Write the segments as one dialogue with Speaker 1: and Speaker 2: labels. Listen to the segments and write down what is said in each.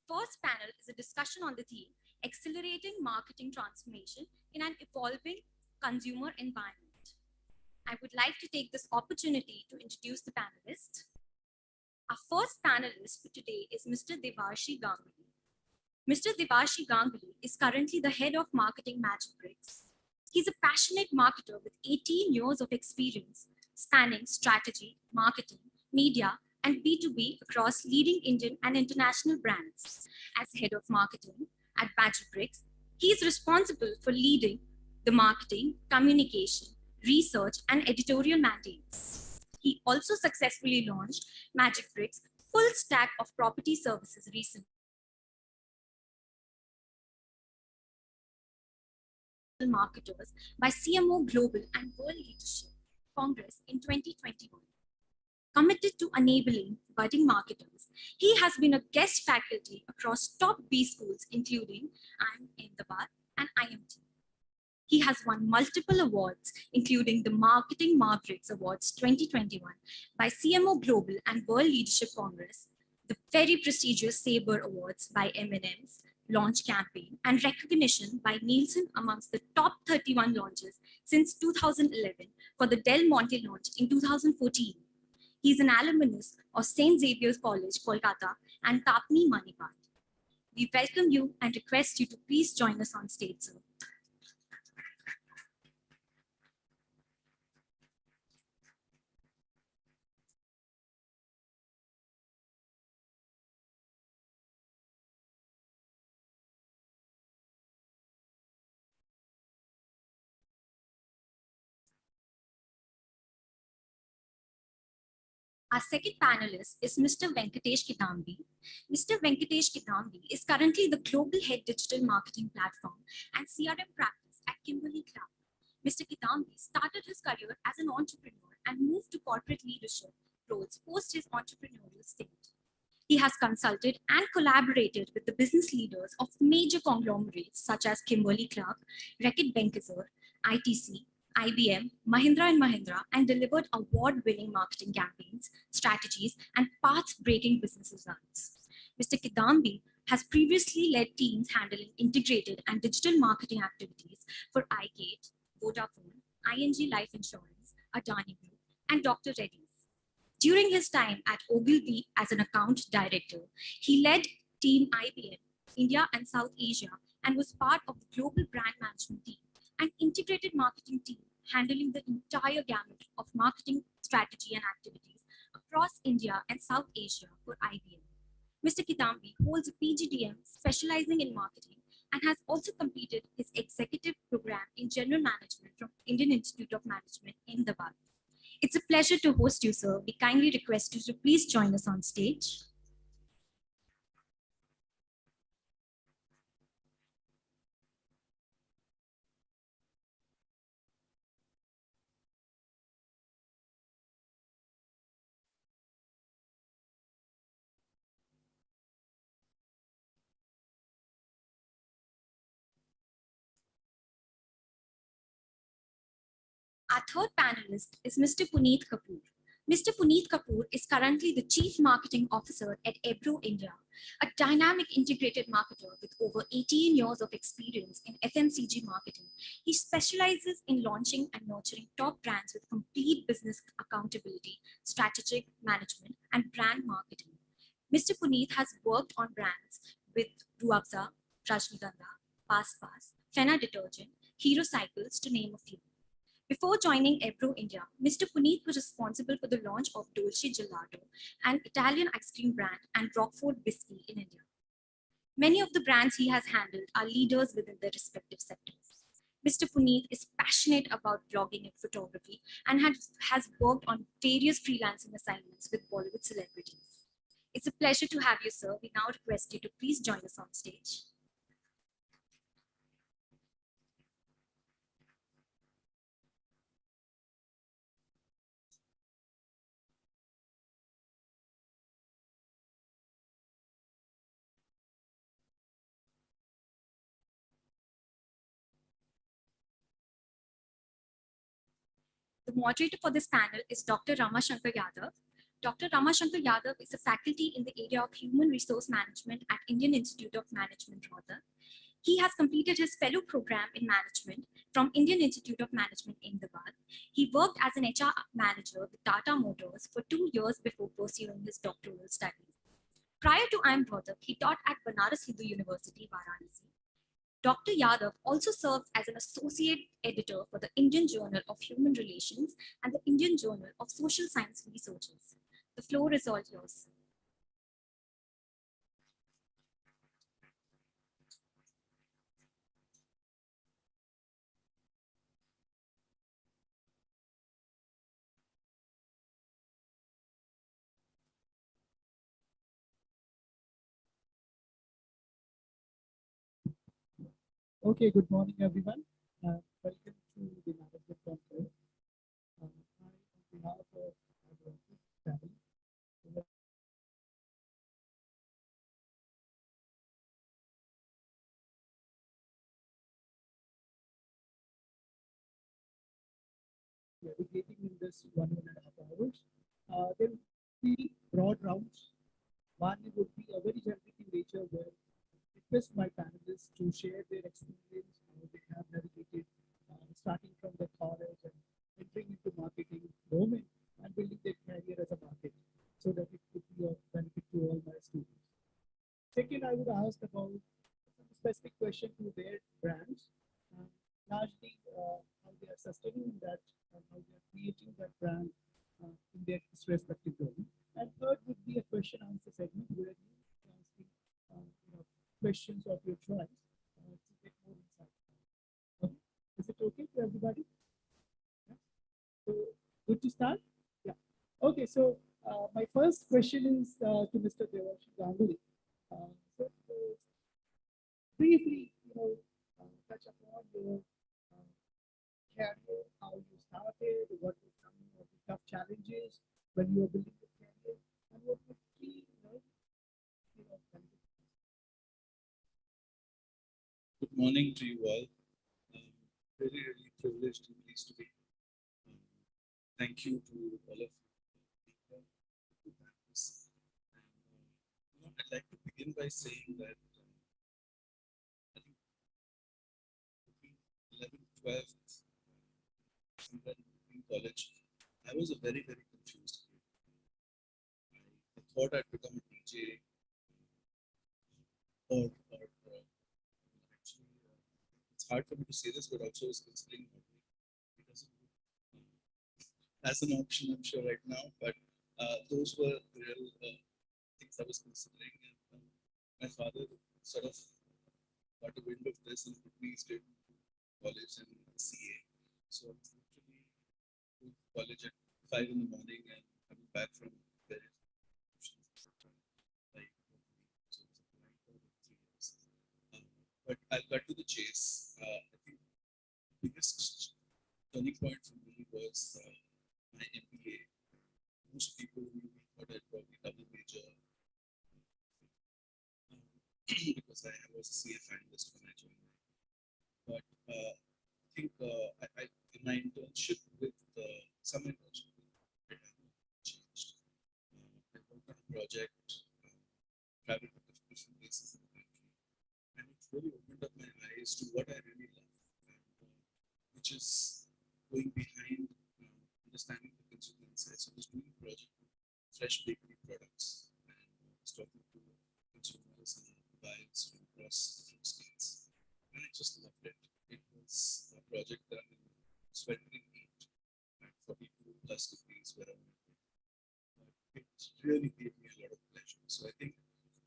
Speaker 1: first panel is a discussion on the theme, Accelerating Marketing Transformation in an Evolving Consumer Environment. I would like to take this opportunity to introduce the panelists. Our first panelist for today is Mr. Devarshi Ganguly. Mr. Devarshi Ganguly is currently the head of marketing Magic Bricks. He's a passionate marketer with 18 years of experience spanning strategy, marketing, media, and B2B across leading Indian and international brands. As head of marketing at Magic Bricks, he is responsible for leading the marketing, communication, research, and editorial mandates. He also successfully launched Magic Bricks' full stack of property services recently. Marketers by CMO Global and World Leadership Congress in 2021. Committed to enabling budding marketers, he has been a guest faculty across top B schools, including Ahmedabad and IMT. He has won multiple awards, including the Marketing Mavericks Awards 2021 by CMO Global and World Leadership Congress, the very prestigious Sabre Awards by M&M's launch campaign, and recognition by Nielsen amongst the top 31 launches since 2011 for the Del Monte launch in 2014. He's an alumnus of St. Xavier's College, Kolkata, and Tapni Manipal. We welcome you and request you to please join us on stage, sir. Our second panelist is Mr. Venkatesh Kidambi. Mr. Venkatesh Kidambi is currently the Global Head Digital Marketing Platform and CRM Practice at Kimberly-Clark. Mr. Kidambi started his career as an entrepreneur and moved to corporate leadership roles post his entrepreneurial stint. He has consulted and collaborated with the business leaders of major conglomerates such as Kimberly-Clark, Reckitt Benckiser, ITC, IBM, Mahindra & Mahindra, and delivered award-winning marketing campaigns, strategies, and path-breaking business results. Mr. Kidambi has previously led teams handling integrated and digital marketing activities for iGate, Vodafone, ING Life Insurance, Adani Group, and Dr. Reddy's. During his time at Ogilvy as an account director, he led Team IBM, India and South Asia, and was part of the global brand management team and integrated marketing team handling the entire gamut of marketing strategy and activities across India and South Asia for IBM. Mr. Kidambi holds a PGDM specializing in marketing and has also completed his executive program in general management from Indian Institute of Management in Ahmedabad. It's a pleasure to host you, sir. We kindly request you to please join us on stage. Our third panelist is Mr. Puneet Kapoor. Mr. Puneet Kapoor is currently the Chief Marketing Officer at Ebro India, a dynamic integrated marketer with over 18 years of experience in FMCG marketing. He specializes in launching and nurturing top brands with complete business accountability, strategic management, and brand marketing. Mr. Puneet has worked on brands with Ruabza, Rajnigandha, Pass Pass, Fena Detergent, Hero Cycles, to name a few. Before joining Ebro India, Mr. Puneet was responsible for the launch of Dolce Gelato, an Italian ice cream brand, and Rockford whiskey in India. Many of the brands he has handled are leaders within their respective sectors. Mr. Puneet is passionate about blogging and photography and has worked on various freelancing assignments with Bollywood celebrities. It's a pleasure to have you, sir. We now request you to please join us on stage. The moderator for this panel is Dr. Ramashankar Yadav. Dr. Ramashankar Yadav is a faculty in the area of human resource management at Indian Institute of Management, Rohtak. He has completed his fellow program in management from Indian Institute of Management, Ahmedabad. He worked as an HR manager with Tata Motors for 2 years before pursuing his doctoral studies. Prior to IIM Rohtak, he taught at Banaras Hindu University, Varanasi. Dr. Yadav also served as an associate editor for the Indian Journal of Human Relations and the Indian Journal of Social Science Researchers. The floor is all yours.
Speaker 2: Okay, good morning, everyone. Welcome to the Management Conclave. I, on behalf of our family, navigating in this 1.5 hours. There will be broad rounds. One would be a very generic in nature where I request my panelists to share their experience, how they have navigated starting from the college and entering into marketing domain and building their career as a market so that it could be of benefit to all my students. Second, I would ask about some specific question to their brands, largely how they are sustaining that and how they are creating that brand in their respective domain. And third would be a question answer segment where you are asking questions of your choice to get more insight. Okay. Is it okay for everybody? Yeah. So good to start? Yeah. Okay, so my first question is to Mr. Devashi Ganguly. So briefly, touch upon your career, how you started, what were some of the tough challenges when you were building the career, and what were key, benefits.
Speaker 3: Good morning to you all. Really, really privileged and pleased to be here. Thank you to all of you for being here to this. And I'd like to begin by saying that I think between 11th, 12th, somewhere in college, I was a very, very confused kid. I thought I'd become a DJ or actually, it's hard for me to say this, but also I was considering modeling. It doesn't look as an option, I'm sure, right now, but those were the real things I was considering. And my father sort of got a wind of this and put me straight into college and CA. So I was literally going to college at 5 in the morning and coming back from various institutions, etc. Like, so it was applying for 3 years. But I'll cut to the chase. I think the biggest turning point for me was my MBA. Most people knew me thought I'd probably double major because I was a CA finalist when I joined. But I think in my internship with some internship with changed. I worked on a project, traveled to different places in the country, and it really opened up my eyes to what I really love, and, which is going behind understanding the consumer insights. So I was doing a project with fresh bakery products and was talking to consumers and buyers from across different states. And I just loved it. It was a project done in sweat and heat at 42 plus degrees where I wanted it. It really gave me a lot of pleasure. So I think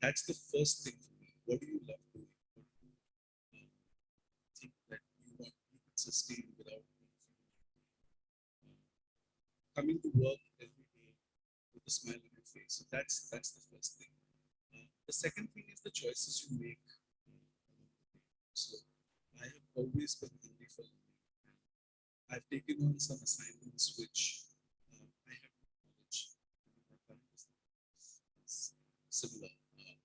Speaker 3: that's the first thing for me. What do you love doing? What do you think that you can sustain without coming to work every day with a smile on your face? So that's the first thing. The second thing is the choices you make. So I have always been hungry for learning. I've taken on some assignments which I have knowledge. My current business is similar. I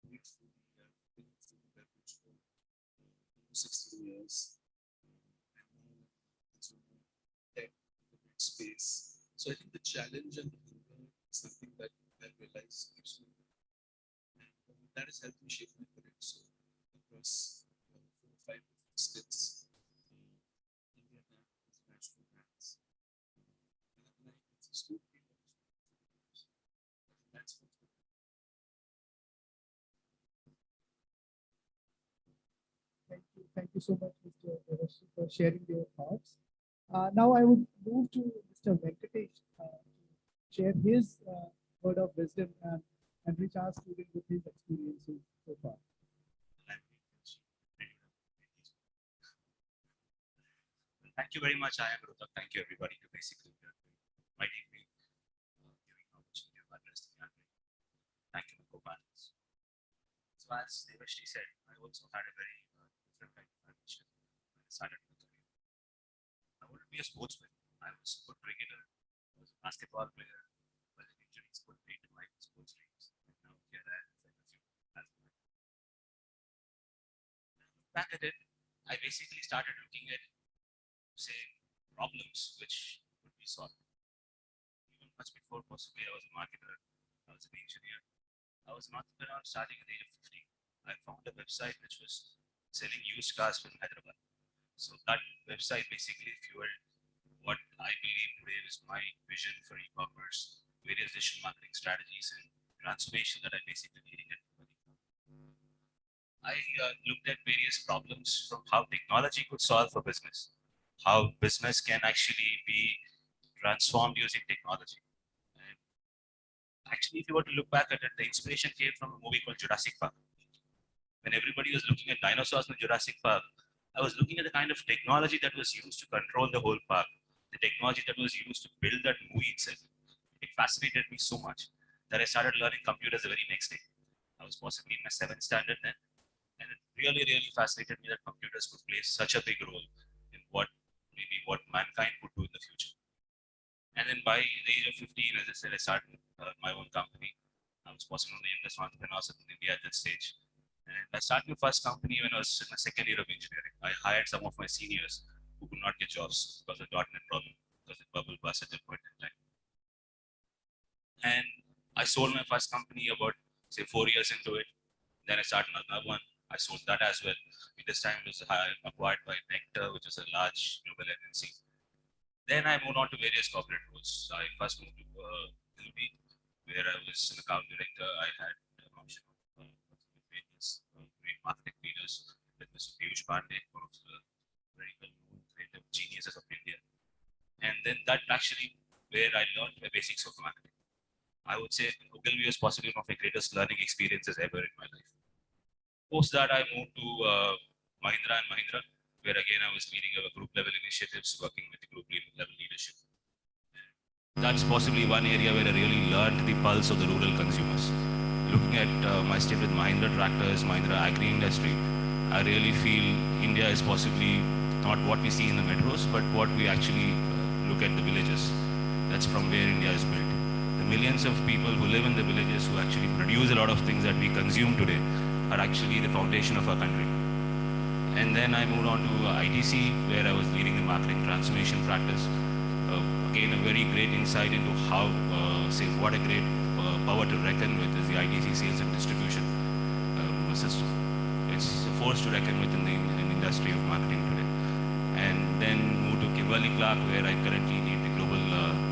Speaker 3: read food. I've been in food and beverage for almost 16 years. And now consumer tech, the big space. So I think the challenge and the hunger something that I realize keeps me. And that has helped me shape my career. So across 4 or 5 different stints, India Bank, international banks, and I consistently that's what
Speaker 2: Thank you so much, Mr. Devashi, for sharing your thoughts. Now I would move to Mr. Venkatesh to share his word of wisdom and reach our student with his experiences so far.
Speaker 4: Thank you very much, I am Rutak. Thank you, everybody, to basically inviting me, giving the opportunity of addressing the young. Thank you, co-panelists. So, as Devashri said, I also had a very different kind of ambition when I started my career. I wanted to be a sportsman. I was a good cricketer. I was a basketball player. But injuries could lead to my sports dreams. And now here I am as a few as my. Back at it, I basically started looking at, say, problems which could be solved. Even much before possibly I was a marketer, I was an engineer. I was an entrepreneur starting at the age of 15. I found a website which was selling used cars from Hyderabad. So that website basically fueled what I believe today is my vision for e-commerce, various digital marketing strategies and transformation that I basically needed. I looked at various problems from how technology could solve for business, how business can actually be transformed using technology. And actually, if you were to look back at it, the inspiration came from a movie called Jurassic Park. When everybody was looking at dinosaurs in Jurassic Park, I was looking at the kind of technology that was used to control the whole park, the technology that was used to build that movie itself. It fascinated me so much that I started learning computers the very next day. I was possibly in my 7th standard then, and it really, really fascinated me that computers could play such a big role in what mankind could do in the future. And then by the age of 15, as I said, I started my own company. I was possibly one of the youngest entrepreneurs in India at that stage. And I started my first company when I was in my second year of engineering. I hired some of my seniors who could not get jobs because of the .NET problem, because the bubble burst at that point in time. And I sold my first company about, say, 4 years into it. Then I started another one. I sold that as well. This time it was acquired by Nectar, which is a large global MNC. Then I moved on to various corporate roles. I first moved to LB, where I was an account director. I had an option of various great marketing leaders with Mr. Piyush Pandey, one of the very well-known creative geniuses of India. And then that actually where I learned the basics of marketing. I would say Ogilvy was possibly one of my greatest learning experiences ever in my life. Post that, I moved to Mahindra and Mahindra, where again I was leading a group level initiatives, working with the group level leadership. That's possibly one area where I really learned the pulse of the rural consumers. Looking at my stint with Mahindra Tractors, Mahindra Agri Industry, I really feel India is possibly not what we see in the metros, but what we actually look at the villages. That's from where India is built. The millions of people who live in the villages who actually produce a lot of things that we consume today are actually the foundation of our country. And then I moved on to ITC, where I was leading the marketing transformation practice. Again, a very great insight into how, say, what a great power to reckon with is the ITC sales and distribution system. It's a force to reckon with in the industry of marketing today. And then moved to Kimberly Clark, where I currently lead the global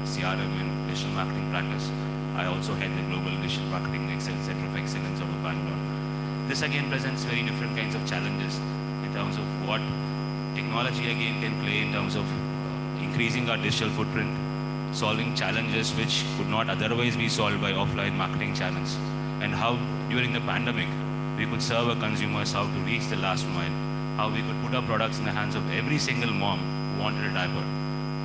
Speaker 4: CRM and digital marketing practice. I also head the global digital marketing center of excellence out of Bangalore. This again presents very different kinds of challenges in terms of what technology again can play in terms of increasing our digital footprint, solving challenges which could not otherwise be solved by offline marketing channels, and how during the pandemic we could serve our consumers, how to reach the last mile, how we could put our products in the hands of every single mom who wanted a diaper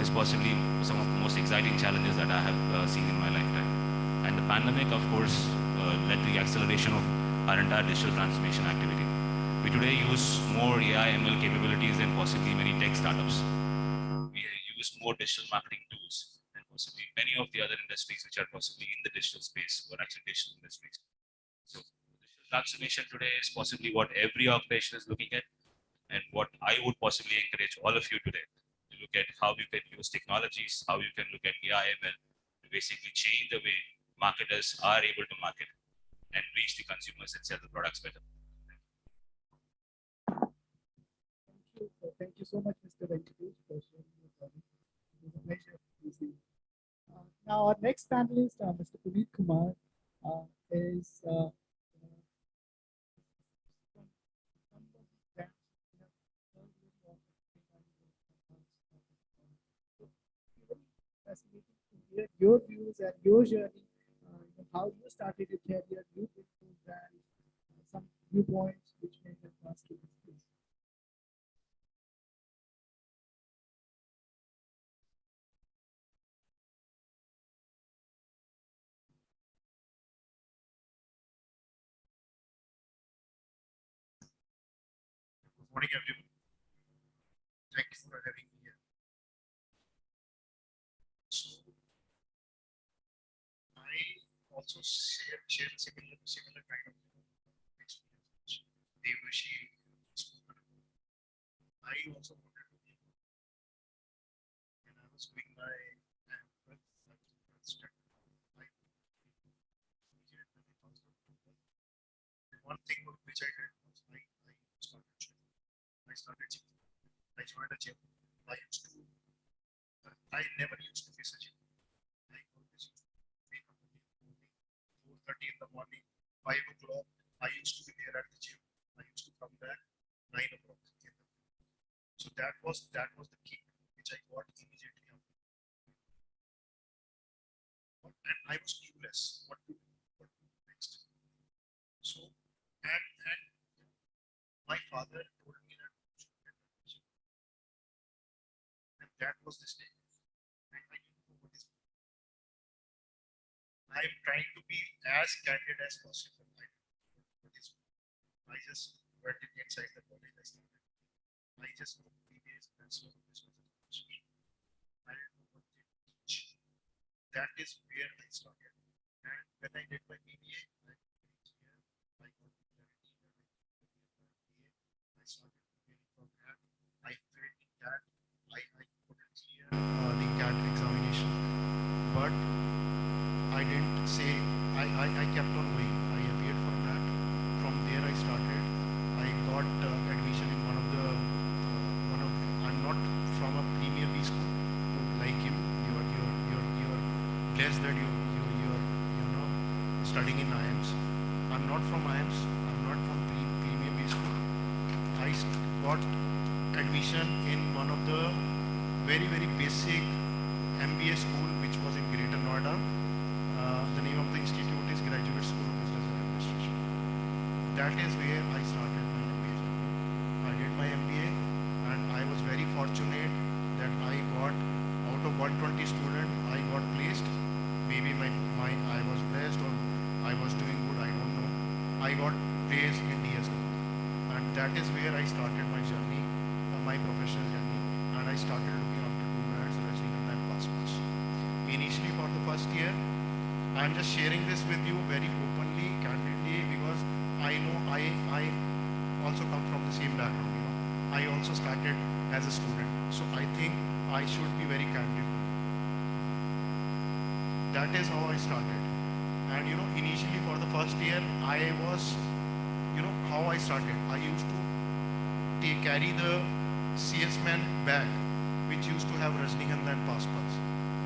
Speaker 4: is possibly some of the most exciting challenges that I have seen in my lifetime. And the pandemic, of course, led to the acceleration of our entire digital transformation activity. We today use more AI ML capabilities than possibly many tech startups. We use more digital marketing tools than possibly many of the other industries which are possibly in the digital space or actually digital industries. So digital transformation today is possibly what every organization is looking at, and what I would possibly encourage all of you today to look at how you can use technologies, how you can look at AI ML to basically change the way marketers are able to market and reach the consumers and sell the products better.
Speaker 2: Thank you so much, Mr. Venkatesh, for sharing your comments. It was a pleasure to see you. Now, our next panelist, Mr. Puneet Kumar, is fascinating to hear your views and your journey, how you started your career, you built your brand, some viewpoints which may help us to discuss.
Speaker 5: Good morning, everyone. Thank you for having me here. So, I also share similar kind of experience which Devashi spoke about. I also wanted to be when I was doing my 12th study. I immediately when it comes to one thing which I did was I started gym. I started gym. I joined a gym. I used to. I never used to miss a gym. I always used to wake up in the morning, 4:30 in the morning, 5 o'clock. I used to be there at the gym. I used to come back 9 o'clock in the morning. So that was the key which I got immediately after. And I was clueless what to do next. So and my father told me that you should get a gym. And that was the stage. I didn't know what is. I'm trying to be as candid as possible. I don't know what is. I just went inside the college. I started. I just know BBAs and so on. This was a course. I didn't know what they teach. That is where I started. And when I did my BBA, I got here. I got clarity. I started preparing for that. I felt that I couldn't clear the CAT examination, but I didn't say, I kept on going. I appeared for that. From there I started. I got admission in I'm not from a Premier B school like you. You're blessed that you're studying in IIMS. I'm not from IIMS. I'm not from Premier B school. I got admission in one of the very basic MBA school which was in Greater Noida. The name of the institute is Graduate School of Business and Administration. That is where I started my MBA journey. I did my MBA and I was very fortunate that I got out of 120 students, I got placed. Maybe I was blessed or I was doing good, I don't know. I got placed in DSW. And that is where I started my journey, my professional journey. And I started looking after two brands, Rajnikant and Passports. Initially for the first year, I'm just sharing this with you very openly, candidly, because I know I also come from the same background. I also started as a student, so I think I should be very candid. That is how I started. And initially for the first year, I was, how I started. I used to carry the salesman bag, which used to have Rajnikant and Passports.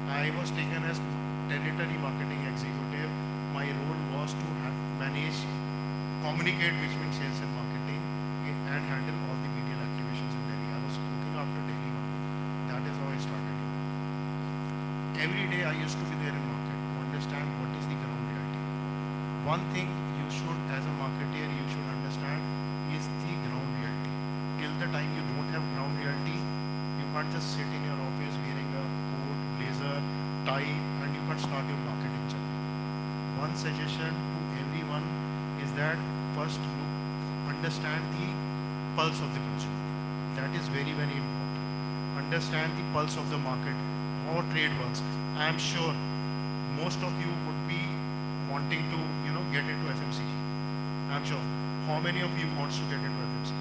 Speaker 5: I was taken as territory marketing executive. My role was to manage, communicate between sales and marketing, and handle all the media activations in Delhi. I was looking after Delhi market. That is how I started. Every day I used to be there in market to understand what is the ground reality. One thing you should, as a marketer, you should understand is the ground reality. Till the time you don't have ground reality, you can't just sit in your office wearing a coat, blazer, tie, and you can't start your marketing journey. One suggestion to everyone is that first understand the pulse of the consumer. That is very important. Understand the pulse of the market, how trade works. I am sure most of you would be wanting to get into FMCG. I'm sure. How many of you wants to get into FMCG?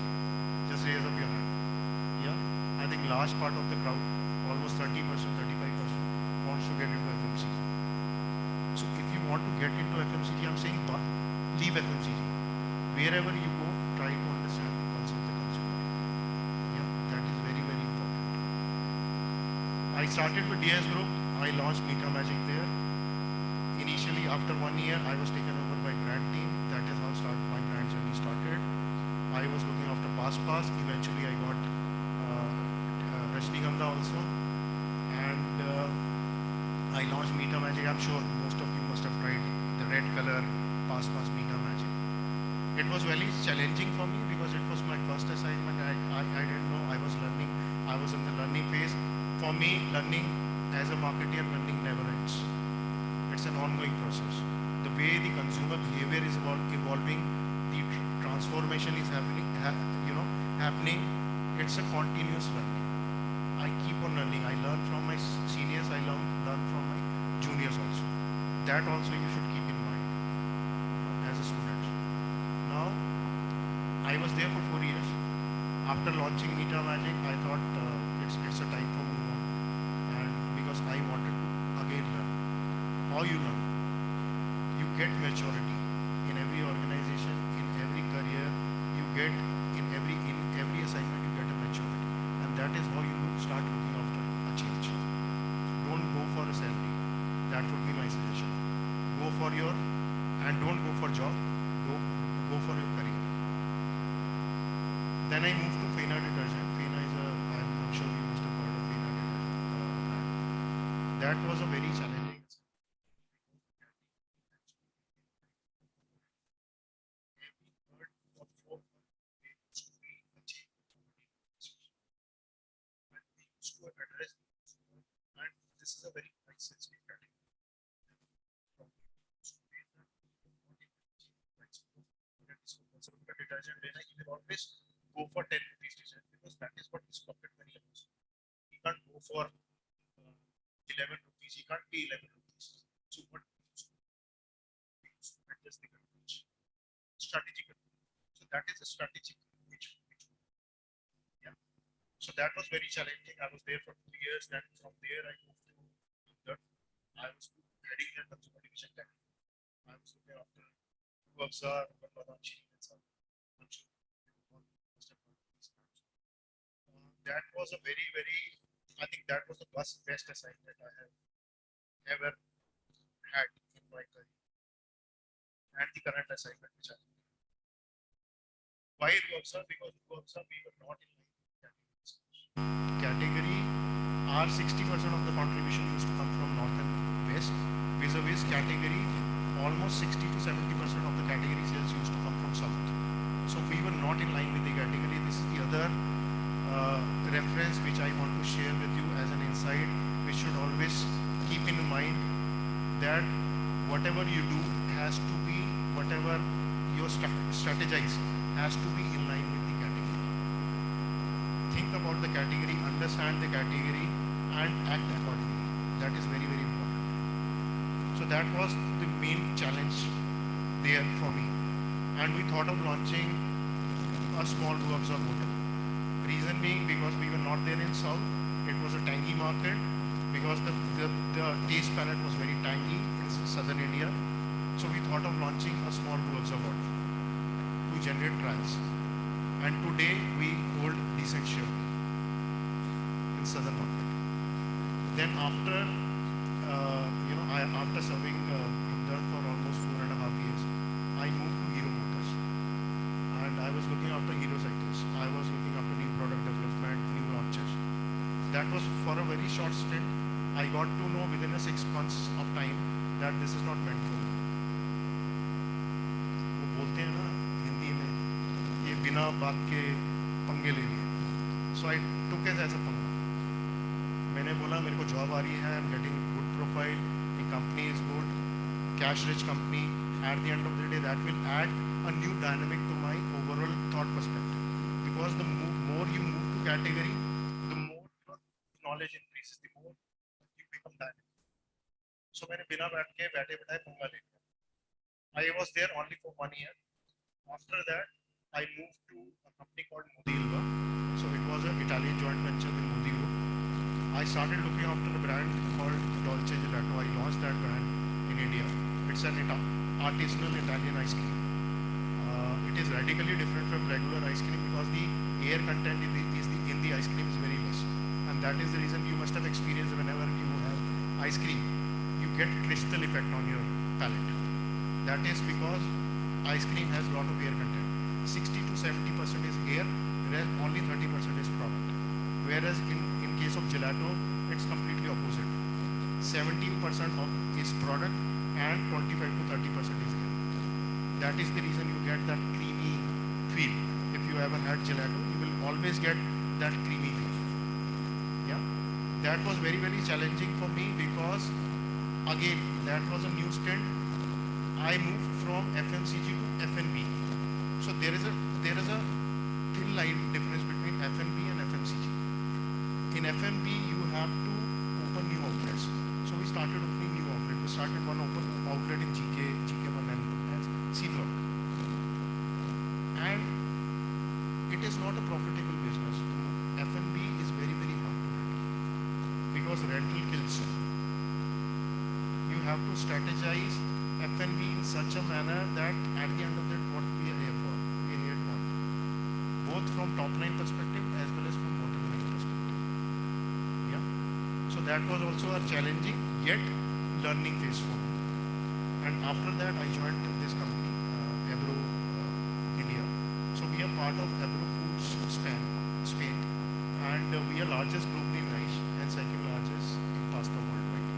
Speaker 5: Just raise up your hand. Yeah, I think large part of the crowd, almost 30%, 35% wants to get into FMCG. So if you want to get into FMCG, I'm saying leave FMCG. Wherever you go, try to understand the pulse of the consumer. Yeah, that is very, very important. I started with DS Group. I launched Meeta Magic there. Initially, after 1 year, I was taken over by brand team. That is how my brand journey started. I was looking after Pass. Eventually, I got Rajnigandha also. And I launched Meeta Magic. I'm sure most of you must have tried the red color Pass Meeta Magic. It was very challenging for me because it was my first assignment. I didn't know. I was learning. I was in the learning phase. For me, learning as a marketer, learning never ends. It's an ongoing process. The way the consumer behavior is evolving, the transformation is happening. It's a continuous learning. I keep on learning. I learn from my seniors. I learn from my juniors also. That also you should keep in mind as a student. Now, I was there for 4 years. After launching Meeta Magic, I thought it's a time for move on, and because I wanted to again learn. How you learn? You get maturity in every organization, in every career. You get in every assignment. You get a maturity, and that is how you start looking after a change. Don't go for a salary. That would be my suggestion. Don't go for job. Go for your career. Then I moved to Fena detergent. Fena is I'm sure you must have heard of Fena detergent brand. That was a very challenging. And this is a very price sensitive category. Detergent, you will always go for 10 rupees detergent because that is what is pocket money allows. You can't go for 11 rupees. You can't pay 11 rupees. So what we use to adjust the coverage. Strategic. So that is a strategic which yeah. So that was very challenging. I was there for 2 years. Then from there I moved to Indore. I was heading the consumer division. I was looking after Absar, Badamchi, and some. That was a very, very, I think that was the best assignment I have ever had in my career. And the current assignment which I have. Why Absar? Because Absar we were not in category. Our 60% of the contribution used to come from North and West. Vis-a-vis category, almost 60 to 70% of the category sales used to come from South. So we were not in line with the category. This is the other reference which I want to share with you as an insight. We should always keep in mind that whatever you do has to be, whatever you strategize has to be in line with the category. Think about the category, understand the category, and act accordingly. That is very, very important. So that was the main challenge there for me. And we thought of launching a small Absar bottle. Reason being because we were not there in South. It was a tangy market because the taste palette was very tangy in southern India. So we thought of launching a small Absar bottle to generate trials. And today we hold decent share in southern market. Then after after serving Indore for almost 4.5 years, I moved to Hero Motors, and I was looking after Hero Cycles. I was looking after new product development, new launches. That was for a very short stint. I got to know within a 6 months of time that this is not meant for me. वो बोलते हैं ना हिंदी में ये बिना बात के पंगे ले लिए. So I took it as a पंगा. मैंने बोला मेरे को जॉब आ रही है, I'm getting good profile, the company is good, cash rich company. At the end of the day, that will add a new dynamic to my overall thought perspective. Because the more you move to category, the more your knowledge increases, the more you become dynamic. So मैंने बिना बैठे बिठाए पंगा ले लिया. I was there only for 1 year. After that, I moved to a company called Modilva. So it was an Italian joint venture with Modilva. I started looking after a brand called Dolce Gelato. I launched that brand in India. It's an artisanal Italian ice cream. It is radically different from regular ice cream because the air content in the ice cream is very less, and that is the reason you must have experienced whenever you have ice cream, you get crystal effect on your palate. That is because ice cream has a lot of air content. 60 to 70% is air, whereas only 30% is product. Whereas in case of gelato, it's completely opposite. 17% of is product and 25 to 30% is air. That is the reason you get that creamy feel. If you ever had gelato, you will always get that creamy feel. Yeah, that was very challenging for me because again that was a new stint. I moved from FMCG to FNB. So there is a thin line difference between FNB and FMCG. In FNB you have to open new outlets. So we started opening new outlets. We started one open outlet in GK1 and C block. And it is not a profitable business. FNB is very hard to handle because rental kills you. You have to strategize FNB in such a manner that at the end of the day, what we are here for? We are here to earn. Both from top line perspective as well as from bottom line perspective. Yeah. So that was also a challenging yet learning phase for me. And after that, I joined this company, Ebro India. So we are part of Ebro Foods Spain, and we are largest globally in rice and second largest in pasta worldwide.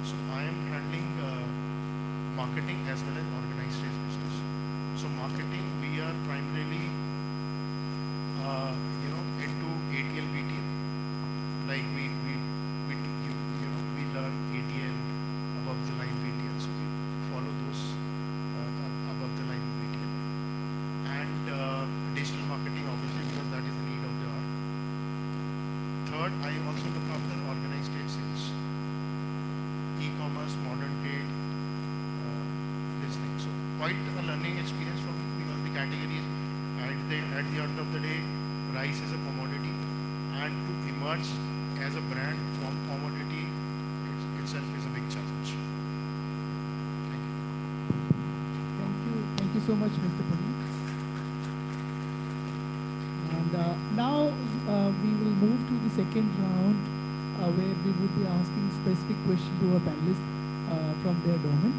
Speaker 5: So I am handling marketing as well as organized sales business. So marketing, we are primarily into ATL BTL. Like we learn ATL, above the line BTL. So we follow those above the line BTL. And digital marketing obviously because that is the need of the hour. Third, I also look after organized trade sales, e-commerce, modern trade, this thing. So quite a learning experience for me because the category is at the end of the day, rice is a commodity, and to emerge as a brand from commodity itself is a big challenge.
Speaker 2: Thank you so much, Mr. Puneet. And now we will move to the second round where we would be asking specific questions to our panelists from their domain.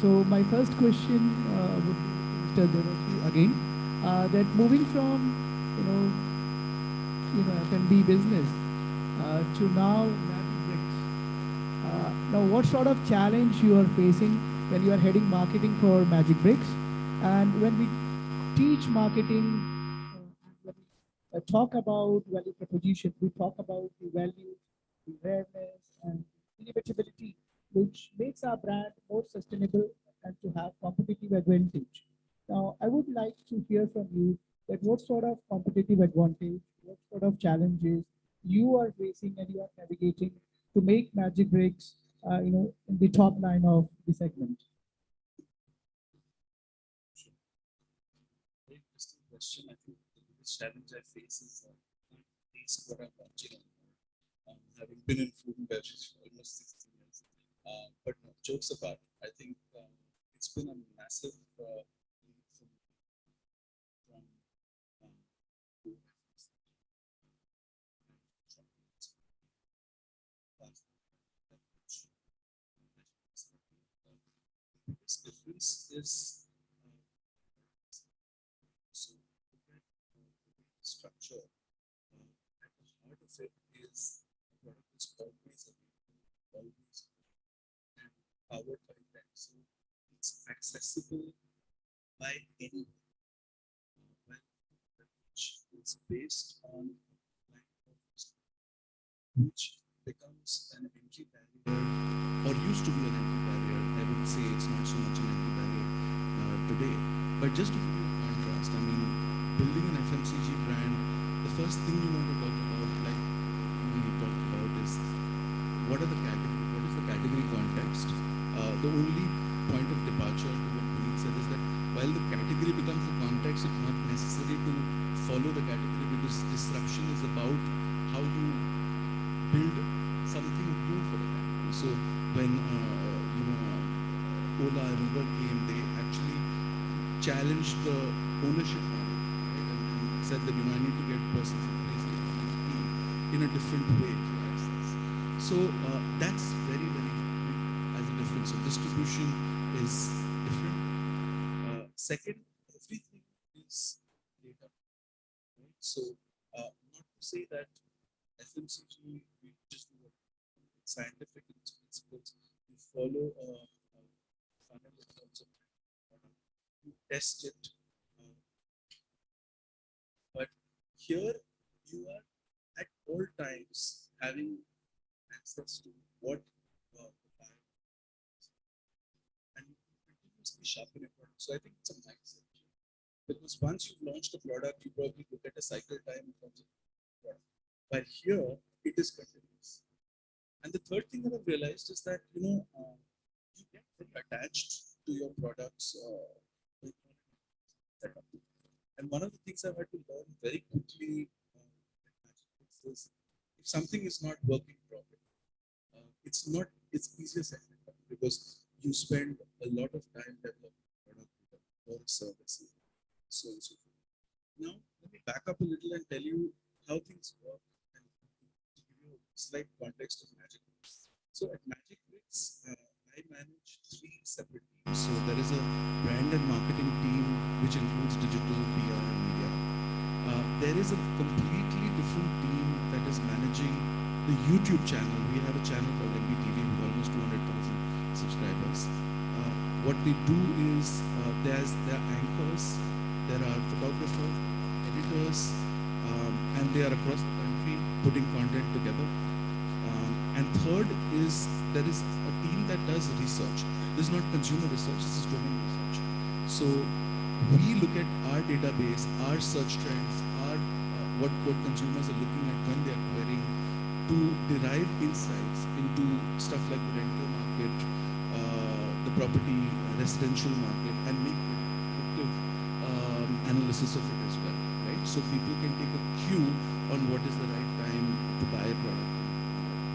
Speaker 2: So my first question would be Mr. Devashi again. That moving from F&B business to now Magic Bricks. Now, what sort of challenge you are facing when you are heading marketing for Magic Bricks, and when we teach marketing, when we talk about value proposition, we talk about the value, the awareness, and inevitability, which makes our brand more sustainable and to have competitive advantage. Now, I would like to hear from you that what sort of competitive advantage, what sort of challenges you are facing and you are navigating to make Magic Bricks, in the top line of the segment.
Speaker 3: Very interesting question. I think the biggest challenge I face is taste what I'm watching. Having been in food and beverage for almost 16 years. But no, jokes apart, I think it's been a massive leap from the biggest difference is so structure. At the heart of it is the product is always available, always and powered by them. So it's accessible by anyone. Which is based on which becomes an entry barrier or used to be an entry barrier. I would say it's not so much an entry barrier today. But just to give you a contrast, I mean, building an FMCG brand, the first thing you want to talk about, like we talked about, is what is the category context. The only point of departure to what Puneet said is that while the category becomes the context, it's not necessary to follow the category because disruption is about how you build something new for the category. So when Ola and Uber came, they actually challenged the ownership model, right? And said that, I need to get persons in place in a different way to access. So that's very, very big as a difference. So distribution is different. Second, everything is data, right? So not to say that FMCG, we just do scientific principles, we follow a funnel in terms of product, you test it, uh, but here you are at all times having access to what the buyer and you continuously sharpen your product. So I think it's a mindset. Because once you've launched a product, you probably look at a cycle time in terms of product. But here, it is continuous. And the third thing that I've realized is that, you get very attached to your products. And one of the things I've had to learn very quickly is if something is not working properly, it's easier said than done because you spend a lot of time developing product or services, so on and so forth. Now, let me back up a little and tell you how things work and to give you a slight context of Magic Bricks. So at Magic Bricks, I manage 3 separate teams. So there is a brand and marketing team which includes digital, PR, and media. There is a completely different team that is managing the YouTube channel. We have a channel called MBTV with almost 200,000 subscribers. What we do is there are anchors, there are photographers, editors, and they are across the country putting content together. And third is there is a team that does research. This is not consumer research, this is domain research. So we look at our database, our search trends, our what consumers are looking at when they are querying to derive insights into stuff like the rental market, the property residential market, and make predictive analysis of it as well, right? So people can take a cue on what is the right time to buy a product,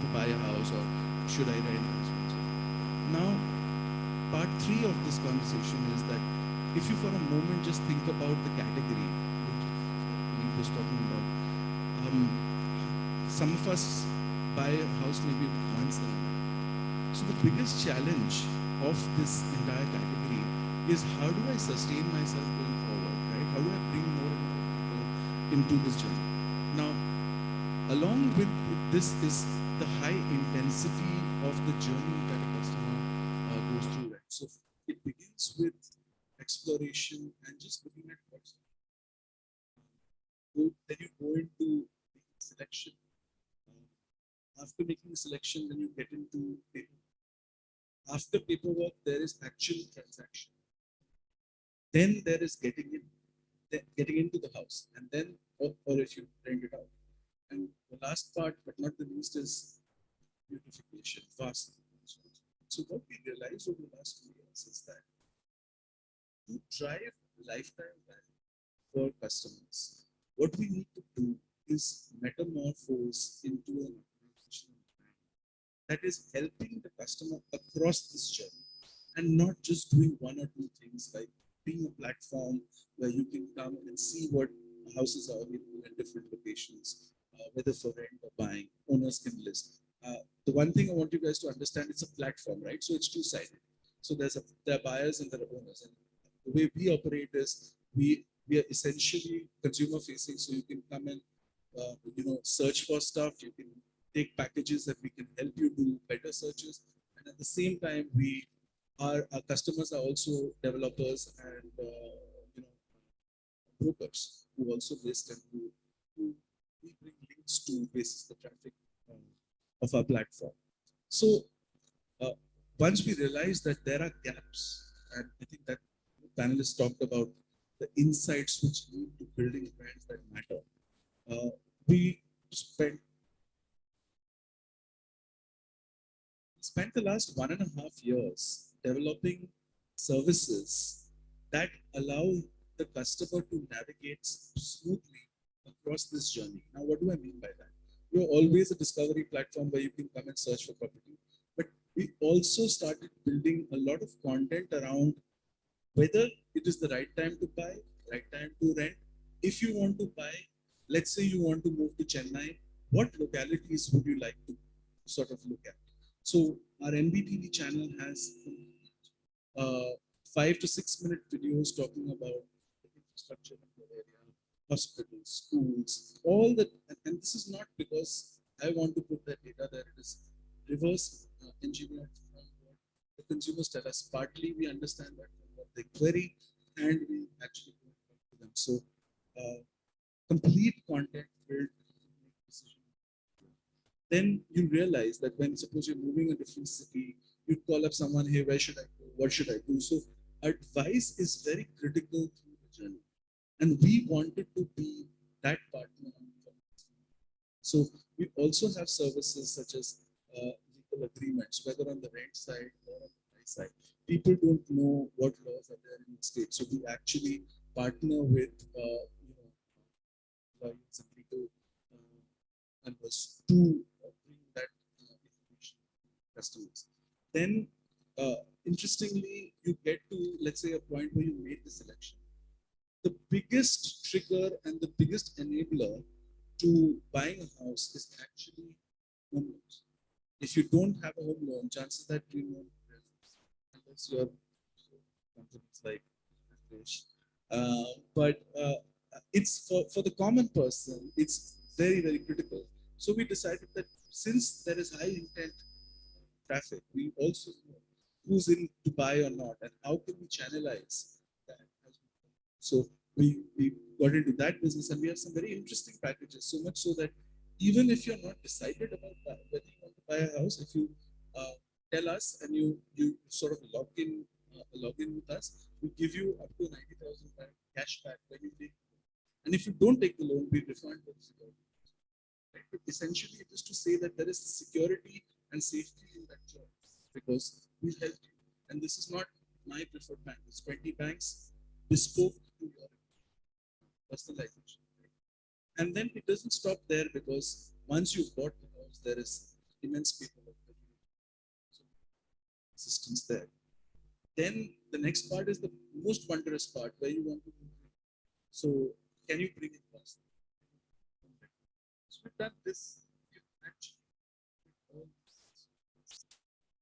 Speaker 3: to buy a house, or should I rent this one. Now, part 3 of this conversation is that if you for a moment just think about the category which he was talking about, some of us buy a house maybe once in a while. So the biggest challenge of this entire category is how do I sustain myself going forward, right? How do I bring more and more people into this journey? Now, along with this is the high intensity of the journey that a customer goes through, right? So it begins with exploration and just looking at what's then you go into selection. After making a selection, then you get into paperwork. After paperwork, there is actual transaction. Then there is getting into the house, and then or if you rent it out. And the last part, but not the least, is beautification, fast. So what we realized over the last 2 years is that to drive lifetime value for customers, what we need to do is metamorphose into an organizational brand that is helping the customer across this journey and not just doing 1 or 2 things like being a platform where you can come and see what houses are available in different locations, whether for rent or buying, owners can list. The one thing I want you guys to understand, it's a platform, right? So it's two-sided. So there are buyers and there are owners. And the way we operate is we are essentially consumer facing. So you can come and search for stuff. You can take packages that we can help you do better searches. And at the same time, our customers are also developers and brokers who also list and who we bring links to basis the traffic of our platform. So once we realize that there are gaps, and I think that panelists talked about the insights which lead to building brands that matter, we spent the last 1.5 years developing services that allow the customer to navigate smoothly across this journey. Now, what do I mean by that? You're always a discovery platform where you can come and search for property. But we also started building a lot of content around whether it is the right time to buy, right time to rent. If you want to buy, let's say you want to move to Chennai, what localities would you like to sort of look at? So our NBTV channel has 5 to 6 minute videos talking about the infrastructure in the area, hospitals, schools, all that. And this is not because I want to put that data there. It is reverse engineered from what the consumers tell us. Partly we understand that from what they query, and we actually go back to them. So complete content built to make decision. Then you realize that when suppose you're moving a different city, you call up someone, hey, where should I go? What should I do? So advice is very critical through the journey. And we wanted to be that partner. So we also have services such as legal agreements, whether on the rent side or on the buy side. People don't know what laws are there in the state. So we actually partner with lawyers and legal members to bring that information to customers. Then, interestingly, you get to, let's say, a point where you made the selection. The biggest trigger and the biggest enabler to buying a house is actually home loans. If you don't have a home loan, chances that you won't unless your companies like but it's for the common person, it's very, very critical. So we decided that since there is high intent traffic, we also know who's in to buy or not, and how can we channelize that. So we got into that business, and we have some very interesting packages. So much so that even if you're not decided about whether you want to buy a house, if you tell us and you sort of log in with us, we give you up to 90,000 cash back when you take. And if you don't take the loan, we refund the security. Right? But essentially, it is to say that there is security and safety in that choice because we help you. And this is not my preferred bank. It's 20 banks bespoke to your personalization. Right? And then it doesn't stop there because once you've bought the house, there is immense paperwork assistance there. Then the next part is the most wondrous part where you want to move. So can you bring it fast? So we've done this. Actually,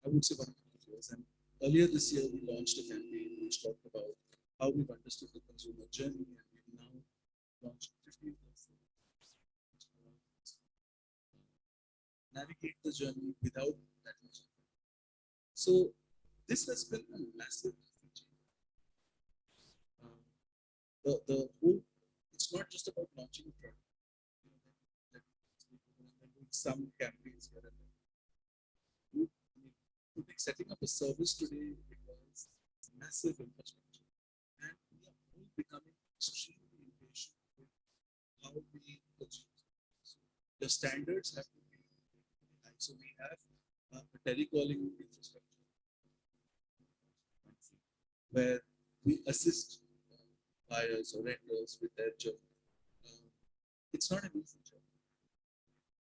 Speaker 3: I would say 1.5 years. And earlier this year, we launched a campaign which talked about how we've understood the consumer journey, and we've now launched 15 navigate the journey without that much. So this has been a massive change. The whole, it's not just about launching a product. Some campaigns here and there. Setting up a service today requires massive infrastructure, and we are all becoming extremely impatient with how we consume. So the standards have to be high. So we have a telecalling infrastructure where we assist buyers or renters with their journey. It's not an easy job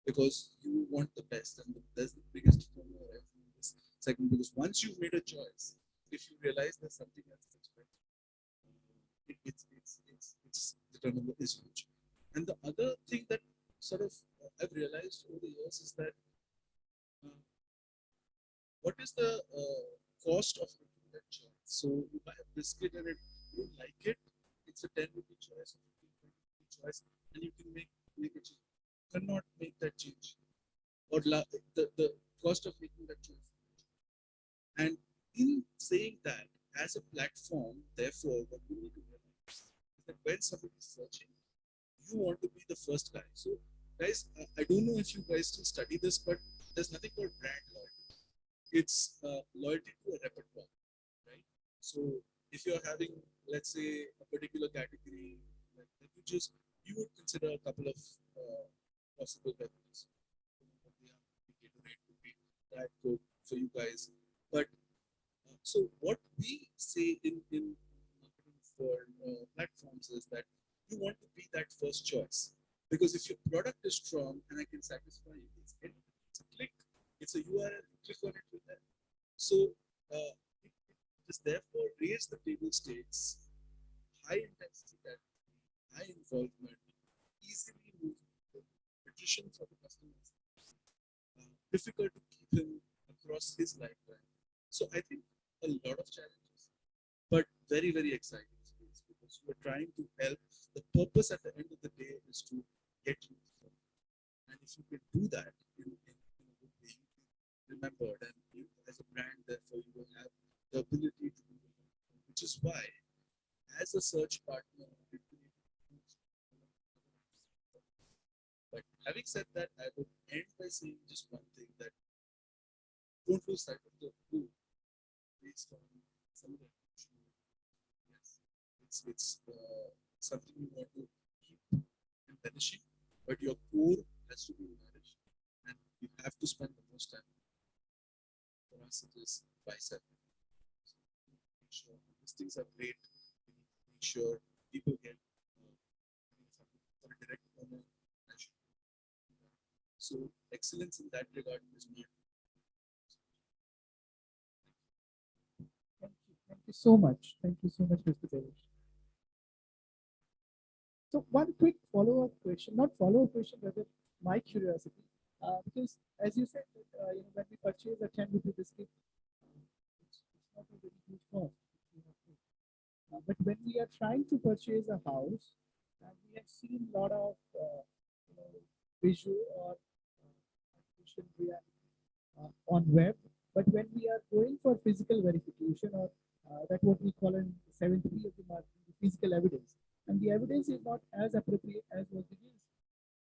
Speaker 3: because you want the best, and that's the biggest FOMO in this segment. Because once you've made a choice, if you realize there's something else that's better, the turnover is huge. And the other thing that sort of I've realized over the years is that what is the cost of making that choice? So you buy a biscuit and you don't like it, it's a 10 rupee choice, a 15, 20 rupee choice, and you can make a change. You cannot make that change. Or the cost of making that choice. And in saying that, as a platform, therefore, what we need to realize is that when somebody is searching, you want to be the first guy. So, guys, I don't know if you guys still study this, but there's nothing called brand loyalty. It's loyalty to a repertoire, right? So, if you're having, let's say, a particular category, like you would consider a couple of possible beverages. Gatorade would be that good for you guys. But so what we say in marketing for platforms is that you want to be that first choice, because if your product is strong and I can satisfy you, it's a click, it's it's a URL, you click on it with that. So it is therefore raise the table stakes, high intensity that high involvement, easily moving, attrition for the customers, difficult to keep him across his lifetime. So I think a lot of challenges, but very, very exciting space because we're trying to help. The purpose at the end of the day is to get you through. And if you can do that in a good way, you can be remembered and you, as a brand, therefore you will have the ability to do it. Which is why, as a search partner, it will but having said that, I would end by saying just one thing that don't lose sight of the who based on some of the yes, it's something you want to keep embellishing, but your core has to be managed, and you have to spend the most time. For us, it is bicep. So make sure these things are great. We need to make sure people get for a direct owner. So excellence in that regard is not.
Speaker 2: Thank you so much. Thank you so much, Mr. Devesh. So one quick follow-up question, not follow-up question, rather my curiosity, because as you said, that, when we purchase a 10 rupee biscuit, it's not a very huge cost. But when we are trying to purchase a house, and we have seen a lot of visual or artificial reality on web, but when we are going for physical verification or that what we call in 7th P of the marketing, the physical evidence, and the evidence is not as appropriate as was the used.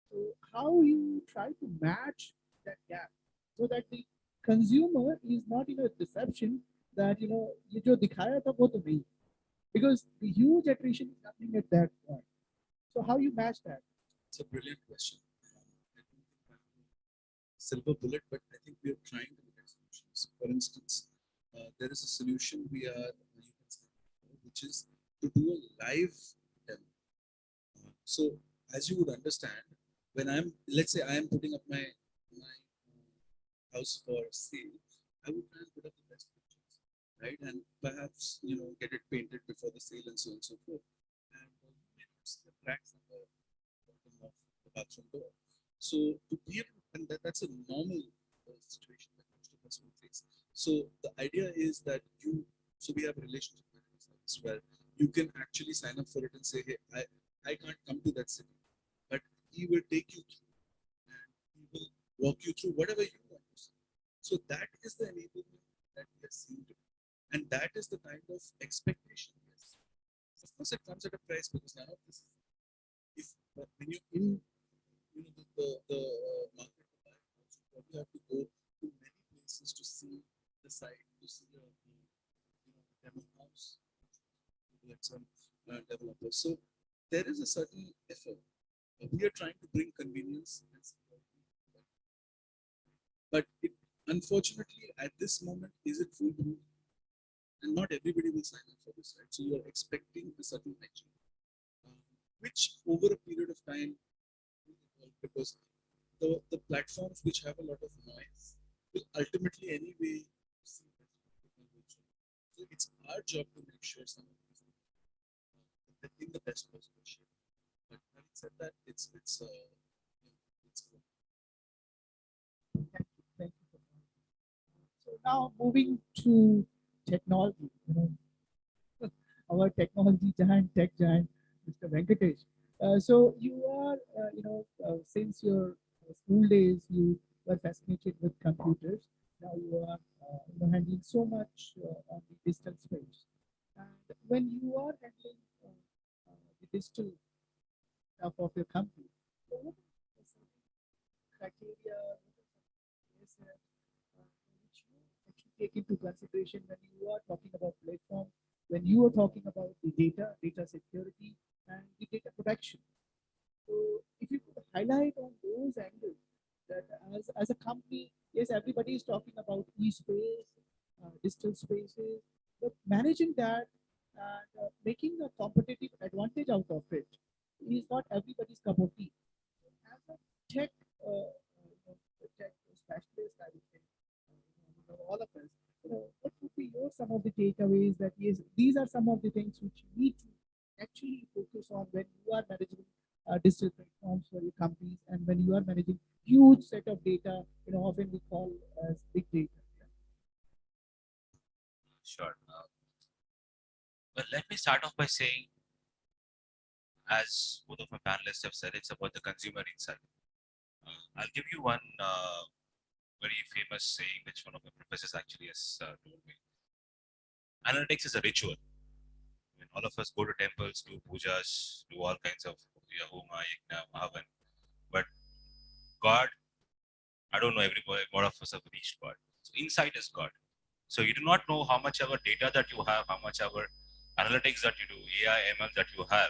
Speaker 2: So how you try to match that gap so that the consumer is not in a deception that ये जो दिखाया था वो तो नहीं, because the huge attrition is happening at that point. So how you match that?
Speaker 3: It's a brilliant question. I don't think I have a silver bullet, but I think we are trying to look at solutions. For instance, there is a solution we are which is to do a live demo. So as you would understand, when I'm, let's say I am putting up my house for sale, I would try and put up the best pictures, right? And perhaps get it painted before the sale and so on and so forth. And you may not see the cracks in the bottom of the bathroom door. So to be able, and that's a normal situation that most of us will face. So the idea is that so we have a relationship managers as well. You can actually sign up for it and say, hey, I can't come to that city, but he will take you through and he will walk you through whatever you want to see. So that is the enablement that we are seeing today. And that is the kind of expectation. Yes. Of course, it comes at a price because none of this, if when you're in the market, you probably have to go to many places to see the site, to see the demo house, like some developers. So there is a certain effort. We are trying to bring convenience and security, but unfortunately, at this moment, is it foolproof? And not everybody will sign up for this, right? So you are expecting a certain action, which over a period of time, because the platforms which have a lot of noise will ultimately anyway see that. So it's our job to make sure some of these things in the best possible shape. But having said that, it's good.
Speaker 2: Thank you for that. So now moving to technology, our technology giant, tech giant, Mr. Venkatesh. So you are, since your school days, you were fascinated with computers. Now you are, handling so much on the digital space. And when you are handling the digital stuff of your company, so what are some criteria, which you actually take into consideration when you are talking about platform, when you are talking about the data security, and the data protection? So if you could highlight on those angles that as a company, yes, everybody is talking about e-space, digital spaces, but managing that and making a competitive advantage out of it is not everybody's cup of tea. As a tech, tech specialist, I would say, of the takeaways that yes, these are some of the things which you need to actually focus on when you are managing digital platforms for your companies and when you are managing huge set of data, often we call as big data.
Speaker 4: Sure. Well, let me start off by saying, as both of my panelists have said, it's about the consumer insight. I'll give you one very famous saying which one of my professors actually has told me. Analytics is a ritual. I mean, all of us go to temples, do pujas, do all kinds of homa, yajna, mahavan. But God, I don't know everybody, what of us have reached God. So insight is God. So you do not know how much ever data that you have, how much ever analytics that you do, AI, ML that you have,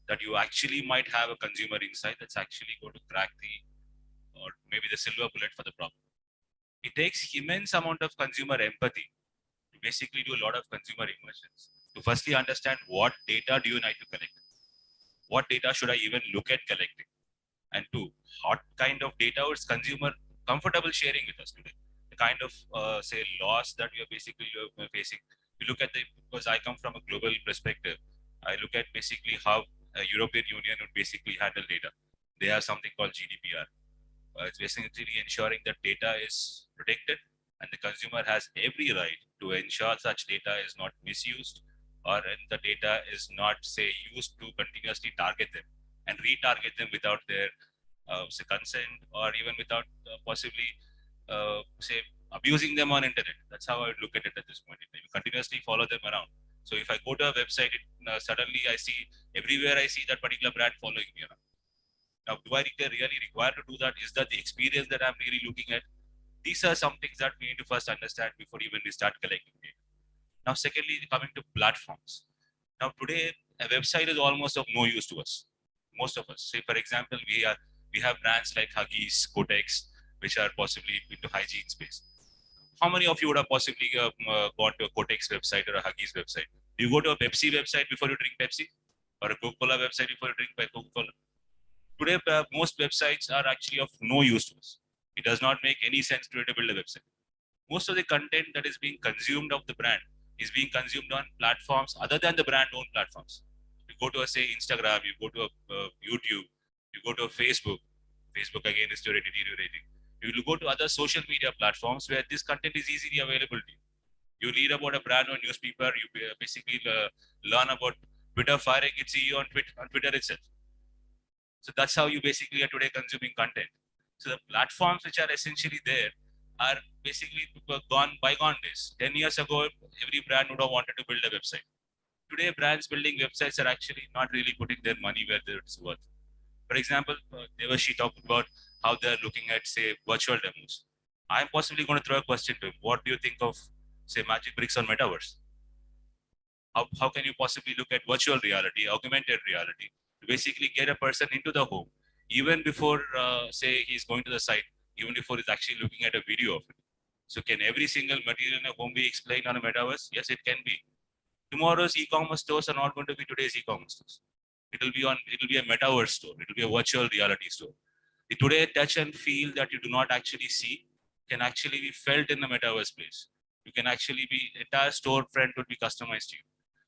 Speaker 4: that you actually might have a consumer insight that's actually going to crack the, or maybe the silver bullet for the problem. It takes immense amount of consumer empathy to basically do a lot of consumer immersions. To firstly understand what data do you need to collect? What data should I even look at collecting? And two, what kind of data is consumer comfortable sharing with us today? The kind of say loss that we are basically facing. You look at the, because I come from a global perspective, I look at basically how a European Union would basically handle data. They have something called GDPR. It's basically ensuring that data is protected and the consumer has every right to ensure such data is not misused or the data is not, say, used to continuously target them and retarget them without their say consent or even without possibly say abusing them on internet. That's how I would look at it at this point. You continuously follow them around. So if I go to a website, suddenly I see everywhere I see that particular brand following me around. Now, do I really require to do that? Is that the experience that I'm really looking at? These are some things that we need to first understand before even we start collecting data. Now, secondly, coming to platforms. Now, today, a website is almost of no use to us. Most of us. Say, for example, we have brands like Huggies, Kotex, which are possibly into hygiene space. How many of you would have possibly gone to a Kotex website or a Huggies website? Do you go to a Pepsi website before you drink Pepsi? Or a Coca-Cola website before you drink Coca-Cola? Today, most websites are actually of no use to us. It does not make any sense to build a website. Most of the content that is being consumed of the brand is being consumed on platforms other than the brand owned platforms. You go to a say Instagram, you go to a YouTube, you go to a Facebook. Facebook again is deteriorating. You will go to other social media platforms where this content is easily available to you. You read about a brand on newspaper, you basically learn about Twitter firing its CEO on Twitter itself. So that's how you basically are today consuming content. So the platforms which are essentially there are basically gone bygone days. 10 years ago, every brand would have wanted to build a website. Today, brands building websites are actually not really putting their money where it's worth. For example, Devashi talked about how they're looking at, say, virtual demos. I'm possibly going to throw a question to him. What do you think of, say, Magic Bricks on Metaverse? How can you possibly look at virtual reality, augmented reality, to basically get a person into the home, even before, say, he's going to the site, even before he's actually looking at a video of it. So can every single material in a home be explained on a metaverse? Yes, it can be. Tomorrow's e-commerce stores are not going to be today's e-commerce stores. It'll be a metaverse store. It'll be a virtual reality store. The today touch and feel that you do not actually see can actually be felt in the metaverse place. You can actually be, entire storefront would be customized to you.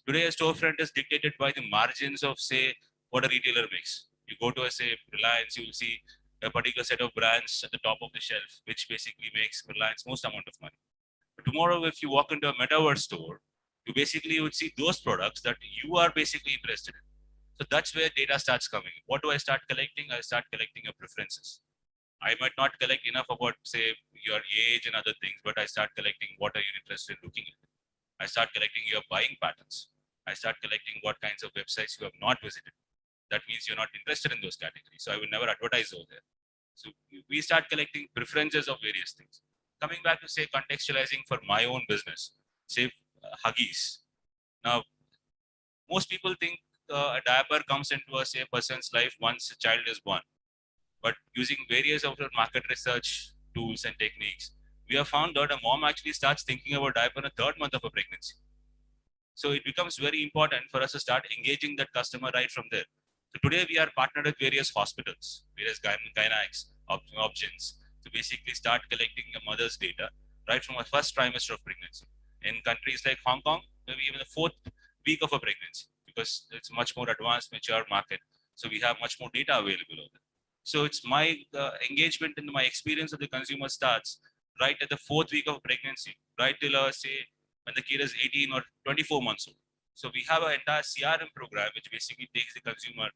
Speaker 4: Today, a storefront is dictated by the margins of, say, what a retailer makes. You go to a, say, Reliance, you will see a particular set of brands at the top of the shelf, which basically makes Reliance most amount of money. But tomorrow, if you walk into a metaverse store, you basically would see those products that you are basically interested in. So that's where data starts coming. What do I start collecting? I start collecting your preferences. I might not collect enough about, say, your age and other things, but I start collecting what are you interested in looking at. I start collecting your buying patterns. I start collecting what kinds of websites you have not visited. That means you're not interested in those categories. So I will never advertise over there. So we start collecting preferences of various things. Coming back to, say, contextualizing for my own business, say Huggies. Now, most people think a diaper comes into a, say, person's life once a child is born. But using various of our market research tools and techniques, we have found that a mom actually starts thinking about diaper in the third month of a pregnancy. So it becomes very important for us to start engaging that customer right from there. So today we are partnered with various hospitals, various gynacs, options to basically start collecting a mother's data right from a first trimester of pregnancy. In countries like Hong Kong, maybe even the fourth week of a pregnancy, because it's much more advanced, mature market. So we have much more data available over there. So it's my engagement and my experience of the consumer starts right at the fourth week of pregnancy, right till say when the kid is 18 or 24 months old. So we have an entire CRM program which basically takes the consumer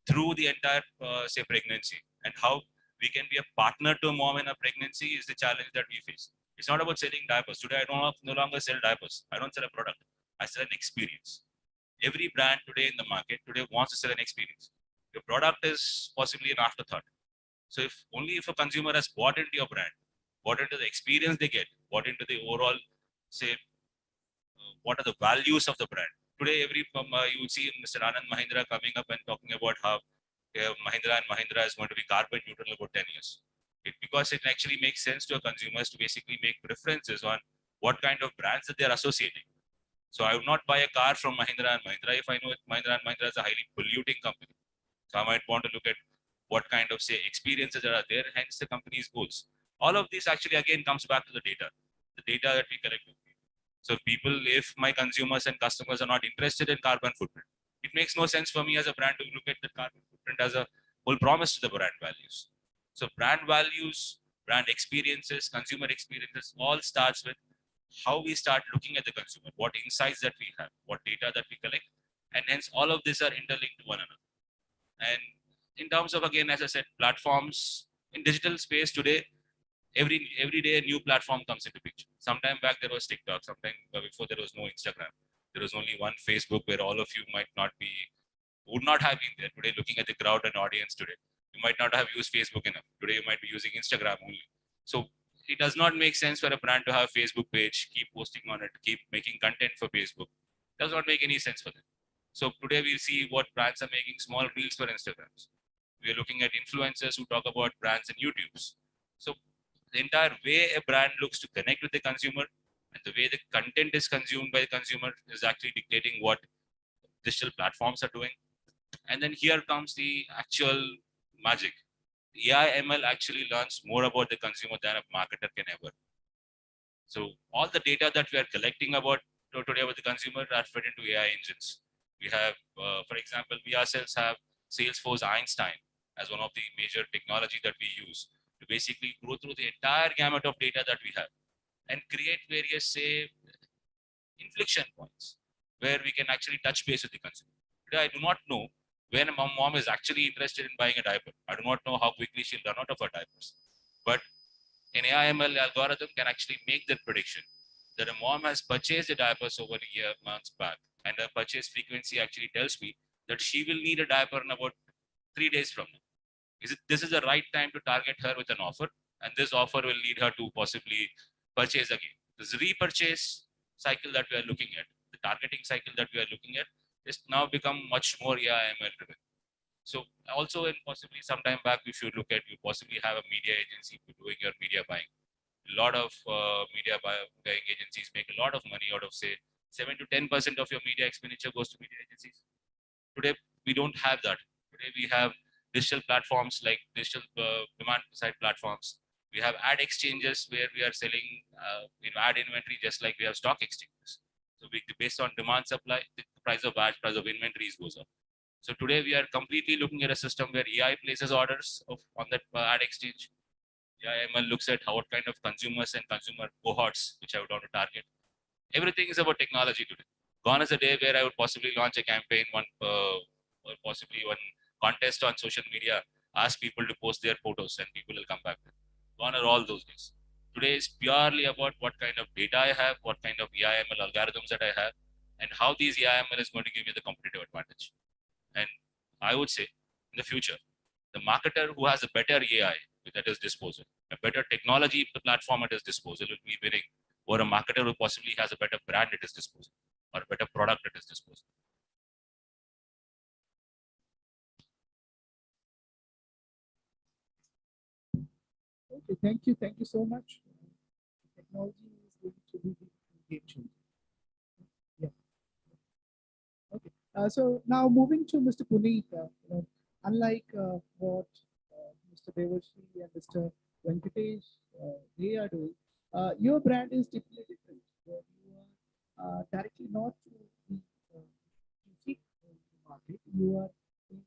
Speaker 4: through the entire say pregnancy, and how we can be a partner to a mom in a pregnancy is the challenge that we face. It's not about selling diapers. Today I don't no longer sell diapers. I don't sell a product. I sell an experience. Every brand today in the market today wants to sell an experience. Your product is possibly an afterthought. So if only if a consumer has bought into your brand, bought into the experience they get, bought into the overall, say, what are the values of the brand. Today, you would see Mr. Anand Mahindra coming up and talking about how Mahindra and Mahindra is going to be carbon neutral in about 10 years. Because it actually makes sense to our consumers to basically make preferences on what kind of brands that they're associating. So I would not buy a car from Mahindra and Mahindra if I know Mahindra and Mahindra is a highly polluting company. So I might want to look at what kind of say experiences that are there, hence the company's goals. All of this actually again comes back to the data that we collect. So if my consumers and customers are not interested in carbon footprint, it makes no sense for me as a brand to look at the carbon footprint as a whole promise to the brand values. So brand values, brand experiences, consumer experiences all starts with how we start looking at the consumer, what insights that we have, what data that we collect, and hence all of these are interlinked to one another. And in terms of, again, as I said, platforms in digital space today, every day a new platform comes into picture. Sometime back there was TikTok, sometime before there was no Instagram. There was only one Facebook where all of you would not have been there. Today, looking at the crowd and audience today, you might not have used Facebook enough. Today you might be using Instagram only. So it does not make sense for a brand to have a Facebook page, keep posting on it, keep making content for Facebook. It does not make any sense for them. So today we'll see what brands are making small reels for Instagrams. We are looking at influencers who talk about brands in YouTubes. So the entire way a brand looks to connect with the consumer and the way the content is consumed by the consumer is actually dictating what digital platforms are doing. And then here comes the actual magic. AI ML actually learns more about the consumer than a marketer can ever. So all the data that we are collecting about today about the consumer are fed into AI engines. We have, for example, we ourselves have Salesforce Einstein as one of the major technology that we use to basically go through the entire gamut of data that we have and create various, say, inflection points where we can actually touch base with the consumer. Today, I do not know when a mom is actually interested in buying a diaper. I do not know how quickly she'll run out of her diapers. But an AI/ML algorithm can actually make that prediction that a mom has purchased the diapers over a year, months back, and her purchase frequency actually tells me that she will need a diaper in about 3 days from now. This is the right time to target her with an offer, and this offer will lead her to possibly purchase again. This repurchase cycle that we are looking at, the targeting cycle that we are looking at, is now become much more AI/ML driven. So also, in possibly some time back, if you look at, you possibly have a media agency doing your media buying. A lot of media buying agencies make a lot of money out of, say, 7 to 10% of your media expenditure goes to media agencies. Today we don't have that. Today we have digital platforms like digital demand side platforms. We have ad exchanges where we are selling ad inventory just like we have stock exchanges. So based on demand supply, the price of inventories goes up. So today we are completely looking at a system where AI places orders on that ad exchange. AI/ML looks at what kind of consumers and consumer cohorts which I would want to target. Everything is about technology today. Gone is a day where I would possibly launch a campaign, or possibly one contest on social media, ask people to post their photos and people will come back. Gone are all those days. Today is purely about what kind of data I have, what kind of AI/ML algorithms that I have, and how these AI/ML is going to give me the competitive advantage. And I would say in the future, the marketer who has a better AI at his disposal, a better technology platform at his disposal will be winning, or a marketer who possibly has a better brand at his disposal or a better product at his disposal.
Speaker 2: Okay, thank you so much. Technology is going to be the game changer. Yeah. Okay. So now moving to Mr. Puneet, unlike what Mr. Devarshi and Mr. Venkatesh they are doing, your brand is typically different. Where you are directly not to the boutique market. You are in,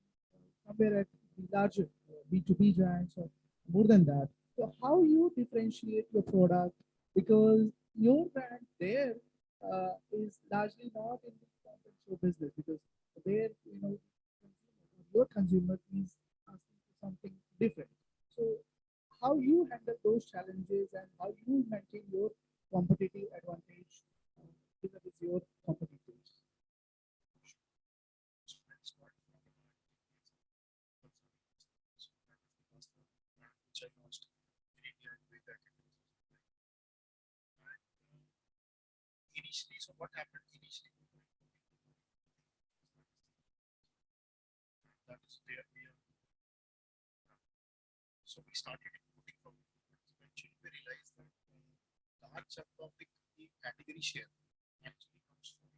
Speaker 2: somewhere at the larger B2B giants or more than that. So how you differentiate your product, because your brand there is largely not in the content show business, because there your consumer is asking for something different. So how you handle those challenges and how you maintain your competitive advantage with your competitors.
Speaker 3: So let's start from the which I launched in India and way back in 2009. And initially, so what happened initially? That is there we are. So we started importing from eventually we realized that large chunk of the category share actually comes from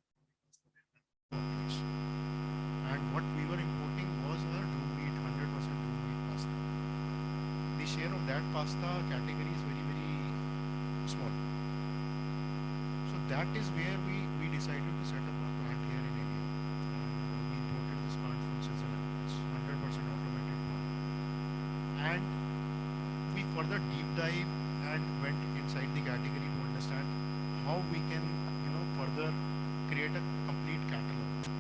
Speaker 5: Yes. And what we were importing was a room meat, 100% room meat pasta. The share of that pasta category is very, very small. So that is where we decided to set up a plant here in India. And we imported this plant from Switzerland. It's 100% automated plant. And we further deep dive and went inside the category to understand how we can, further create a complete catalog.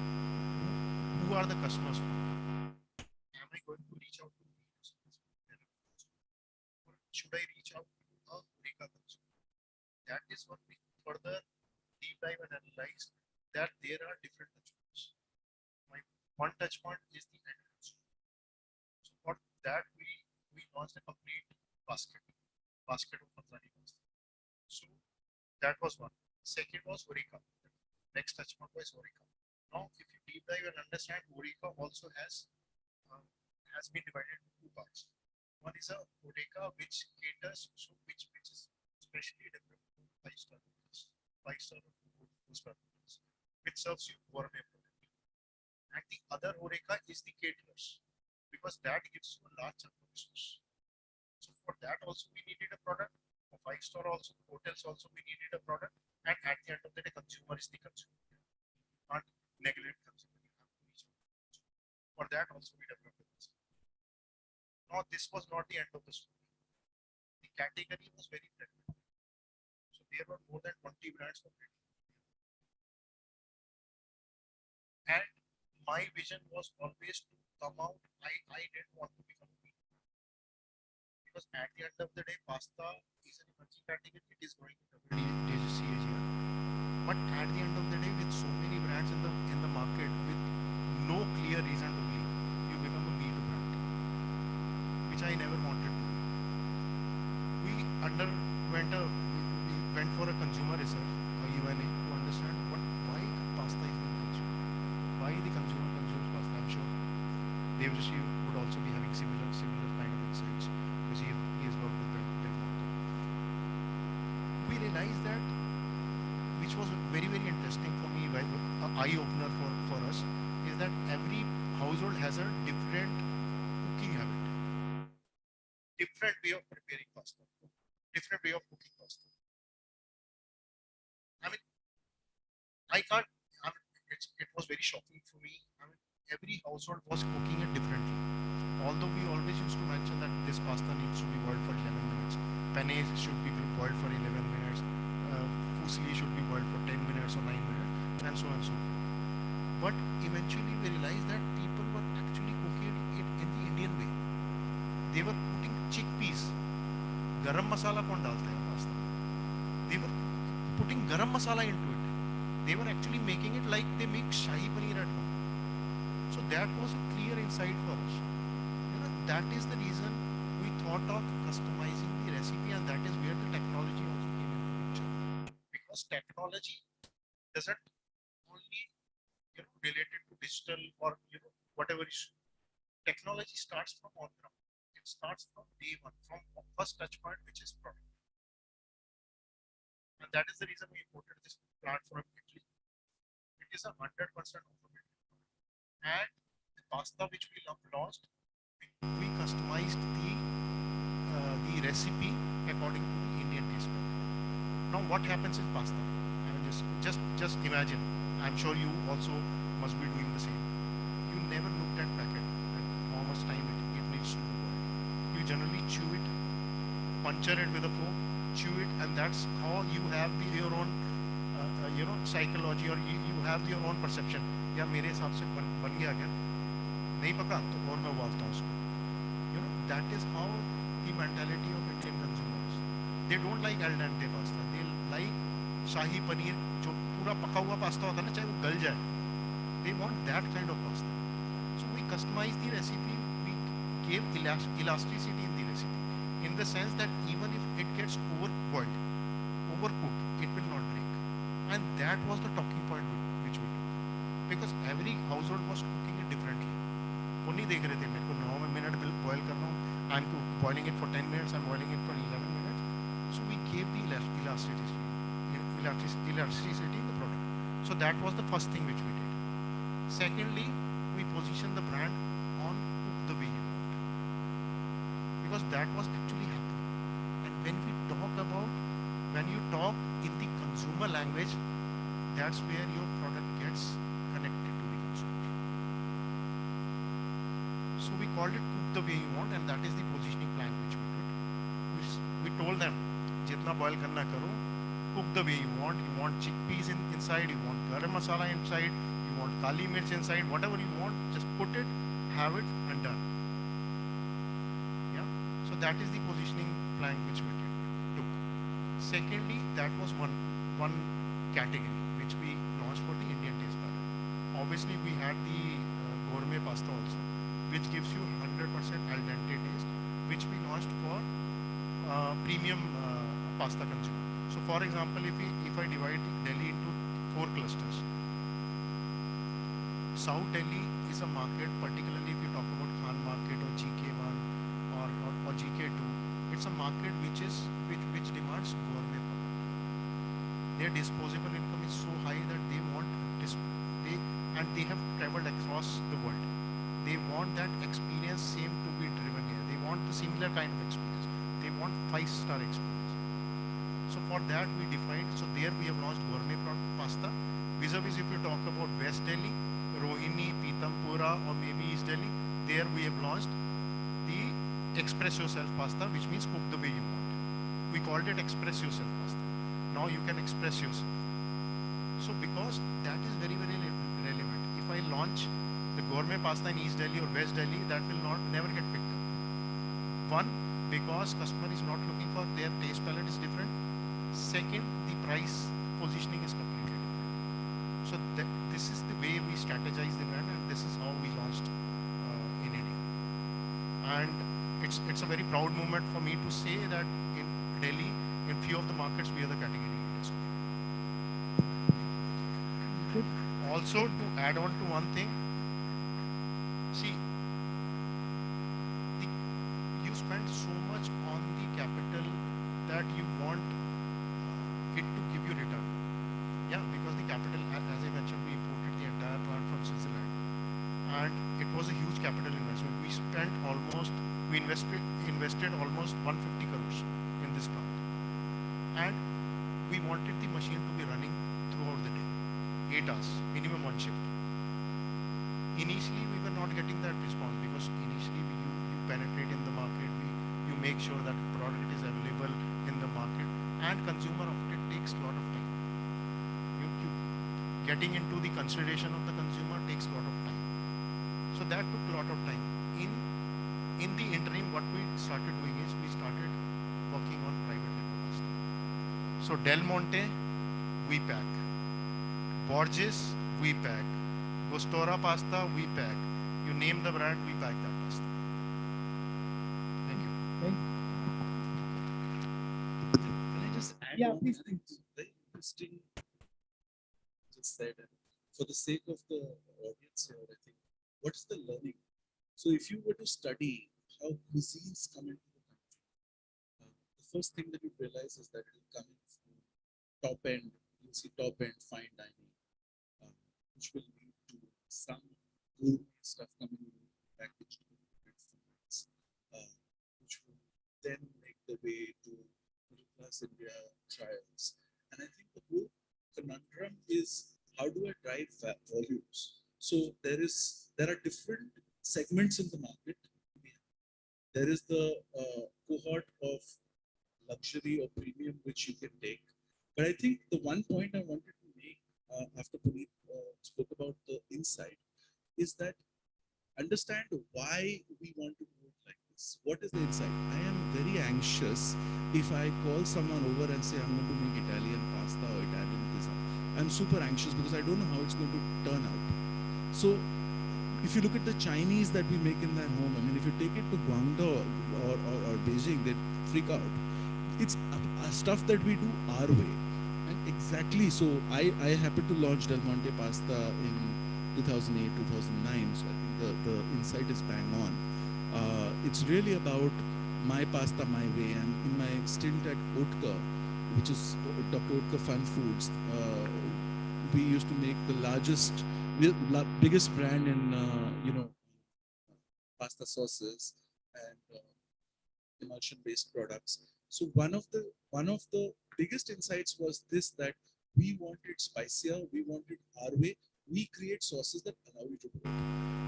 Speaker 5: Who are the customers?
Speaker 3: am I going to reach out to B2C or should I reach out to a Horeca consumer? That is what we further deep dive and analyze that there are different touch points. My one touch point is the end consumer. So for that we launched a complete basket of Panzani pasta. So that was one. Second was Horeca. Next touch point was Horeca. Now, if you deep dive and understand, Horeca also has been divided into two parts. One is a Horeca which caters, so which is specially developed for five-star hotels, five-star or four-star hotels, which serves you gourmet product. And the other Horeca is the caterers, because that gives you a large chunk of business. So for that also we needed a product. For five-star also, hotels also we needed a product. And at the end of the day, consumer is the consumer. You can't neglect consumer. You have to reach out to consumer. For that also we developed this. Now this was not the end of the story. The category was very fragmented. So there were more than 20 brands operating. And my vision was always to come out. I didn't want to become a meat brand. Because at the end of the day, pasta is an emerging category. It is growing in double digits CAGR.
Speaker 5: But at the end of the day, with so many brands in the market, with no clear reason to believe, you become a me too brand, which I never wanted to be. We went for a consumer research, a UNA, to understand why pasta is being consumed, why the consumer consumes pasta. I'm sure Devrishi would also be having similar kind of insights because he has worked with them also. We realized that, which was very, very interesting for me, an eye opener for us, is that every household has a different cooking habit,
Speaker 3: different way of preparing pasta, different way of cooking pasta. I mean, I can't. I mean, it was very shocking for me. I mean, every household
Speaker 5: was cooking it differently. Although we always used to mention that this pasta needs to be boiled for 11 minutes, penne should be boiled for 11 minutes, fusilli should be boiled for 10 minutes or 9 minutes, and so on and so forth. But eventually we realized that people were actually cooking it in the Indian way. They were putting chickpeas. Garam masala kaun dalta hai pasta? They were putting garam masala into it. They were actually making it like they make shahi paneer at home. So that was a clear insight for us. That is the reason we thought of customizing the recipe, and that is where the technology also came into the picture.
Speaker 3: Because technology doesn't only related to digital or whatever issue. Technology starts from on ground. It starts from day one, from first touch point, which is product. And that is the reason we imported this plant from Italy. It is 100% automated. And the pasta which we launched,
Speaker 5: we customized the recipe according to the Indian taste. Now, what happens in pasta? I mean, Just imagine. I'm sure you also must be doing the same. You never looked at packet and how much time it needs to be boiled. You generally chew it, puncture it with a fork, chew it, and that's how you have your own psychology, or you have your own perception. या मेरे हिसाब से बन गया क्या, नहीं पका तो और मैं उबालता हूँ उसको. That is how the mentality of Indian consumers. They don't like al dente pasta. They like shahi paneer, जो पूरा पका हुआ पास्ता होता है ना, चाहे वो गल जाए. They want that kind of pasta. So we customize the recipe. We gave elasticity in the recipe, in the sense that even if it gets overboiled, overcooked, it will not break. And that was the talking point which we took, because every household was cooking it differently. वो नहीं देख रहे थे मेरे को 9 minute boil कर रहा हूँ, I am boiling it for 10 minutes, I am boiling it for 11 minutes. So we gave the elasticity in the product. So that was the first thing which we did. Secondly, we positioned the brand on cook the way you want, because that was actually happening. And when you talk in the consumer language, that's where your product gets connected to the consumer. So we called it cook the way you want, and that is the positioning plan which we did. We told them, jitna boil karna karo, cook the way you want. You want chickpeas inside, you want garam masala inside, you want kali mirch inside, whatever you want, just put it, have it, and done. Yeah. So that is the positioning plan which we took. Secondly, that was one category which we launched for the Indian taste palette. Obviously, we had the gourmet pasta also, which gives you 100% al dente taste, which we launched for premium pasta consumer. So, for example, if I divide Delhi into 4 clusters, South Delhi is a market, particularly if you talk about Khan Market or GK1 or GK2, it's a market which demands gourmet product. Their disposable income is so high that they have traveled across the world. They want that experience same to be driven here. They want the similar kind of experience. They want 5-star experience. So for that we defined. So there we have launched gourmet pasta. Vis-a-vis, if you talk about West Delhi, Rohini, Pitampura, or maybe East Delhi, there we have launched the express yourself pasta, which means cook the way you want. We called it express yourself pasta. Now you can express yourself. So because that is very, very relevant. If I launch the gourmet pasta in East Delhi or West Delhi, that will never get picked up. One, because customer is not looking for, their taste palette is different. Second, the price positioning is completely different. So this is the way we strategize the brand, and this is how we launched in India. And it's a very proud moment for me to say that in Delhi, in few of the markets, we are the category leaders. Also, to add on to one thing, see, you spend so much on the capital that you want it to give you return. Yeah, because the capital, as I mentioned, we imported the entire plant from Switzerland, and it was a huge capital investment. We invested almost 150 crores in this plant, and we wanted the machine to be running throughout the day, 8 hours, minimum one shift. Initially, we were not getting that response, because initially you penetrate in the market, you make sure that product is available in the market, and consumer often takes a lot of time. Getting into the consideration of the consumer takes a lot of time. So that took a lot of time. In the interim, what we started doing is we started working on private label pasta. So Del Monte, we pack. Borges, we pack. Gostora pasta, we pack. You name the brand, we pack that pasta. Thank you.
Speaker 2: Thank you.
Speaker 3: Can I just add
Speaker 2: Yeah,
Speaker 3: on?
Speaker 2: please,
Speaker 3: I think it's very interesting. Just said, and for the sake of the audience here, I think, what is the learning? So if you were to study how cuisines come into the country, the first thing that you realize is that it will come in from top end. You'll see top end fine dining, which will lead to some gourmet stuff coming in packaged formats, which will then make the way to middle class India trials. And I think the whole conundrum is how do I drive volumes? So there are different segments in the market. There is the cohort of luxury or premium which you can take. But I think the one point I wanted to make after Puneet spoke about the insight is that understand why we want to do it like this. What is the insight? I am very anxious if I call someone over and say I'm going to make Italian pasta or Italian pizza. I'm super anxious because I don't know how it's going to turn out. So if you look at the Chinese that we make in their home, I mean, if you take it to Guangdong or Beijing, they freak out. It's stuff that we do our way. And exactly, so I happened to launch Del Monte pasta in 2008, 2009. So I think the insight is bang on. It's really about my pasta, my way. And in my stint at Oetker, which is Dr. Oetker Fun Foods, we used to make the biggest brand in, pasta sauces and emulsion-based products. So one of the biggest insights was this, that we wanted spicier, we wanted our way. We create sauces that allow you to do it.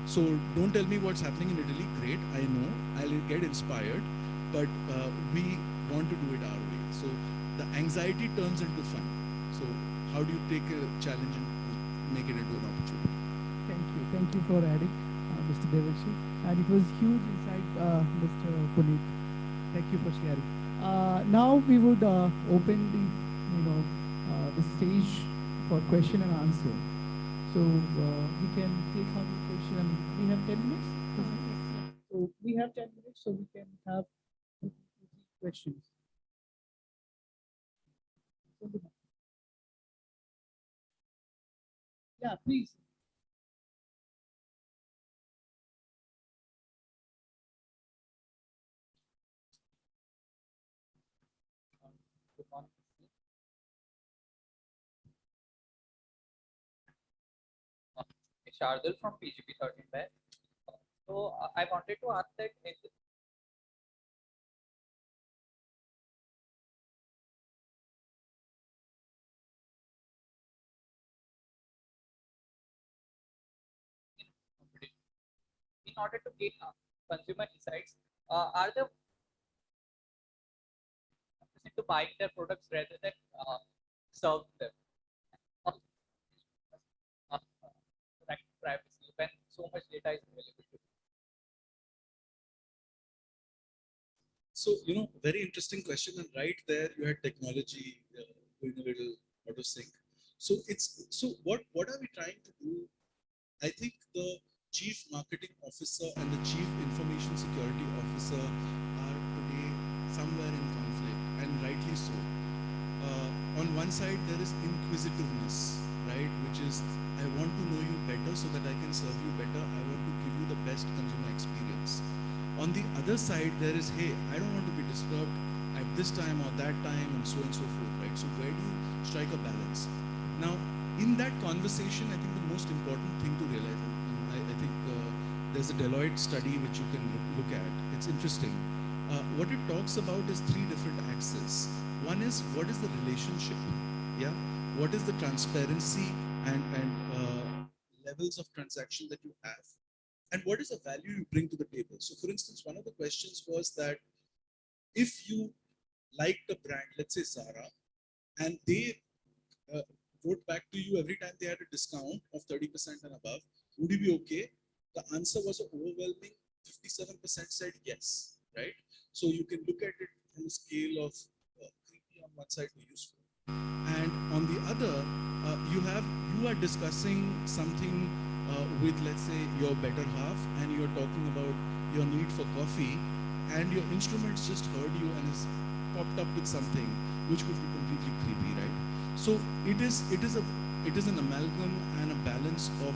Speaker 3: So don't tell me what's happening in Italy. Great, I know, I'll get inspired, but we want to do it our way. So the anxiety turns into fun. So how do you take a challenge and make it into an opportunity?
Speaker 2: Thank you for adding, Mr. Devarshi. And it was huge insight, Mr. Puneet. Thank you for sharing. Now we would open the stage for question and answer. So we can take on the question. We have 10 minutes. So we have 10 minutes, so we can have 2 to 3 questions. Yeah, please. Good morning.
Speaker 6: Shardul from PGP 13 batch. So I wanted to ask that in order to gain consumer insights, are the to buying their products rather than serve them? Right, privacy when so much data is available to them.
Speaker 3: So, very interesting question. And right there, you had technology going a little out of sync. So what are we trying to do? I think the chief marketing officer and the chief information security officer are today somewhere in conflict, and rightly so. On one side, there is inquisitiveness, right? Which is, I want to know you better so that I can serve you better. I want to give you the best consumer experience. On the other side, there is, hey, I don't want to be disturbed at this time or that time and so forth, right? So where do you strike a balance? Now, in that conversation, I think the most important thing to realize, and I think there's a Deloitte study which you can look at. It's interesting. What it talks about is 3 different axes. One is, what is the relationship? Yeah. What is the transparency and levels of transaction that you have? And what is the value you bring to the table? So for instance, one of the questions was that if you liked a brand, let's say Zara, and they wrote back to you every time they had a discount of 30% and above, would you be okay? The answer was an overwhelming 57% said yes, right? So you can look at it from a scale of creepy on one side to useful. And on the other, you are discussing something with, let's say, your better half, and you're talking about your need for coffee, and your instruments just heard you and has popped up with something which could be completely creepy, right? So it is an amalgam and a balance of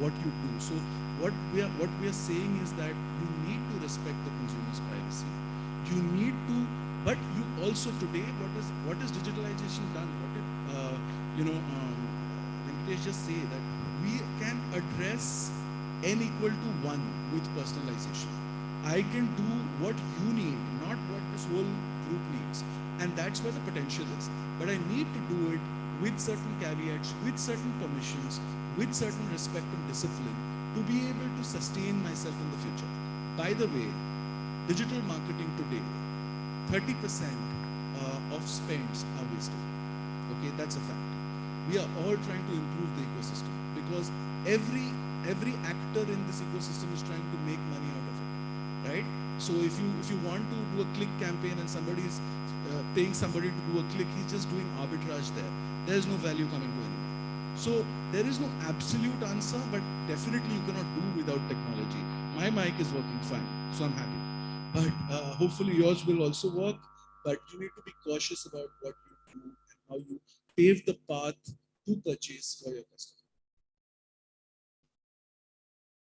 Speaker 3: what you do. So what we are saying is that you need to respect the consumer's privacy. You need to, but you also today, what is digitalization done? What did Venkatesh just say that we can address n equal to 1 with personalization. I can do what you need, not what this whole group needs. And that's where the potential is. But I need to do it with certain caveats, with certain permissions, with certain respect and discipline to be able to sustain myself in the future. By the way, digital marketing today, 30% of spends are wasted. Okay, that's a fact. We are all trying to improve the ecosystem because every actor in this ecosystem is trying to make money out of it, right? So if you want to do a click campaign and somebody is paying somebody to do a click, he's just doing arbitrage there. There's no value coming to anyone. So there is no absolute answer, but definitely you cannot do without technology. My mic is working fine, so I'm happy. But hopefully yours will also work. But you need to be cautious about what you do and how you pave the path to purchase for your customer.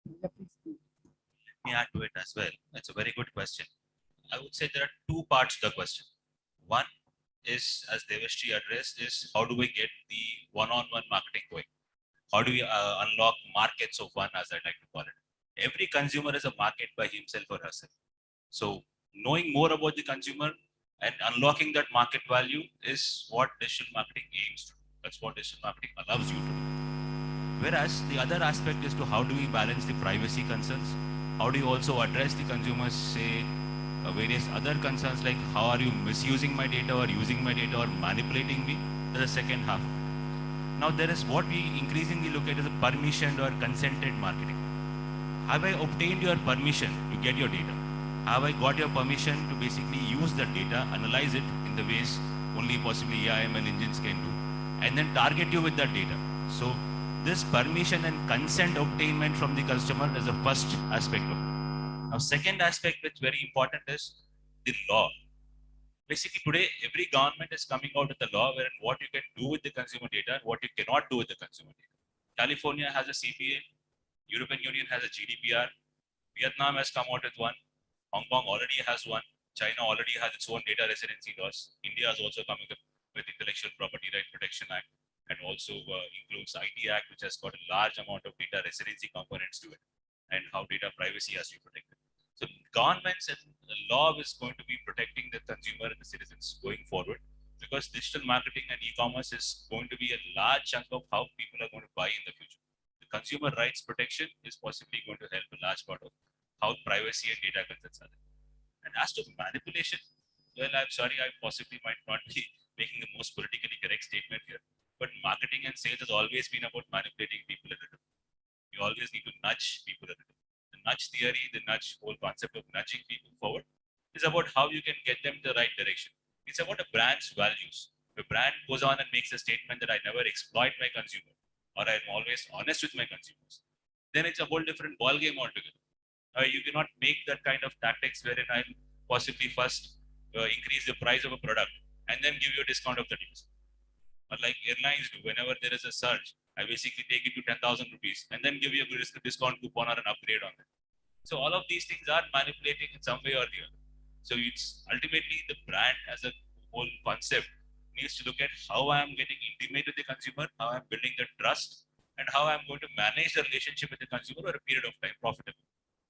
Speaker 2: Yeah, please do.
Speaker 4: Let me add to it as well. That's a very good question. I would say there are two parts to the question. One is, as Devashri addressed, is how do we get the one-on-one marketing going? How do we unlock markets of one, as I like to call it? Every consumer is a market by himself or herself. So knowing more about the consumer and unlocking that market value is what digital marketing aims to do. That's what digital marketing allows you to do. Whereas the other aspect is to how do we balance the privacy concerns? How do you also address the consumers, say, various other concerns like how are you misusing my data or using my data or manipulating me? That's the second half. Now there is what we increasingly look at as a permissioned or consented marketing. Have I obtained your permission to get your data? Have I got your permission to basically use that data, analyze it in the ways only possibly AI/ML engines can do, and then target you with that data? So this permission and consent obtainment from the customer is the first aspect of it. Now, second aspect which is very important is the law. Basically today, every government is coming out with a law where what you can do with the consumer data and what you cannot do with the consumer data. California has a CPA, European Union has a GDPR, Vietnam has come out with one, Hong Kong already has one, China already has its own data residency laws, India is also coming up with Intellectual Property Right Protection Act, and also includes IT Act, which has got a large amount of data residency components to it, and how data privacy has to be protected. So governments and the law is going to be protecting the consumer and the citizens going forward, because digital marketing and e-commerce is going to be a large chunk of how people are going to buy in the future. The consumer rights protection is possibly going to help a large part of how privacy and data concerns are there. And as to manipulation, well, I'm sorry, I possibly might not be making the most politically correct statement here, but marketing and sales has always been about manipulating people a little. You always need to nudge people a little. The nudge theory, the nudge whole concept of nudging people forward is about how you can get them the right direction. It's about a brand's values. The brand goes on and makes a statement that I never exploit my consumer, or I'm always honest with my consumers, then it's a whole different ball game altogether. You cannot make that kind of tactics wherein I'll possibly first increase the price of a product and then give you a discount of 30%. Or like airlines do, whenever there is a surge, I basically take it to 10,000 rupees and then give you a discount coupon or an upgrade on it. So all of these things are manipulating in some way or the other. So it's ultimately the brand as a whole concept needs to look at how I am getting intimate with the consumer, how I'm building the trust, and how I'm going to manage the relationship with the consumer over a period of time profitably.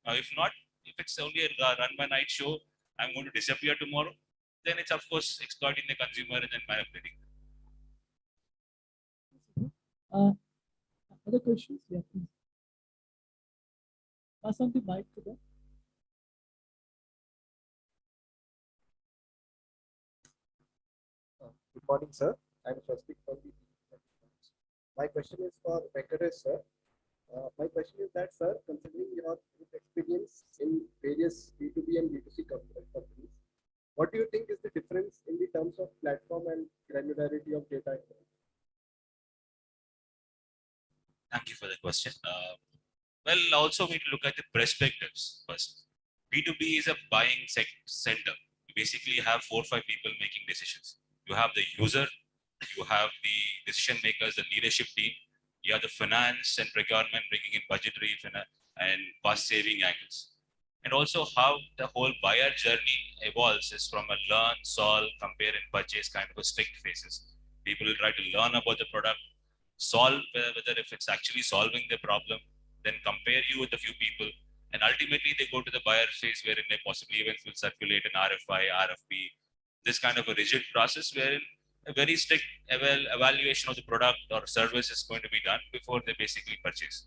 Speaker 4: Now, if not, if it's only a run by night show, I'm going to disappear tomorrow, then it's of course exploiting the consumer and then manipulating them.
Speaker 2: Other questions? Yeah, please. Pass on the mic to them.
Speaker 7: Good morning, sir. I'm Swastik from the. My question is for Venkatesh, sir. My question is that, sir, considering your experience in various B2B and B2C companies, what do you think is the difference in the terms of platform and granularity of data?
Speaker 4: Thank you for the question. Well, also we need to look at the perspectives first. B2B is a buying center. You basically have 4 or 5 people making decisions. You have the user, you have the decision makers, the leadership team, you have the finance and procurement bringing in budgetary and cost saving angles. And also how the whole buyer journey evolves is from a learn, solve, compare and purchase kind of a strict phases. People will try to learn about the product, solve whether if it's actually solving the problem, then compare you with a few people, and ultimately they go to the buyer phase wherein they possibly even will circulate an RFI, RFP, this kind of a rigid process wherein a very strict evaluation of the product or service is going to be done before they basically purchase.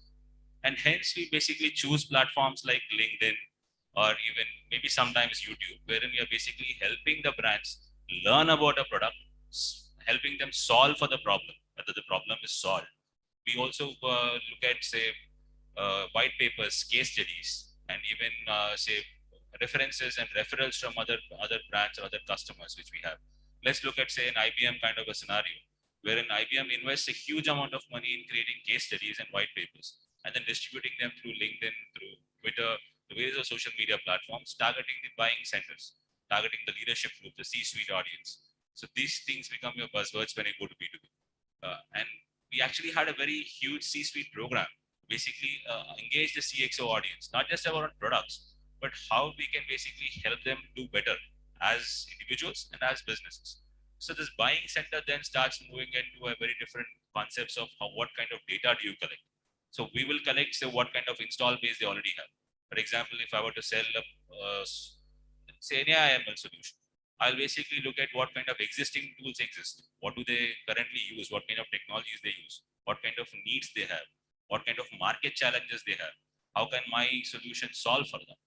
Speaker 4: And hence we basically choose platforms like LinkedIn or even maybe sometimes YouTube, wherein we are basically helping the brands learn about a product, helping them solve for the problem, whether the problem is solved. We also look at, say, white papers, case studies, and even say references and referrals from other brands or other customers which we have. Let's look at, say, an IBM kind of a scenario, wherein IBM invests a huge amount of money in creating case studies and white papers, and then distributing them through LinkedIn, through Twitter, the various of social media platforms, targeting the buying centers, targeting the leadership group, the C-suite audience. So these things become your buzzwords when you go to B2B. And we actually had a very huge C-suite program, basically engage the CXO audience, not just about products, but how we can basically help them do better as individuals and as businesses. So this buying center then starts moving into a very different concepts of what kind of data do you collect. So we will collect, say, what kind of install base they already have. For example, if I were to sell say an AIML solution, I'll basically look at what kind of existing tools exist. What do they currently use? What kind of technologies they use? What kind of needs they have? What kind of market challenges they have? How can my solution solve for them?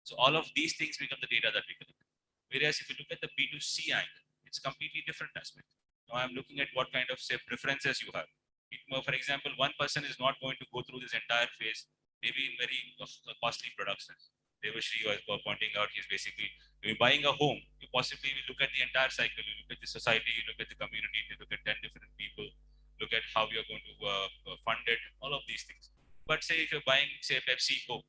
Speaker 4: So all of these things become the data that we collect. Whereas if you look at the B2C angle, it's completely different aspect. Now I'm looking at what kind of, say, preferences you have. For example, one person is not going to go through this entire phase, maybe in very costly products. Devashri was pointing out, he's basically, when you're buying a home, you possibly will look at the entire cycle. You look at the society, you look at the community, you look at 10 different people, look at how you're going to fund it, all of these things. But say if you're buying, say, Pepsi, Coke,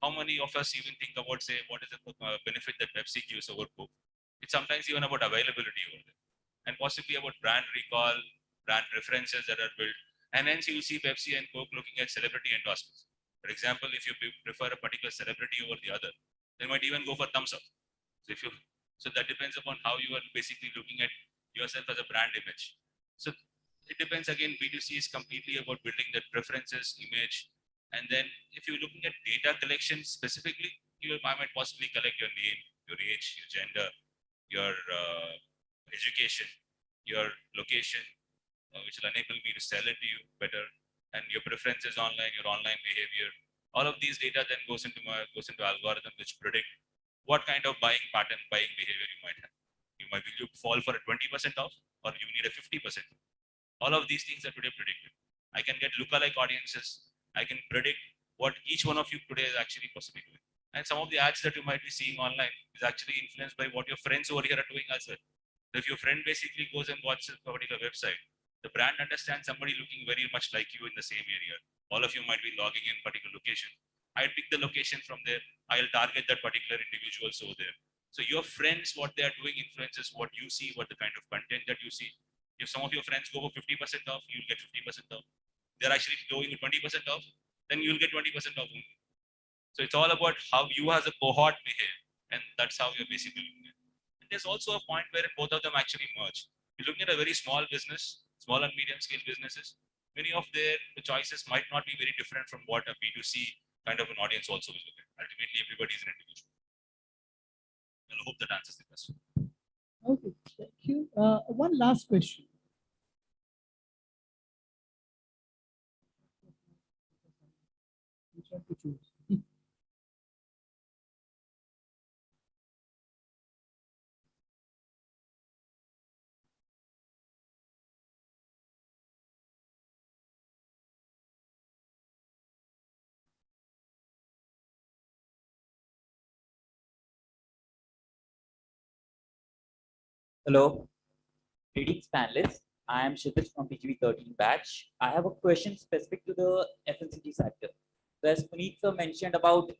Speaker 4: how many of us even think about, say, what is the benefit that Pepsi gives over Coke? It's sometimes even about availability over there, and possibly about brand recall, brand preferences that are built. And hence you see Pepsi and Coke looking at celebrity endorsements. For example, if you prefer a particular celebrity over the other, they might even go for thumbs up. So that depends upon how you are basically looking at yourself as a brand image. So it depends again. B2C is completely about building that preferences, image, and then if you're looking at data collection specifically, I might possibly collect your name, your age, your gender, your education, your location, which will enable me to sell it to you better, and your preferences online, your online behavior. All of these data then goes into algorithm which predict what kind of buying pattern, buying behavior you might have. Will you fall for a 20% off, or you need a 50%? All of these things are today predicted. I can get lookalike audiences. I can predict what each one of you today is actually possibly doing. And some of the ads that you might be seeing online is actually influenced by what your friends over here are doing as well. So if your friend basically goes and watches a particular website, the brand understands somebody looking very much like you in the same area. All of you might be logging in particular location. I'll pick the location from there. I'll target that particular individuals over there. So your friends, what they are doing influences what you see, what the kind of content that you see. If some of your friends go for 50% off, you'll get 50% off. They're actually going 20% off, then you'll get 20% off only. So it's all about how you as a cohort behave, and that's how you're basically looking at it. And there's also a point where both of them actually merge. You're looking at a very small business, small and medium scale businesses. Many of their choices might not be very different from what a B2C kind of an audience also will look at. Ultimately, everybody is an individual. I hope that answers the question.
Speaker 2: Okay, thank you. One last question. Which one to choose?
Speaker 8: Hello, greetings panelists. I am Kshitij from PGB 13 batch. I have a question specific to the FMCG sector. So as Puneet sir mentioned about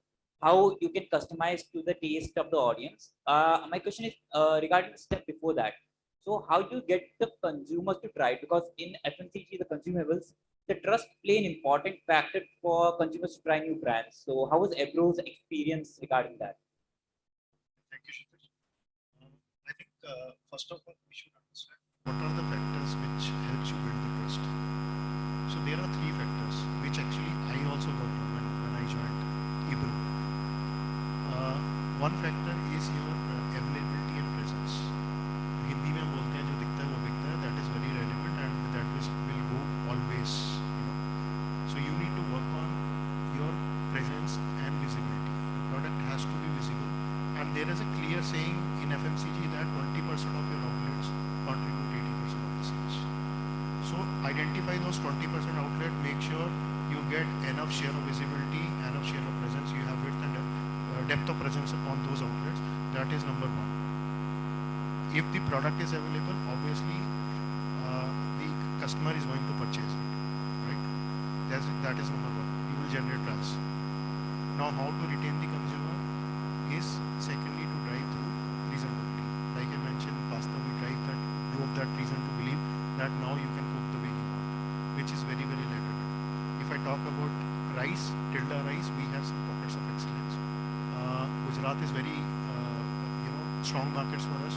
Speaker 8: how you can customize to the taste of the audience. My question is regarding the step before that. So how do you get the consumers to try it? Because in FMCG, the consumables, the trust play an important factor for consumers to try new brands. So how was Ebro's experience regarding that?
Speaker 5: Thank you, Kshitij. I think first of all, we should understand what are the factors which helps you build the trust. So there are three factors which actually I also got to when I joined Ebro. One factor is your availability and presence. Hindi में हम बोलते हैं जो दिखता है वो बिकता है. we are saying in FMCG that 20% of your outlets contribute 80% of the sales. So identify those 20% outlet, make sure you get enough share of visibility, enough share of presence, you have width and depth of presence on those outlets. That is number one. If the product is available, obviously the customer is going to purchase it, right? That is number one. You will generate trust. Now, how to retain the consumer is secondly to drive through reason to believe. Like I mentioned, pasta, we drove that reason to believe that now you can cook the way you want, which is very, very lateral. If I talk about rice, tilda rice, we have some pockets of excellence. Gujarat is very, strong markets for us.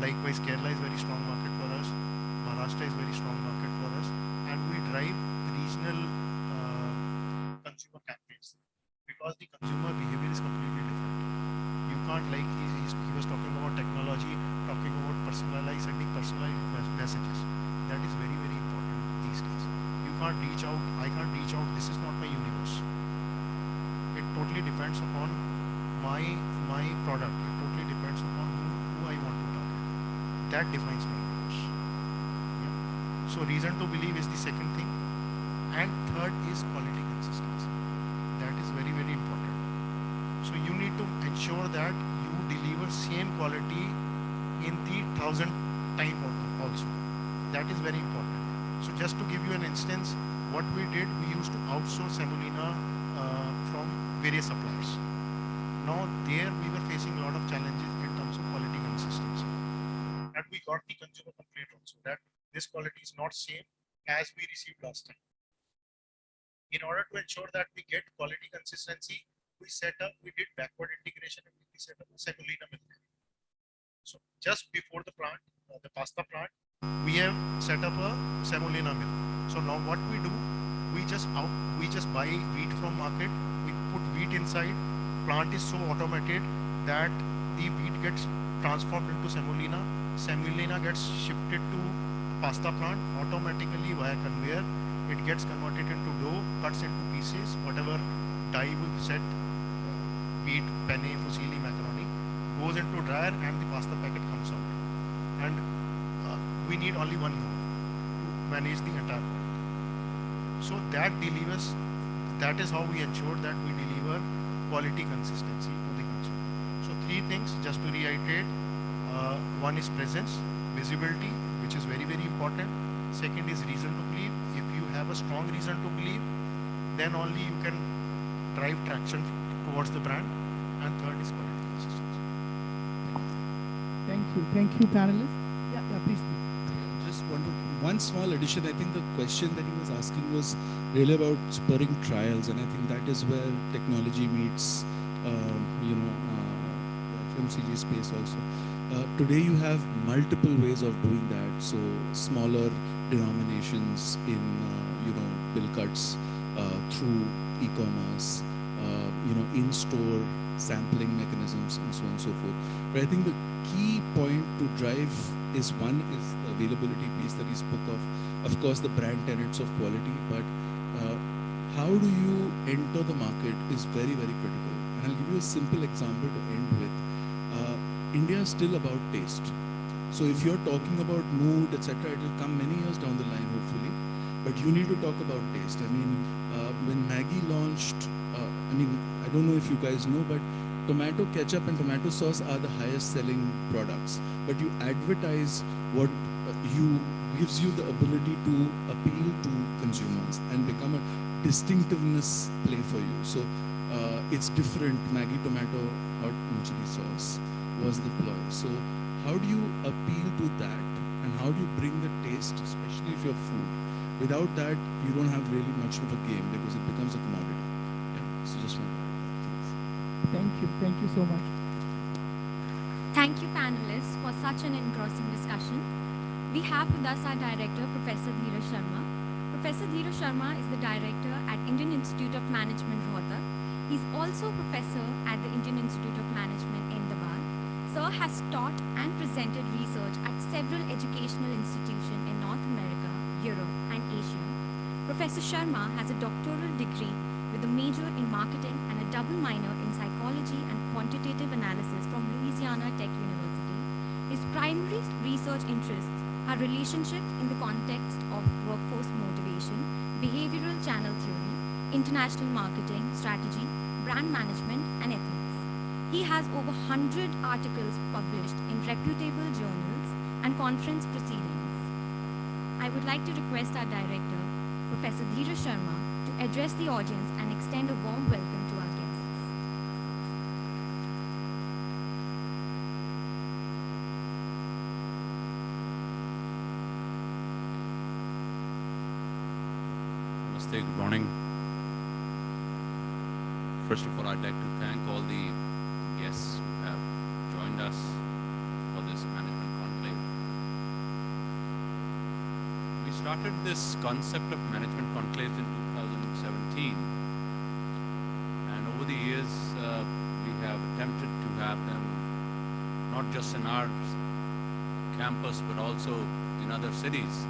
Speaker 5: Likewise, Kerala is very strong market for us. Maharashtra is very strong market for us, and we drive regional consumer campaigns because the consumer behavior is completely different. You can't he was talking about technology, talking about sending personalized messages. That is very, very important these days. You can't reach out. I can't reach out. This is not my universe. It totally depends upon my product. It totally depends upon who I want to target. That defines my universe. Yeah. So reason to believe is the second thing, and third is quality consistency. That is very, very important. So you need to ensure that you deliver same quality in the 1000th time also. That is very important. So just to give you an instance, what we did, we used to outsource semolina from various suppliers. Now there we were facing a lot of challenges in terms of quality consistency. And we got the consumer complaint also that this quality is not same as we received last time. In order to ensure that we get quality consistency, we did backward integration and we set up a semolina mill. So just before the plant, the pasta plant, we have set up a semolina mill. So now what we do, we just buy wheat from market, we put wheat inside. Plant is so automated that the wheat gets transformed into semolina. Semolina gets shifted to pasta plant automatically via conveyor. It gets converted into dough, cuts into pieces, whatever dye we set, wheat, penne, fusilli, macaroni, goes into dryer and the pasta packet comes out. And we need only one more to manage the entire product. So that is how we ensure that we deliver quality consistency to the consumer. So three things, just to reiterate. One is presence, visibility, which is very, very important. Second is reason to believe. If you have a strong reason to believe, then only you can drive traction towards the brand. And third is quality consistency.
Speaker 2: Thank you, panelists. Yeah, please.
Speaker 3: Just one small addition. I think the question that he was asking was really about spurring trials, and I think that is where technology meets, FMCG space also. Today you have multiple ways of doing that. So smaller denominations in, bill cuts through e-commerce, in-store sampling mechanisms and so on and so forth. But I think the key point to drive is one is the availability piece that he spoke of course the brand tenets of quality, but how do you enter the market is very, very critical. And I'll give you a simple example to end with. India is still about taste. So if you're talking about mood, etc., it will come many years down the line, hopefully. But you need to talk about taste. I mean, when Maggi launched, I don't know if you guys know, but tomato ketchup and tomato sauce are the highest selling products. But you advertise what gives you the ability to appeal to consumers and become a distinctiveness play for you. So it's different. Maggi tomato hot chili sauce was the ploy. So how do you appeal to that, and how do you bring the taste, especially if you're food? Without that, you don't have really much of a game because it becomes a commodity. Yeah, so just one.
Speaker 2: Thank you so much.
Speaker 1: Thank you, panelists, for such an engrossing discussion. We have with us our director, Professor Dheeraj Sharma. Professor Dheeraj Sharma is the director at Indian Institute of Management, Rohtak. He's also professor at the Indian Institute of Management, Ahmedabad. Sir has taught and presented research at several educational institutions in North America, Europe, and Asia. Professor Sharma has a doctoral degree with with a major in marketing and a double minor in psychology and quantitative analysis from Louisiana Tech University. His primary research interests are relationships in the context of workforce motivation, behavioral channel theory, international marketing, strategy, brand management, and ethics. He has over 100 articles published in reputable journals and conference proceedings. I would like to request our director, Professor Dheeraj Sharma, to address the audience and extend a warm welcome to our guests.
Speaker 9: Namaste, good morning. First of all, I'd like to thank all the guests who have joined us for this management conclave. We started this concept of management conclaves in 2017, and over the years we have attempted to have them not just in our campus but also in other cities.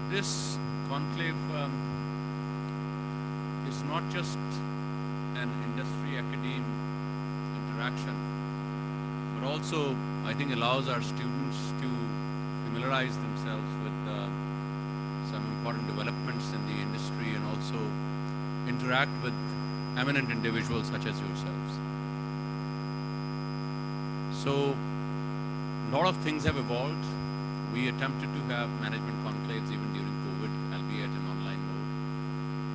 Speaker 9: This conclave is not just an industry academe interaction, but also I think allows our students to familiarize themselves with some important developments in the industry and also interact with eminent individuals such as yourselves. So a lot of things have evolved. We attempted to have management conclaves even during COVID, albeit in online mode.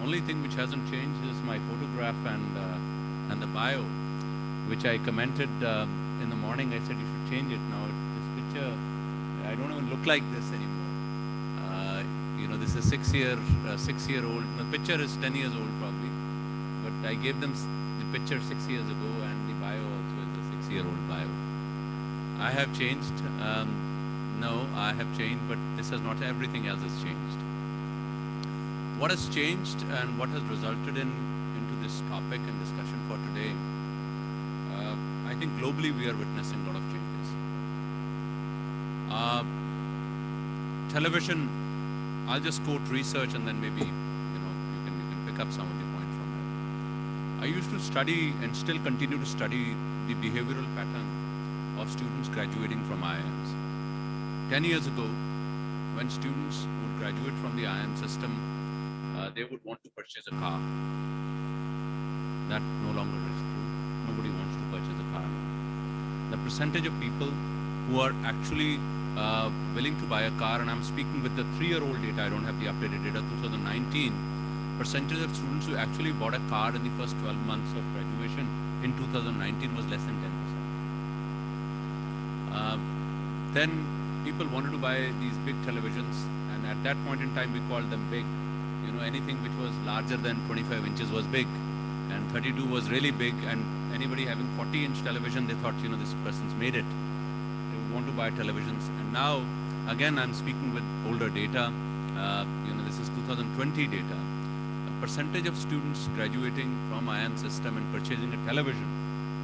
Speaker 9: Only thing which hasn't changed is my photograph and the bio, which I commented in the morning. I said you should change it now. This picture, I don't even look like this anymore. You know, this is 6 year old. The picture is 10 years old probably, but I gave them the picture 6 years ago, and the bio also is a 6-year-old bio. I have changed. No, I have changed, but this has not. Everything else has changed. What has changed and what has resulted into this topic and discussion for today? I think globally we are witnessing a lot of changes. Television. I'll just quote research, and then maybe you can pick up some of the points from it. I used to study and still continue to study the behavioral pattern of students graduating from IIMs. 10 years ago, when students would graduate from the IIM system, they would want to purchase a car. That no longer is true. Nobody wants to purchase a car. The percentage of people who are actually willing to buy a car, and I'm speaking with the 3-year-old data, I don't have the updated data, 2019, percentage of students who actually bought a car in the first 12 months of graduation in 2019 was less than 10%. Then people wanted to buy these big televisions, and at that point in time we called them big. You know, anything which was larger than 25 inches was big, and 32 was really big, and anybody having 40-inch television, they thought, you know, this person's made it. They would want to buy televisions. And now, again, I'm speaking with older data. You know, this is 2020 data. A percentage of students graduating from IIM system and purchasing a television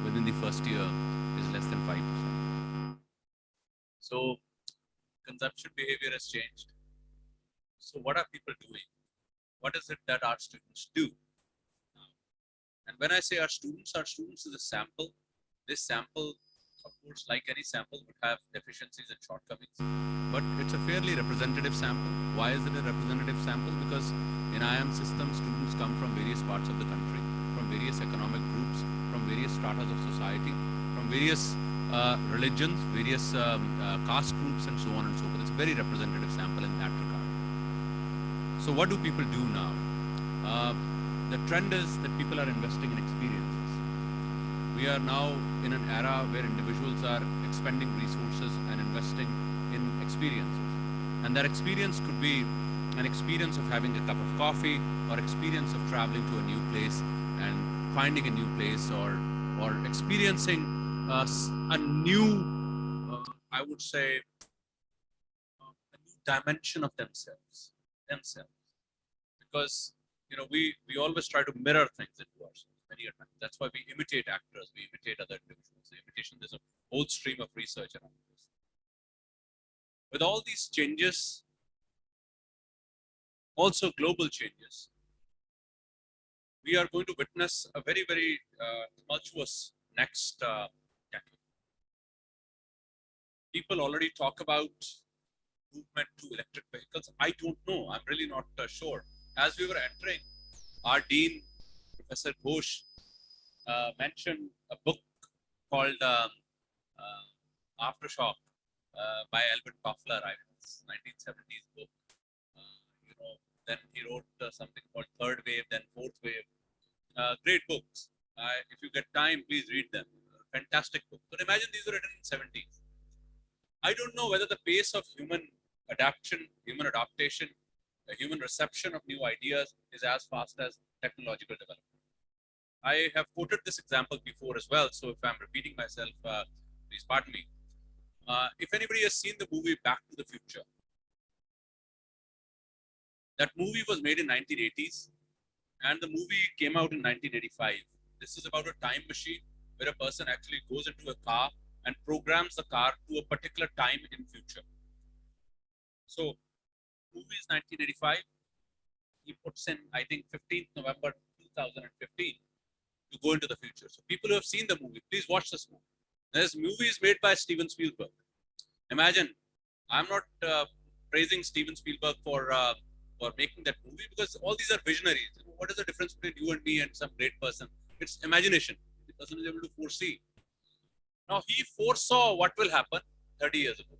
Speaker 9: within the first year is less than 5%. So consumption behavior has changed. So what are people doing? What is it that our students do? And when I say our students is a sample. This sample, of course, like any sample, would have deficiencies and shortcomings, but it's a fairly representative sample. Why is it a representative sample? Because in IIM system, students come from various parts of the country, from various economic groups, from various stratas of society, from various religions, various caste groups, and so on and so forth. It's a very representative sample in that regard. So what do people do now? The trend is that people are investing in experiences. We are now in an era where individuals are expending resources and investing in experiences. And that experience could be an experience of having a cup of coffee, or experience of traveling to a new place and finding a new place, or experiencing a new, I would say, a new dimension of themselves. Because, you know, we always try to mirror things into ourselves many a times. That's why we imitate actors, we imitate other individuals. The imitation, there's a whole stream of research around this. With all these changes, also global changes, we are going to witness a very, very tumultuous next decade. People already talk about movement to electric vehicles. I don't know. I'm really not sure. As we were entering, our dean, Professor Ghosh, mentioned a book called Aftershock by Albert Koffler. I mean, it's 1970s book. You know, then he wrote something called Third Wave, then Fourth Wave. Great books. If you get time, please read them. Fantastic book. But imagine these were written in 70s. I don't know whether the pace of human adaptation, human reception of new ideas is as fast as technological development. I have quoted this example before as well, so if I'm repeating myself, please pardon me. If anybody has seen the movie Back to the Future, that movie was made in 1980s, and the movie came out in 1985. This is about a time machine where a person actually goes into a car and programs the car to a particular time in future. So, movie is 1985. He puts in, I think, 15th November 2015 to go into the future. So, people who have seen the movie, please watch this movie. This movie is made by Steven Spielberg. Imagine, I'm not praising Steven Spielberg for making that movie, because all these are visionaries. You know, what is the difference between you and me and some great person? It's imagination. The person is able to foresee. Now, he foresaw what will happen 30 years ago.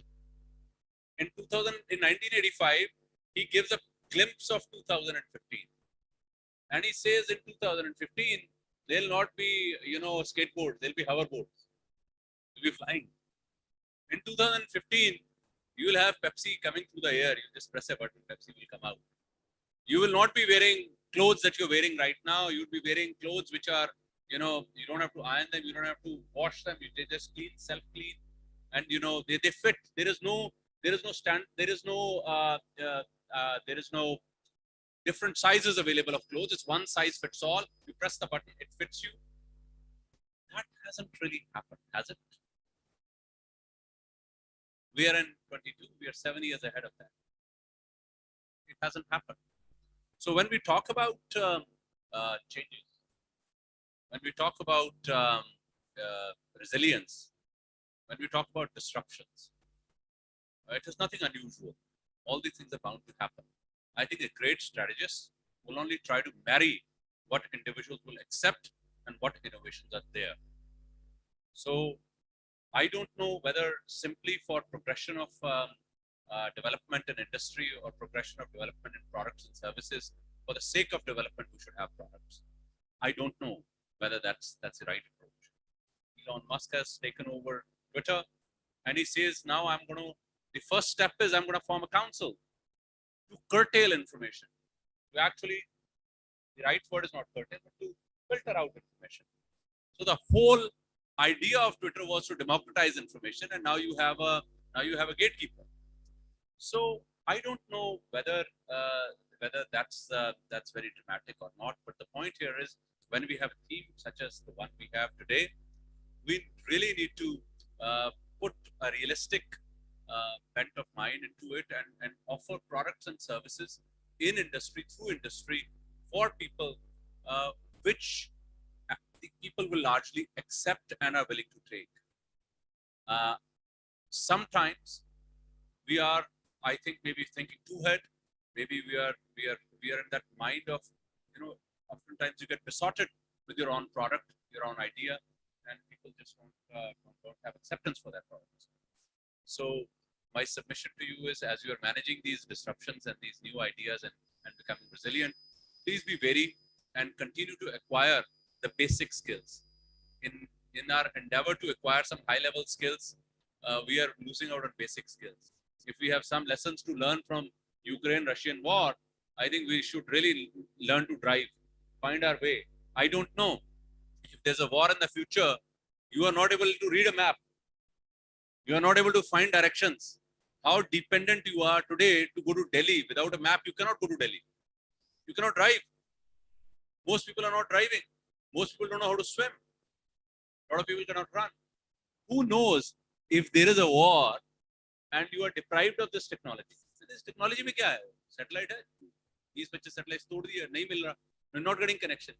Speaker 9: In 1985, he gives a glimpse of 2015. And he says in 2015, there'll not be, skateboards, there'll be hoverboards. You'll be flying. In 2015, you will have Pepsi coming through the air. You just press a button, Pepsi will come out. You will not be wearing clothes that you're wearing right now. You'll be wearing clothes which are, you don't have to iron them. You don't have to wash them. They just clean, self-clean. And, they fit. There is no different sizes available of clothes. It's one size fits all. You press the button, it fits you. That hasn't really happened, has it? We are in 22. We are 7 years ahead of that. It hasn't happened. So when we talk about changes, when we talk about resilience, when we talk about disruptions, it is nothing unusual. All these things are bound to happen. I think a great strategist will only try to marry what individuals will accept and what innovations are there. So I don't know whether simply for progression of development in industry or progression of development in products and services, for the sake of development, we should have products. I don't know whether that's the right approach. Elon Musk has taken over Twitter, and he says, now the first step is I'm going to form a council to curtail information. To actually, the right word is not curtail, but to filter out information. So the whole idea of Twitter was to democratize information, and now you have a gatekeeper. So I don't know whether that's very dramatic or not. But the point here is, when we have a theme such as the one we have today, we really need to put a realistic bent of mind into it and offer products and services in industry, through industry, for people, which people will largely accept and are willing to take. Sometimes we are, I think, maybe thinking too ahead. Maybe we are in that mind of, oftentimes you get besotted with your own product, your own idea, and people just don't have acceptance for that product. So my submission to you is, as you are managing these disruptions and these new ideas and becoming resilient, please be wary and continue to acquire the basic skills. In our endeavor to acquire some high-level skills, we are losing out on basic skills. If we have some lessons to learn from Ukraine-Russian war, I think we should really learn to drive, find our way. I don't know. If there's a war in the future, you are not able to read a map. You are not able to find directions. How dependent you are today to go to Delhi. Without a map, you cannot go to Delhi. You cannot drive. Most people are not driving. Most people don't know how to swim. A lot of people cannot run. Who knows if there is a war and you are deprived of this technology? This technology में क्या है? Satellite है. These बच्चे satellites तोड़ दिए, नहीं मिल रहा. We're not getting connection.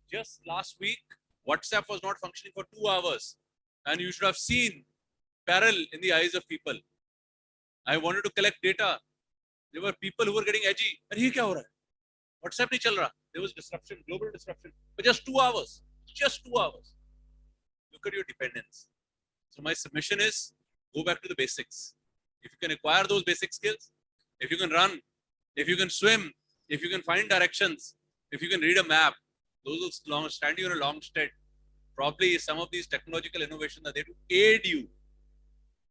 Speaker 9: Just last week, WhatsApp was not functioning for 2 hours, and you should have seen peril in the eyes of people. I wanted to collect data. There were people who were getting edgy. And here, kya ho raha hai? WhatsApp nahi chal raha. There was disruption, global disruption, for just 2 hours. Just 2 hours. Look at your dependence. So my submission is go back to the basics. If you can acquire those basic skills, if you can run, if you can swim, if you can find directions, if you can read a map, those will stand you in a long stead. Probably some of these technological innovations are there to aid you,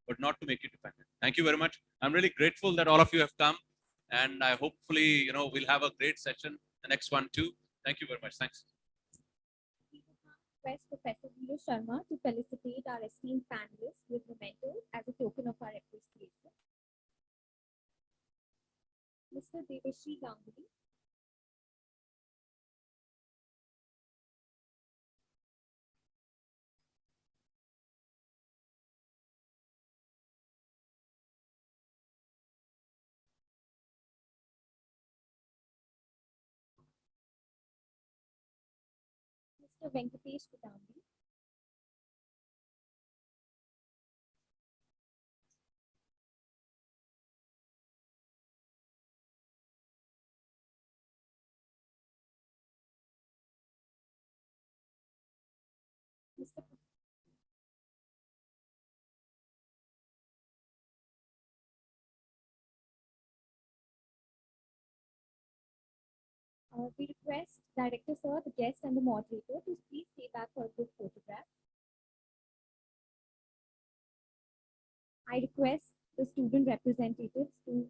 Speaker 9: but not to make you dependent. Thank you very much. I'm really grateful that all of you have come, and I hopefully we'll have a great session. The next one too. Thank you very much. Thanks.
Speaker 1: Request Professor Vilo Sharma to felicitate our esteemed panelists with mementos as a token of our appreciation. Mr. Devashri Ganguly. Mr. Venkatesh Kidambi. Mr. We request Director Sir, the guest and the moderator to please stay back for a group photograph. I request the student representatives to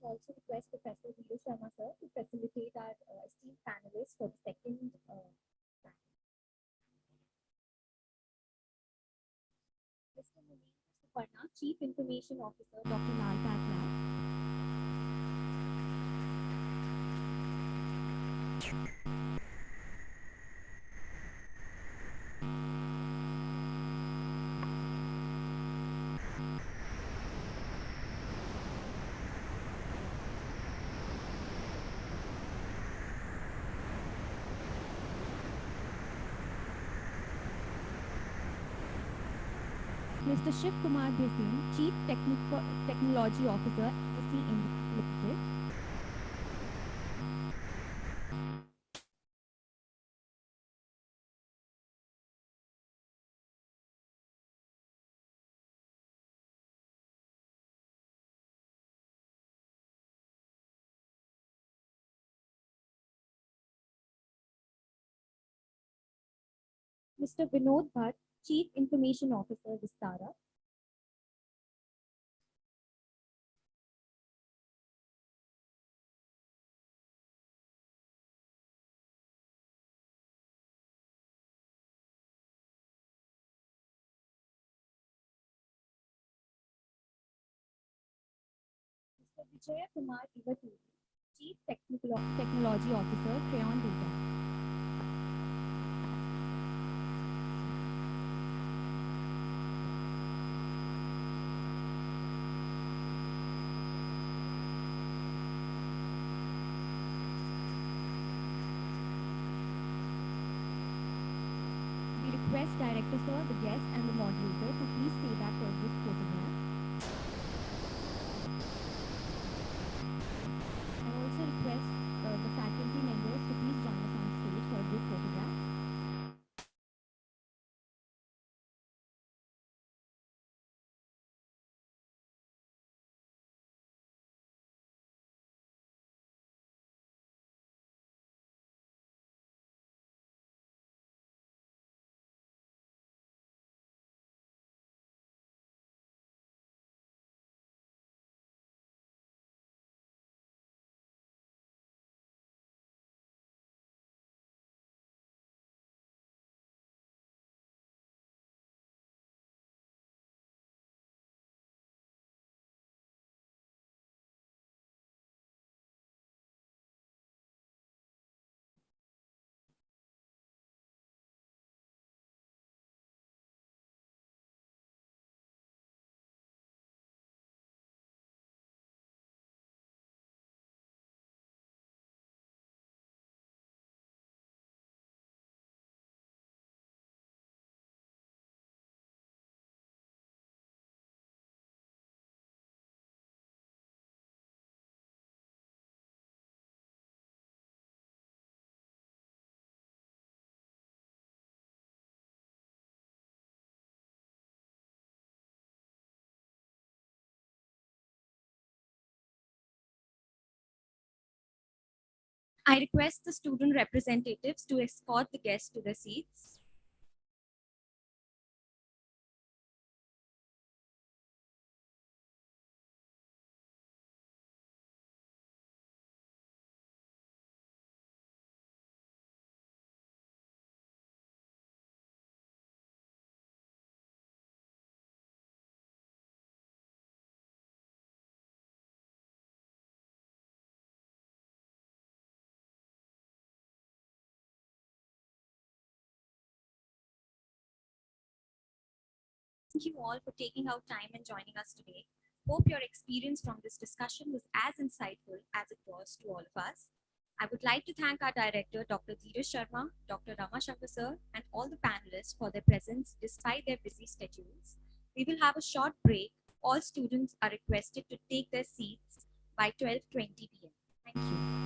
Speaker 1: also request Professor Vilo Sharma sir to facilitate our esteemed panelists for the second panel. Mr. Munir Suparna, Chief Information Officer, Dr. Lal Patlab. Mr. Shiv Kumar Bhasin, Chief Technology Officer, SC Limited. Mr. Vinod Bhatt, Chief Information Officer, Vistara. Mr. Vijaya Kumar Ivaturi, Chief Technology Officer, Crayon Data. We request Director Sir, the guest and the moderator to please stay back for a group photograph. I also request the faculty members to please join us on stage for a group photograph. I request the student representatives to escort the guests to their seats. Thank you all for taking out time and joining us today. Hope your experience from this discussion was as insightful as it was to all of us. I would like to thank our director, Dr. Dheeraj Sharma, Dr. Ramashankar sir, and all the panelists for their presence despite their busy schedules. We will have a short break. All students are requested to take their seats by 12:20 p.m. Thank you.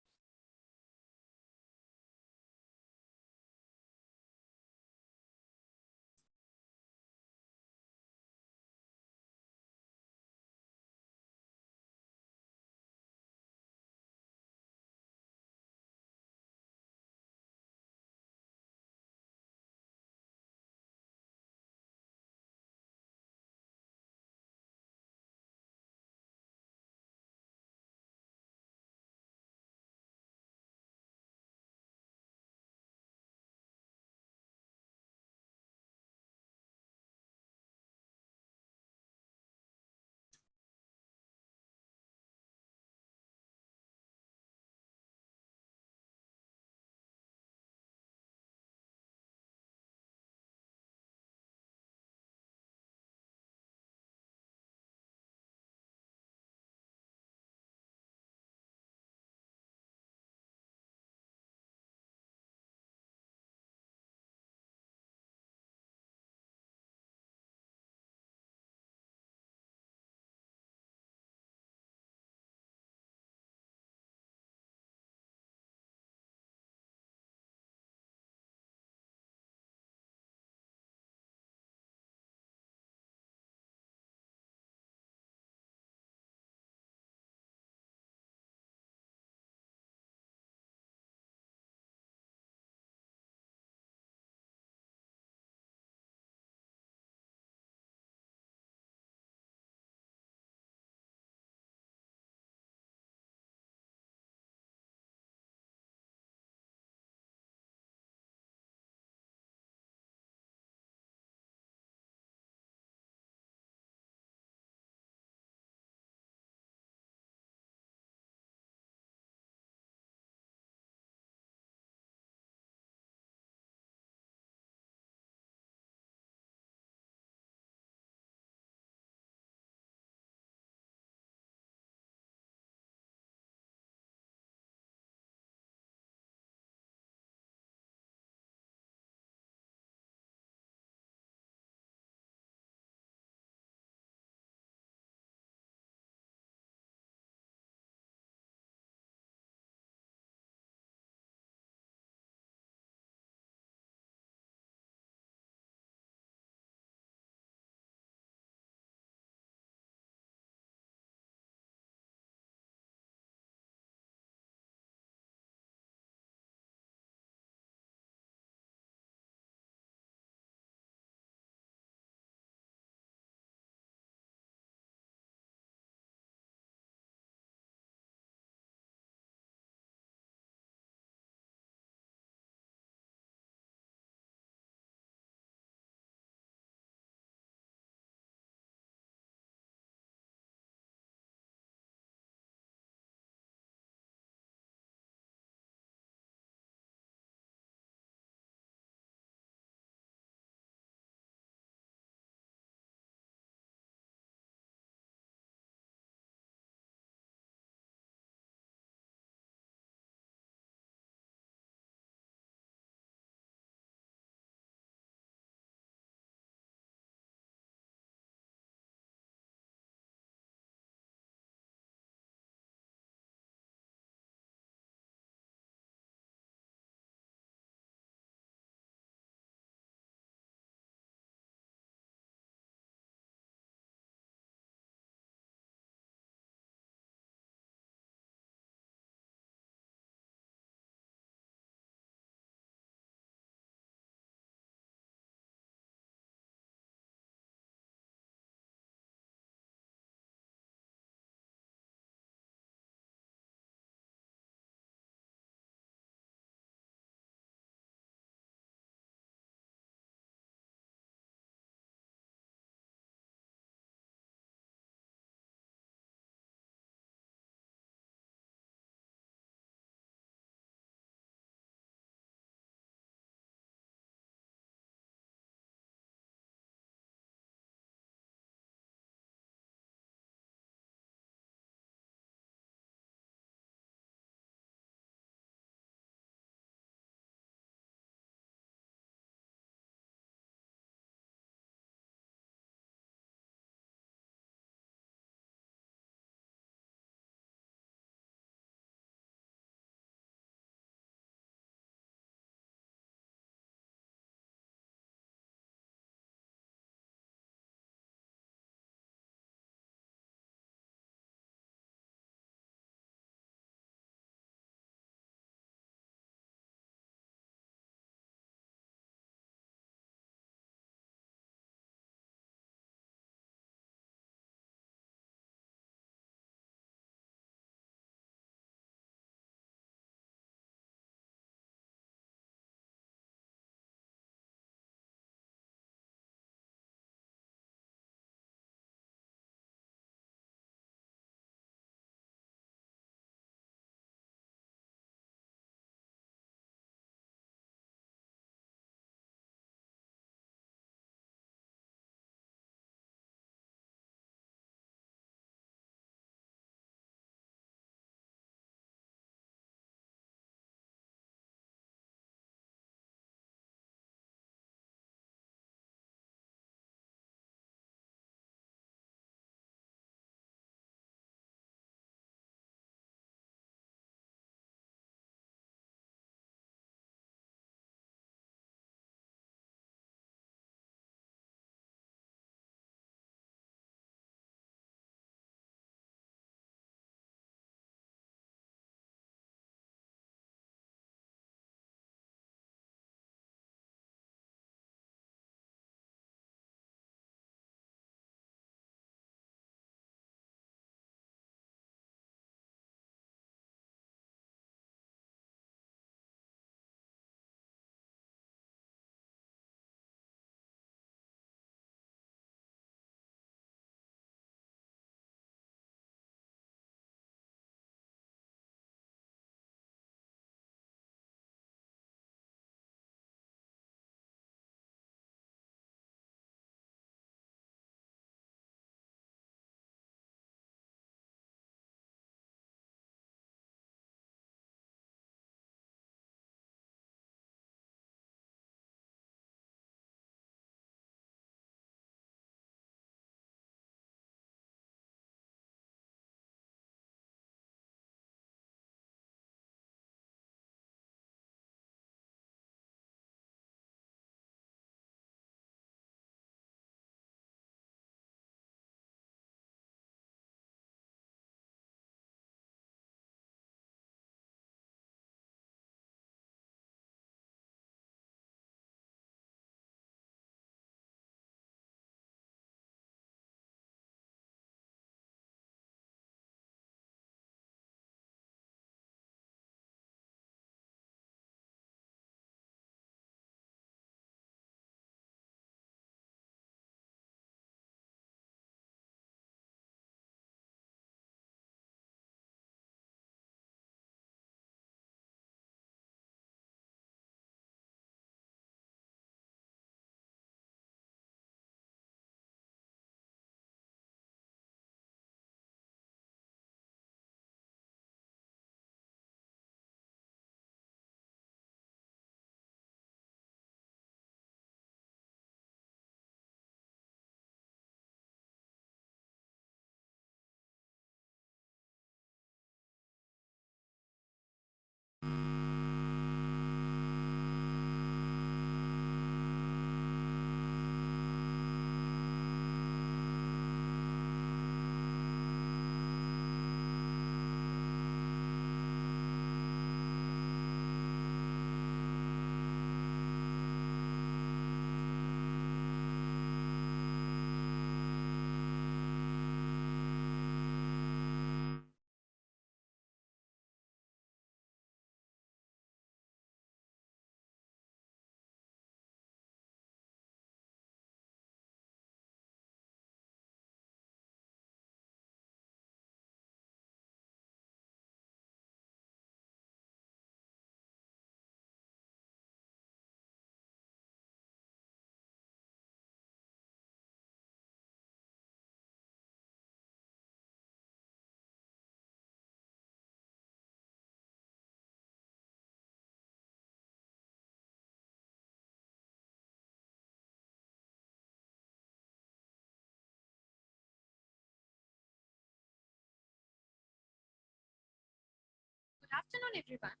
Speaker 10: Good afternoon, everyone.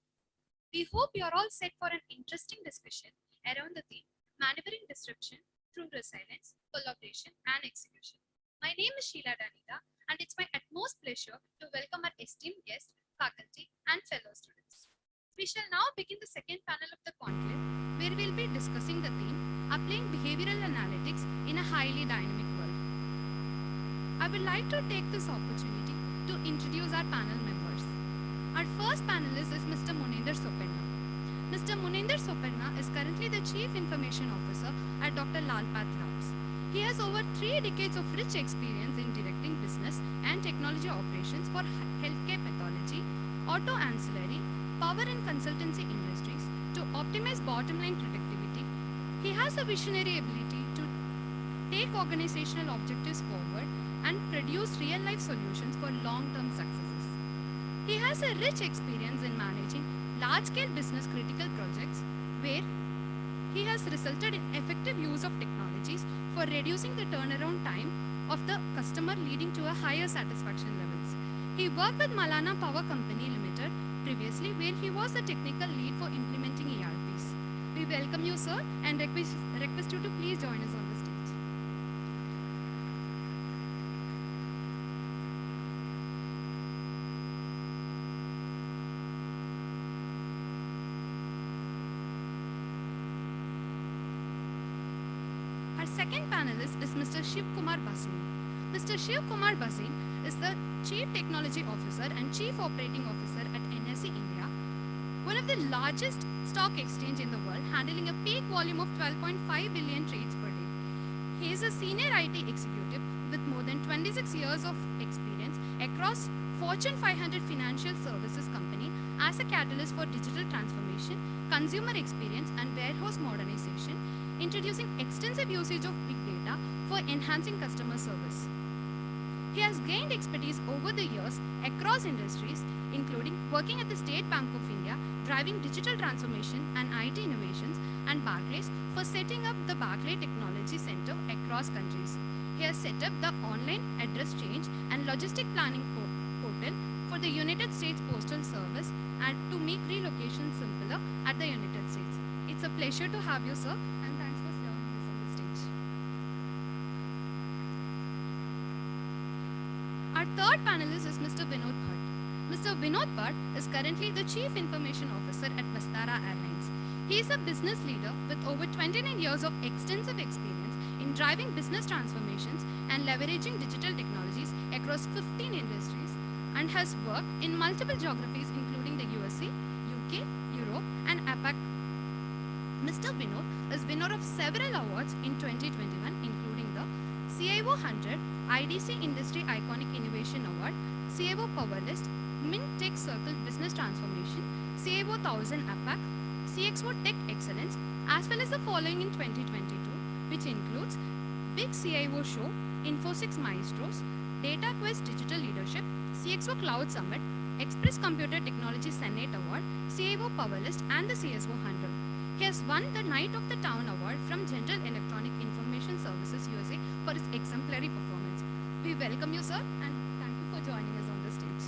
Speaker 10: We hope you're all set for an interesting discussion around the theme Maneuvering Disruption through Resilience, Collaboration, and Execution. My name is Sheila Danita, and it's my utmost pleasure to welcome our esteemed guests, faculty, and fellow students. We shall now begin the second panel of the conclave, where we'll be discussing the theme Applying Behavioral Analytics in a Highly Dynamic World. I would like to take this opportunity to introduce our panel members. Our first panelist is Mr. Muninder Sopenna. Mr. Muninder Sopenna is currently the Chief Information Officer at Dr. Lalpath Labs. He has over 3 decades of rich experience in directing business and technology operations for healthcare pathology, auto ancillary, power and consultancy industries to optimize bottom line productivity. He has a visionary ability to take organizational objectives forward and produce real-life solutions for long-term successes. He has a rich experience in managing large-scale business critical projects where he has resulted in effective use of technologies for reducing the turnaround time of the customer, leading to a higher satisfaction levels. He worked with Malana Power Company Limited previously, where he was the technical lead for implementing ERPs. We welcome you, sir, and request you to please join us on the stage. Our second panelist is Mr. Shiv Kumar Basin. Mr. Shiv Kumar Basin is the Chief Technology Officer and Chief Operating Officer at NSE India, one of the largest stock exchange in the world, handling a peak volume of 12.5 billion trades per day. He is a senior IT executive with more than 26 years of experience across Fortune 500 financial services company as a catalyst for digital transformation, consumer experience, and warehouse modernization, introducing extensive usage of big data for enhancing customer service. He has gained expertise over the years across industries, including working at the State Bank of India, driving digital transformation and IT innovations, and Barclays for setting up the Barclay Technology Center across countries. He has set up the online address change and logistic planning portal for the United States Postal Service and to make relocation simpler at the United States. It's a pleasure to have you, sir. Our third panelist is Mr. Vinod Bhatt. Mr. Vinod Bhatt is currently the Chief Information Officer at Vistara Airlines. He is a business leader with over 29 years of extensive experience in driving business transformations and leveraging digital technologies across 15 industries and has worked in multiple geographies including the USA, UK, Europe, and APAC. Mr. Vinod is winner of several awards in 2021, including the CIO 100 IDC Industry Iconic Innovation Award, CIO Power List, Mint Tech Circle Business Transformation, CIO 1000 APAC, CXO Tech Excellence, as well as the following in 2022, which includes Big CIO Show, Infosys Maestros, Data Quest Digital Leadership, CXO Cloud Summit, Express Computer Technology Senate Award, CIO Power List, and the CSO 100. He has won the Knight of the Town Award from General Electronic Information Services USA for his exemplary performance. We welcome you, sir, and thank you for joining us on the stage.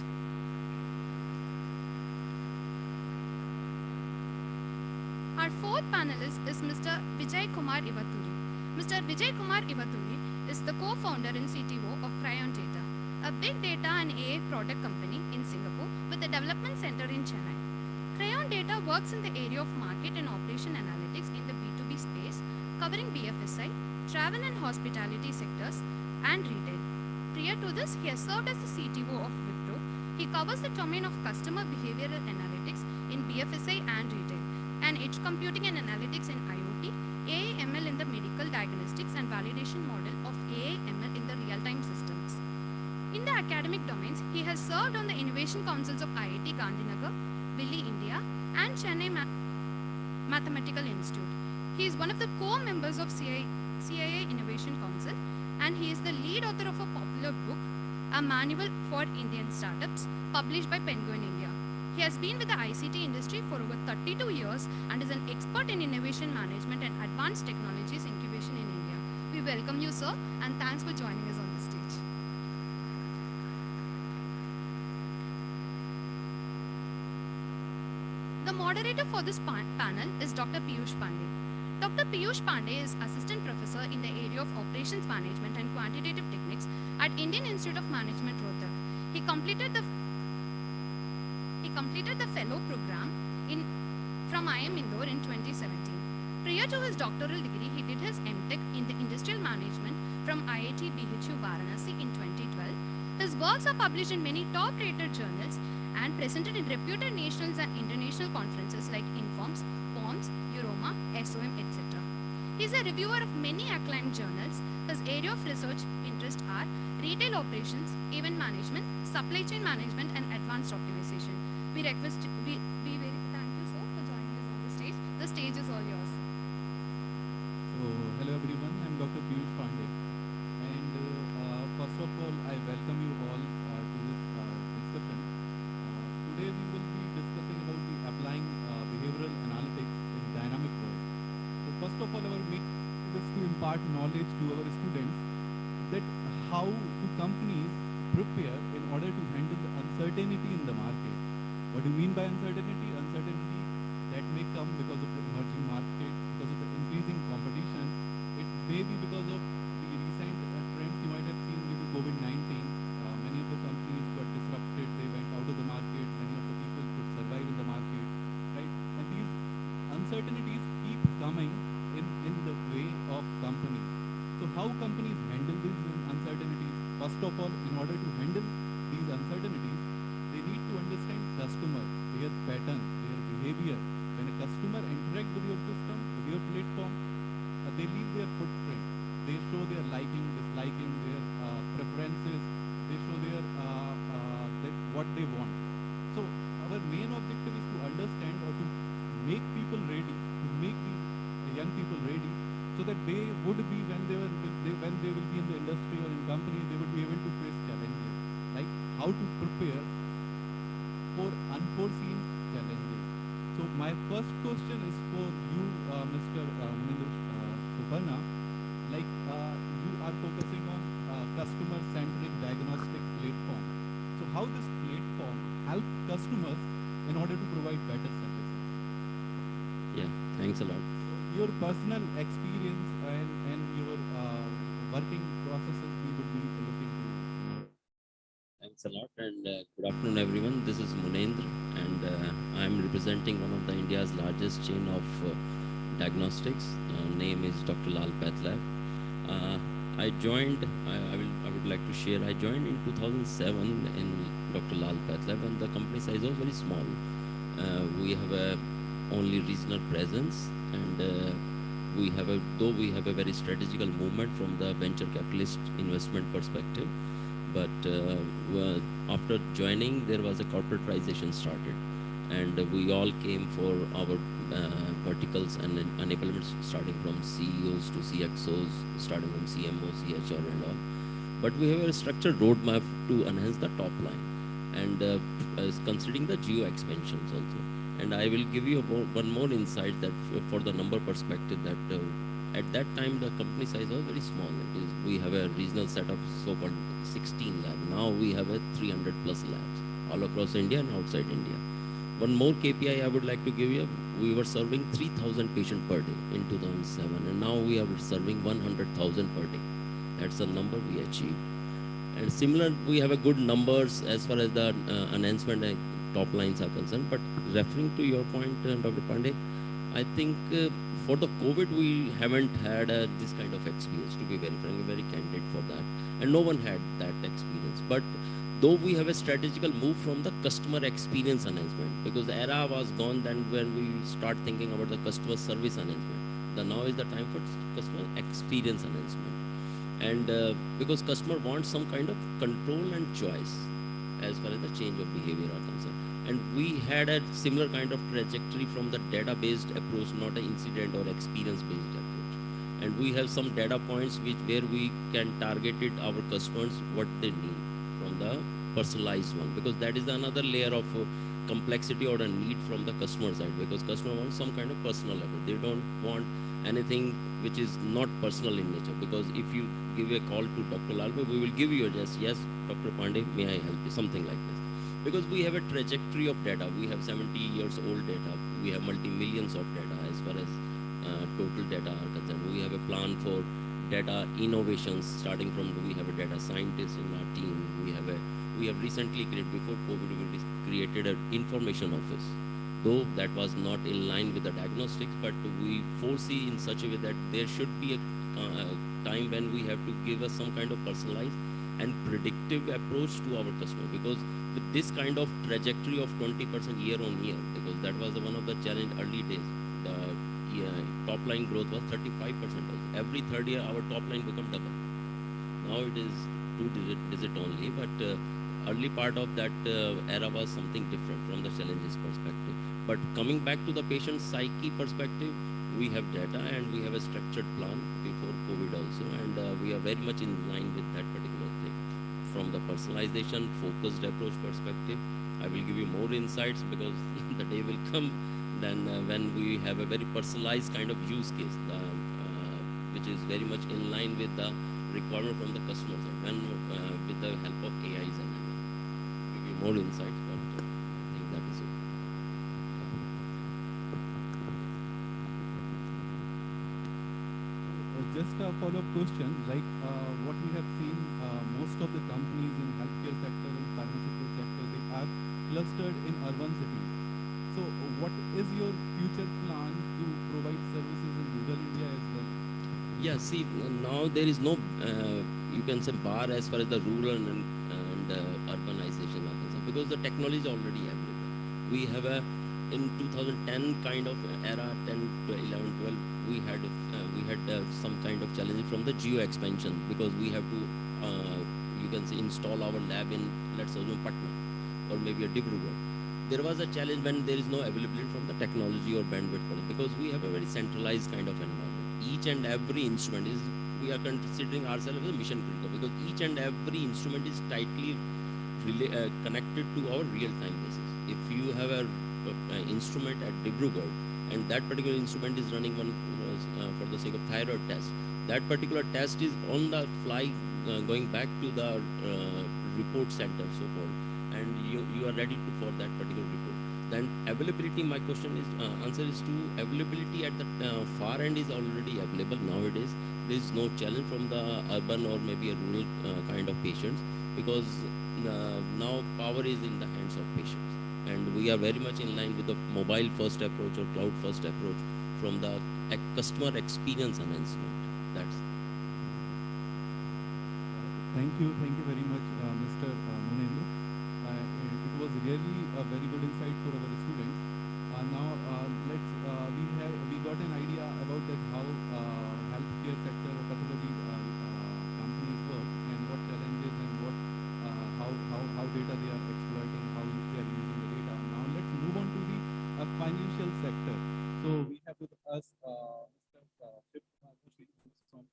Speaker 10: Our fourth panelist is Mr. Vijay Kumar Ivaturi. Mr. Vijay Kumar Ivaturi is the co-founder and CTO of Crayon Data, a big data and AI product company in Singapore with a development center in Chennai. Crayon Data works in the area of market and operation analytics in the B2B space, covering BFSI, travel and hospitality sectors, and retail. Prior to this, he has served as the CTO of Wipro. He covers the domain of customer behavioral analytics in BFSI and retail, and edge computing and analytics in IoT, AI/ML in the medical diagnostics and validation model of AI/ML in the real-time systems. In the academic domains, he has served on the innovation councils of IIT Gandhinagar, Delhi, India, and Chennai Mathematical Institute. He is one of the co-members of CIA Innovation Council, and he is the lead author of a popular book, A Manual for Indian Startups, published by Penguin India. He has been with the ICT industry for over 32 years and is an expert in innovation management and advanced technologies incubation in India. We welcome you, sir, and thanks for joining us on the stage. The moderator for this panel is Dr. Piyush Pandey. Dr. Piyush Pandey is Assistant Professor in the area of Operations Management and Quantitative Techniques at Indian Institute of Management, Rohtak. He completed the fellow program from IIM Indore in 2017. Prior to his doctoral degree, he did his MTech in the Industrial Management from IIT BHU Varanasi in 2012. His works are published in many top-rated journals and presented in reputed national and international conferences like Informs, POMS, Euroma, SOM, etc. He is a reviewer of many acclaimed journals. His area of research interest are retail operations, event management, supply chain management, and advanced optimization. We very thank you, sir, for joining us on the stage. The stage is all yours.
Speaker 11: So, hello everyone, I'm Dr. Piyush Pandey. And first of all, I welcome you all to this discussion. Today we will be discussing about the applying behavioral analytics in dynamic world. So first of all, our mission is to impart knowledge to our students that how do companies prepare in order to handle the uncertainty in the market. What do you mean by uncertainty? Uncertainty that may come because of the emerging market, because of the increasing competition. It may be because of the recent trends you might have seen due to COVID-19. Many of the companies got disrupted, they went out of the market, many of the people could survive in the market, right? And these uncertainties keep coming in the way of companies. So how companies handle these uncertainties? First of all, in order to handle these uncertainties, they need to understand customer, their pattern, their behavior. When a customer interacts with your system, with your platform, they leave their footprint. They show their liking, disliking, their preferences. They show their what they want. So our main objective is to understand or to make people ready, to make the young people ready, so that they would be when they will be in the industry or in company, they would be able to face challenges, like how to prepare for unforeseen challenges. So my first question is for you, Mr. Suparna. Like you are focusing on customer-centric diagnostic platform. So how this platform helps customers in order to provide better services?
Speaker 12: Yeah, thanks a lot.
Speaker 11: Your personal experience and your working processes we would be looking to know.
Speaker 12: Thanks a lot, and good afternoon, everyone. This is Munendra, and I am representing one of the India's largest chain of diagnostics. Name is Dr. Lal Path Lab. I joined. I would like to share. I joined in 2007 in Dr. Lal Path Lab, and the company size was very small. We have a only regional presence, and we have a very strategical movement from the venture capitalist investment perspective. But after joining, there was a corporatization started, and we all came for our verticals and enablements, starting from CEOs to CXOs, starting from CMO, CHR and all. But we have a structured roadmap to enhance the top line, and considering the geo expansions also. And I will give you one more insight that for the number perspective, that at that time the company size was very small. We have a regional setup, so-called 16 labs. Now we have a 300 plus labs all across India and outside India. One more KPI I would like to give you: we were serving 3,000 patients per day in 2007, and now we are serving 100,000 per day. That's the number we achieved. And similar, we have a good numbers as far as the enhancement and top lines are concerned. But referring to your point, Dr. Pandey, I think for the COVID, we haven't had this kind of experience, to be very frank, very candid for that. And no one had that experience. But though we have a strategical move from the customer experience enhancement, because the era was gone then when we start thinking about the customer service enhancement. Now is the time for customer experience enhancement. And because customer wants some kind of control and choice as far as the change of behavior are concerned. And we had a similar kind of trajectory from the data-based approach, not an incident or experience-based approach. And we have some data points where we can target it our customers what they need from the personalized one, because that is another layer of complexity or a need from the customer side, because customer wants some kind of personal level. They don't want anything which is not personal in nature, because if you give a call to Dr. Lalbe, we will give you a yes, Dr. Pandey, may I help you, something like this. because we have a trajectory of data. We have 70 years old data. We have multi-millions of data as far as total data are concerned. We have a plan for data innovations starting from, we have a data scientist in our team. We have recently created, before COVID, we created an information office. Though that was not in line with the diagnostics, but we foresee in such a way that there should be a time when we have to give us some kind of personalized and predictive approach to our customer, because with this kind of trajectory of 20% year on year, because that was one of the challenge early days. The top line growth was 35%. Every third year, our top line become double. Now it is two digit only, but early part of that era was something different from the challenges perspective. But coming back to the patient psyche perspective, we have data and we have a structured plan before COVID also, and we are very much in line with that particular thing. From the personalization, focused approach perspective, I will give you more insights, because the day will come then when we have a very personalized kind of use case, which is very much in line with the requirement from the customers, when with the help of AIs and ML. Give you more insights, but I think that is it.
Speaker 11: Just a follow-up question, like what we have seen, most of the companies in healthcare sector and pharmaceutical sector, they are clustered in urban cities. So what is your future plan to provide services in rural India as well?
Speaker 12: Yeah, see, now there is no, you can say, bar as far as the rural and urbanization are concerned, because the technology is already available. We have a, in 2010 kind of era, 10 to 11, 12, we had some kind of challenges from the geo expansion, because we have to, you can say, install our lab in, let's assume, Patna or maybe a Dibrugarh. There was a challenge when there is no availability from the technology or bandwidth, because we have a very centralized kind of environment. Each and every instrument is, we are considering ourselves as a mission critical, because each and every instrument is tightly connected to our real-time basis. If you have a instrument at Dibrugarh and that particular instrument is running one for the sake of thyroid test, that particular test is on the fly going back to the report center, so called, and you are ready for that particular report. Then availability, my question is, answer is to availability at the far end is already available nowadays. There is no challenge from the urban or maybe a rural kind of patients, because now power is in the hands of patients, and we are very much in line with the mobile first approach or cloud first approach from the customer experience enhancement. That's.
Speaker 11: Thank you very much, Mr. Munendra. It was really a very good insight for our students. Now we got an idea about that how healthcare sector, particularly companies work, and what challenges and what how data they are exploiting, how they are using the data. Now let's move on to the financial sector. So we have with us Mr. Shiv Kumar from.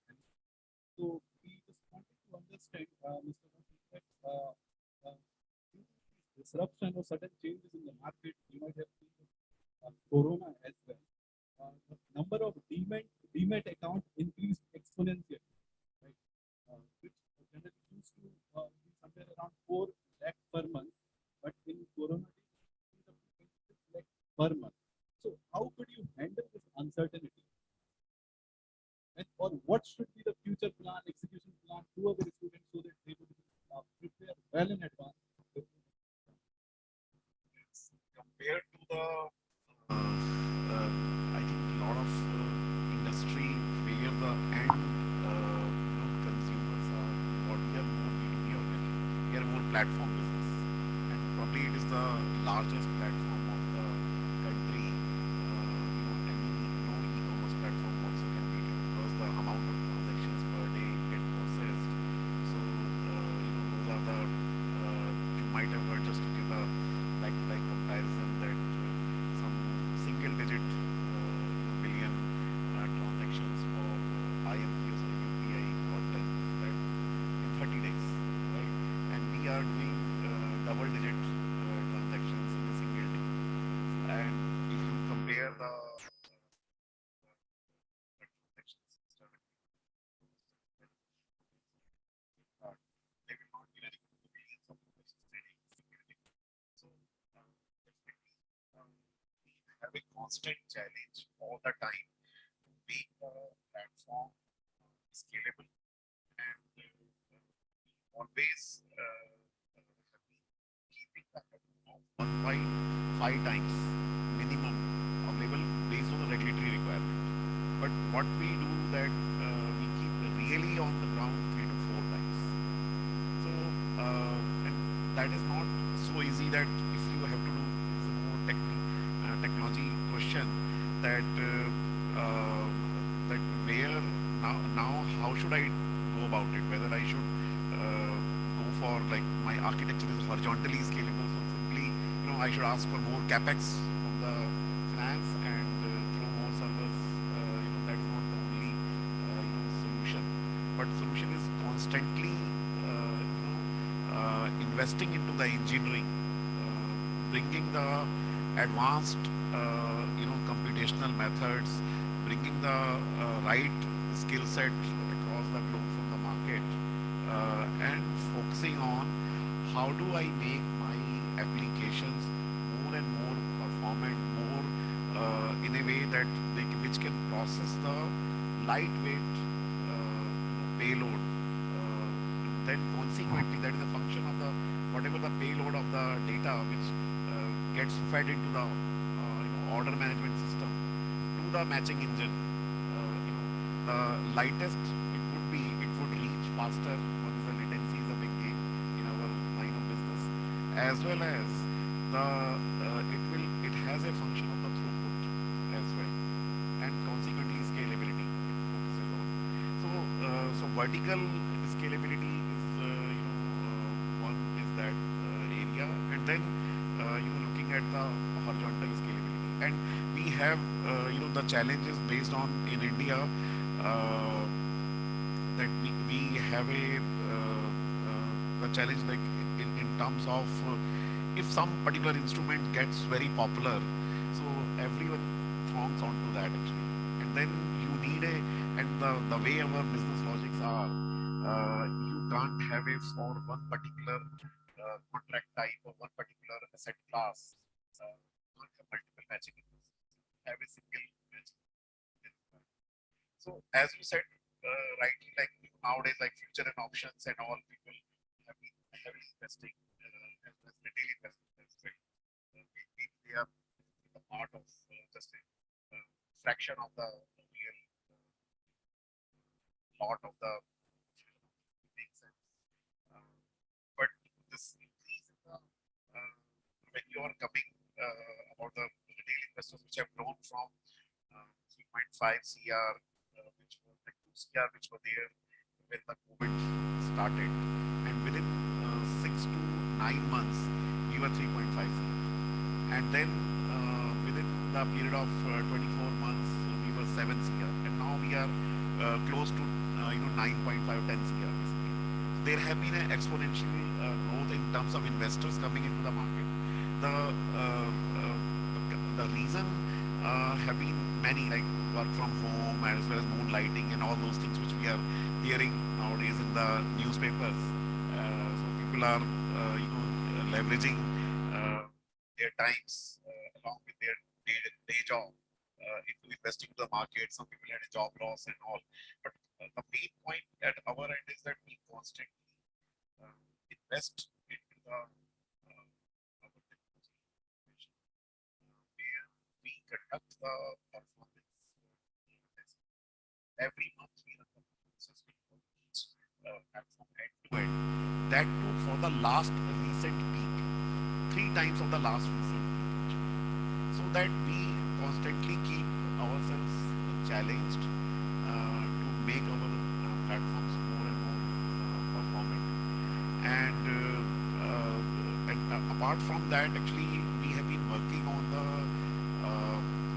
Speaker 11: So we just wanted to understand, Mr. That disruption or sudden changes in the market, you might have seen Corona as well. The number of demat account increased exponentially, right? Which generally used to be somewhere around 4 lakh per month, but in Corona days, 6 lakh per month. So how could you handle this uncertainty? And or what should be the future plan, execution plan to our students so that they would prepare well in advance?
Speaker 5: Compared to the, I think a lot of industry where the end consumers are, or we are more B2B oriented, we are more platform business, and probably it is the largest platform of the country. Any no e-commerce platform also can beat it, because the amount of transactions per day get processed. So those are the you might have heard, just to give a like comparison, that some single digit billion transactions for IMPs or UPI got done that in 30 days, right? And we are doing double digit transactions in a single day. And if you compare the transactions, they will not be running billions of transactions constant challenge all the time to make the platform scalable and always keeping the headroom of 1.5 times minimum available based on the regulatory requirement. But what we do that we keep really on the ground 3 to 4 times. So and that is not so easy that if you have to do is a more technology question that that where now how should I go about it? Whether I should go for like my architecture is horizontally scalable, so simply I should ask for more capex from the finance and throw more servers. That's not the only solution, but solution is constantly investing into the engineering, bringing the advanced computational methods, bringing the right skill set across the globe from the market, and focusing on how do I make my applications more and more performant, more in a way that which can process the lightweight payload. Then consequently, that is a function of the whatever the payload of the data which gets fed into the order management system to the matching engine. The lightest it would reach faster once the latency is a big game in our line of business, as well as the it has a function of the throughput as well, and consequently scalability it focuses on. So vertical scalability is one is that area, and then looking at the horizontal scalability, and we have the challenges based on in India that we have the challenge like in terms of if some particular instrument gets very popular, so everyone throngs onto that actually, and then you need and the way our business logics are, you can't have a for one particular contract type or one particular asset class, not have multiple matching, have a single matching. So as you said rightly, like nowadays, like future and options and all, people have been heavily investing as well as retail investment as well. They are a part of just a fraction of the real lot of the things. But this increase in the when you are coming about the retail investors which have grown from 3.5 CR, which were like 2 CR, which were there when the COVID started, and within 6 to 9 months, we were 3.5 CR, and then within the period of 24 months, we were 7 CR, and now we are close to 9.5, 10 CR basically. There have been an exponential growth in terms of investors coming into the market. The reason have been many, like work from home as well as moonlighting and all those things which we are hearing nowadays in the newspapers. So people are leveraging their times along with their day job into investing to the market. Some people had a job loss and all, but the main point at our end is that we constantly invest into the where we conduct the performance test. Every month we run the performance testing for each platform end to end. That too for the last recent peak, 3 times of the last recent peak, so that we constantly keep ourselves challenged to make our platforms more and more performant. And apart from that, actually, we have been working on the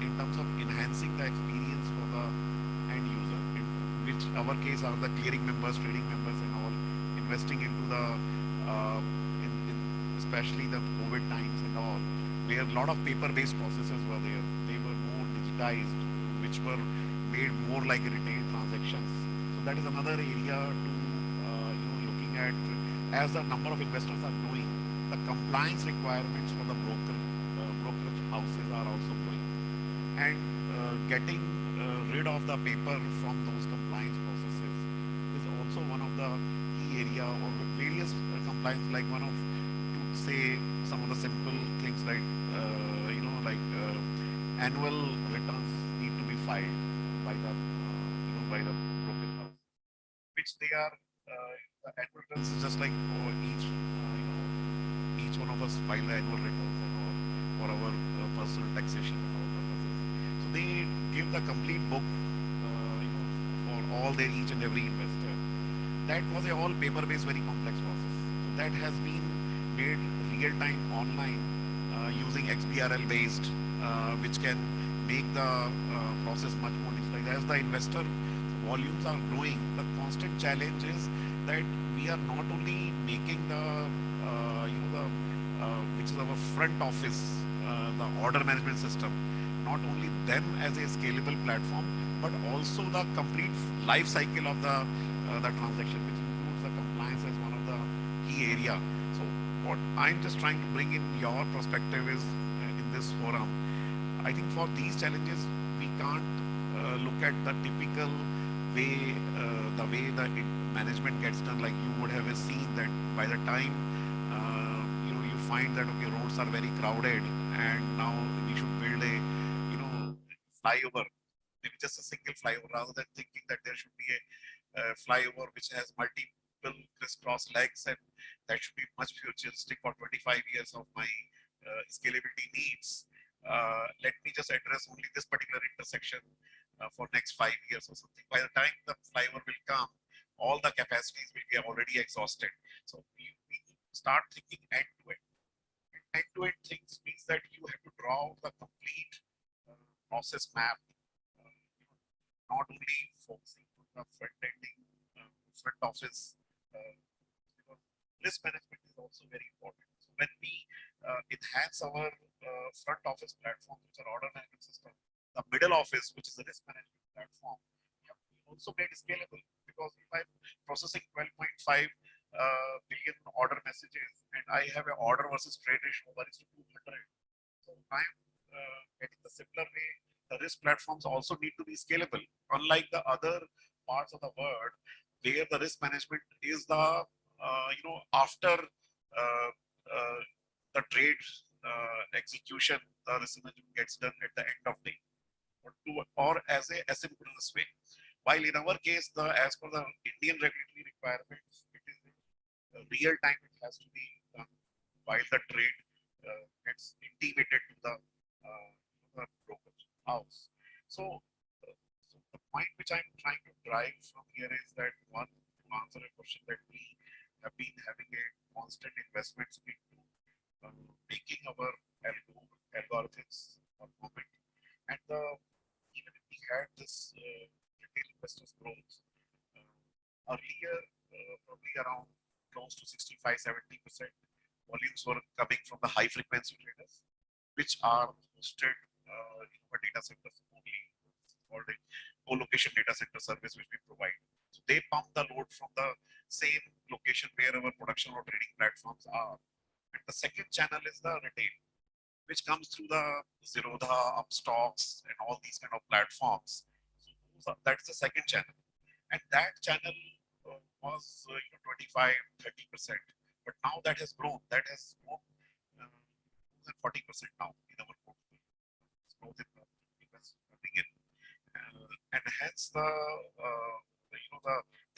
Speaker 5: in terms of enhancing the experience for the end user, in which our case are the clearing members, trading members, and all, investing into the in especially the COVID times and all, where a lot of paper-based processes were there. They were more digitized, which were made more like retail transactions. So that is another area to looking at as the number of investors are growing. The compliance requirements for the brokerage houses are also growing. and getting rid of the paper from those compliance processes is also one of the key area or various compliance, like one of, to say some of the simple things like annual returns need to be filed by the by the brokerage house, which they are the annual returns is just like each one of us file the annual returns and all for our personal taxation and all purposes. So they give the complete book for all their each and every investor. That was a all paper-based, very complex process. So that has been made real-time online using XBRL-based, which can make the process much more digitalized. As the investor volumes are growing, the constant challenge is that we are not only making the which is our front office, the order management system, not only them as a scalable platform, but also the complete life cycle of the transaction, which includes the compliance as one of the key area. So what I'm just trying to bring in your perspective is in this forum, I think for these challenges, we can't look at the typical way, the way the management gets done. Like you would have seen that by the time you find that okay, roads are very crowded, and now we should build a flyover, maybe just a single flyover, rather than thinking that there should be a flyover which has multiple crisscross legs, and that should be much futuristic for 25 years of my scalability needs. Let me just address only this particular intersection for next 5 years or something. By the time the flyover will come, all the capacities will be already exhausted. So we start thinking end to end. End to end things means that you have to draw out the complete process map, not only focusing on the front ending, front office. Risk management is also very important. So when we enhance our front office platform, which are order management system, the middle office, which is the risk management platform, we also made it scalable, because if I'm processing 12.5 billion order messages and I have an order versus trade ratio of 1:200, so I'm getting the similar way. The risk platforms also need to be scalable, unlike the other parts of the world where the risk management is the after the trade execution, the risk management gets done at the end of day, or as a asynchronous way. While in our case, as per the Indian regulatory requirements, it is real time. It has to be done while the trade gets intimated to the brokerage house. So, so the point which I'm trying to drive from here is that, one, to answer a question, that we have been having a constant investments into making our algorithms performant, and even if we had this retail investors growth earlier, probably around close to 65-70% volumes were coming from the high frequency traders, which are hosted in data centers only, called a co-location data center service, which we provide. So they pump the load from the same location where our production or trading platforms are. And the second channel is the retail, which comes through the Zerodha, Upstocks, and all these kind of platforms. So that's the second channel. And that channel was 25-30%. But now that has grown. That has grown more than 40% now in our portfolio. It's growth in the investment coming in, and hence there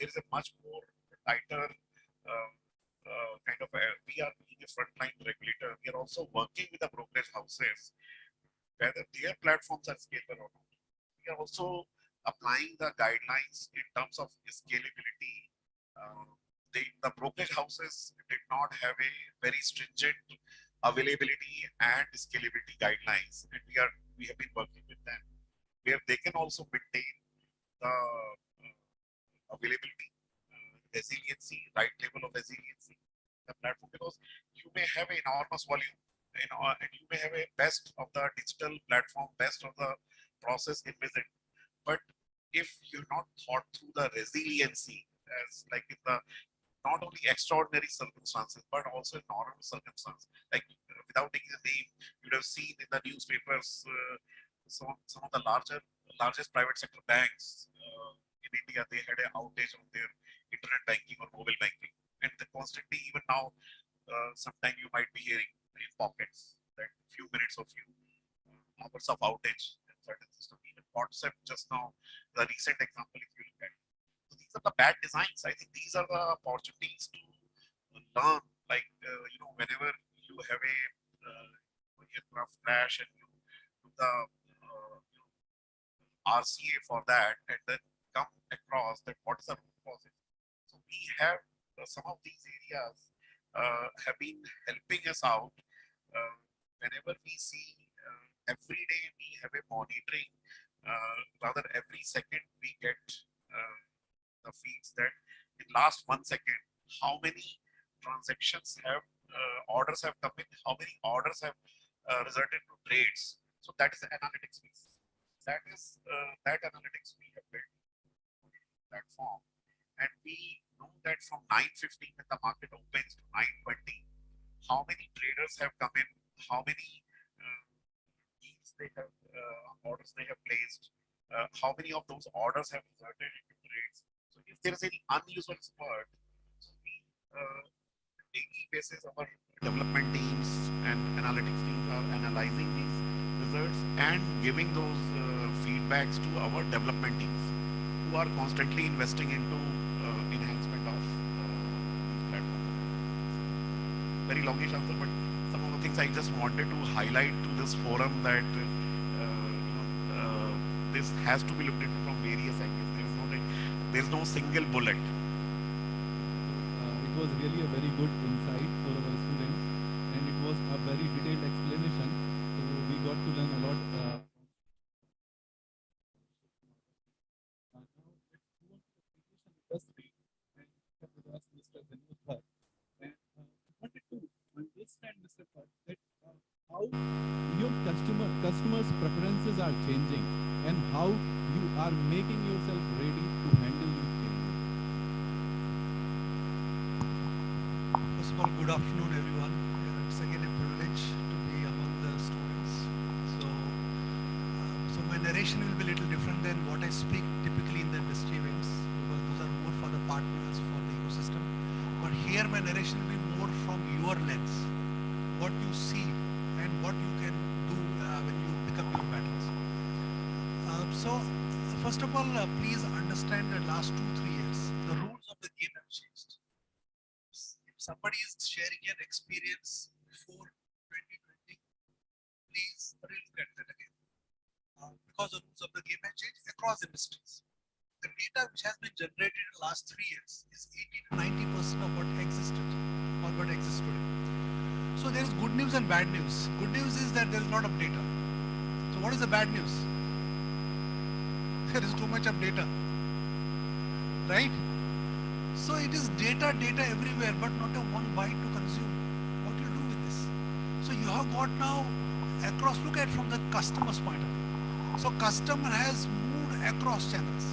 Speaker 5: is a much more tighter kind of we are being a frontline regulator. We are also working with the brokerage houses, whether their platforms are scalable or not. We are also applying the guidelines in terms of scalability. The brokerage houses did not have a very stringent availability and scalability guidelines, and we have been working with them where they can also maintain the availability, resiliency, right level of resiliency the platform, because you may have an enormous volume, and you may have a best of the digital platform, best of the process envisaged, but if you're not thought through the resiliency, as like in the not only extraordinary circumstances, but also in normal circumstances, like without taking a name, you'd have seen in the newspapers some of the largest private sector banks in India, they had an outage on their internet banking or mobile banking, and they constantly, even now, sometime you might be hearing in pockets that few minutes or few hours of outage in certain system. Even WhatsApp just now, the recent example, if you look at. So these are the bad designs. I think these are the opportunities to learn. Like whenever you have a aircraft crash and you do the RCA for that, and then come across that what is the root cause. So we have some of these areas have been helping us out. Whenever we see every day we have a monitoring, rather every second we get the feeds that in last 1 second, how many transactions have orders have come in, how many orders have resulted to trades. So that is the analytics piece. That is that analytics we have built on the platform, and we know that from 9:15 when the market opens to 9:20, how many traders have come in, how many deals they have orders they have placed, how many of those orders have resulted into trades. So if there is any unusual spurt, so we daily basis our development teams and analytics teams are analyzing these results and giving those feedbacks to our development teams who are constantly investing into enhancement of these platforms. Very longish answer, but some of the things I just wanted to highlight to this forum that this has to be looked into from various angles. There is no single bullet.
Speaker 11: It was really a very good insight for our students, and it was a very detailed explanation. So we got to learn a lot. Now let's move on to the application industry, and with us Mr. Vinod Bhatt. And I wanted to understand, Mr. Bhatt, that how your customers' preferences are changing, and how you are making yourself ready to handle these changes.
Speaker 13: First of all, good afternoon, everyone. It's again a privilege to be among the students. So my narration will be a little different than what I speak typically in the industry events, because those are more for the partners, for the ecosystem. But here my narration will be more from your lens, what you see and what you can do when you pick up your battles. So first of all, please understand that last 2-3 years, the rules of the game have changed. If somebody is sharing an experience before 2020, please relook at that again. Because the rules of the game have changed across industries. The data which has been generated in the last 3 years is 80 to 90% of what existed or what exists today. So there is good news and bad news. Good news is that there is a lot of data. So what is the bad news? There is too much of data, right? So it is data everywhere, but not a one bite to consume. What do you do with this? So you have got now across, look at from the customer's point of view. So customer has moved across channels,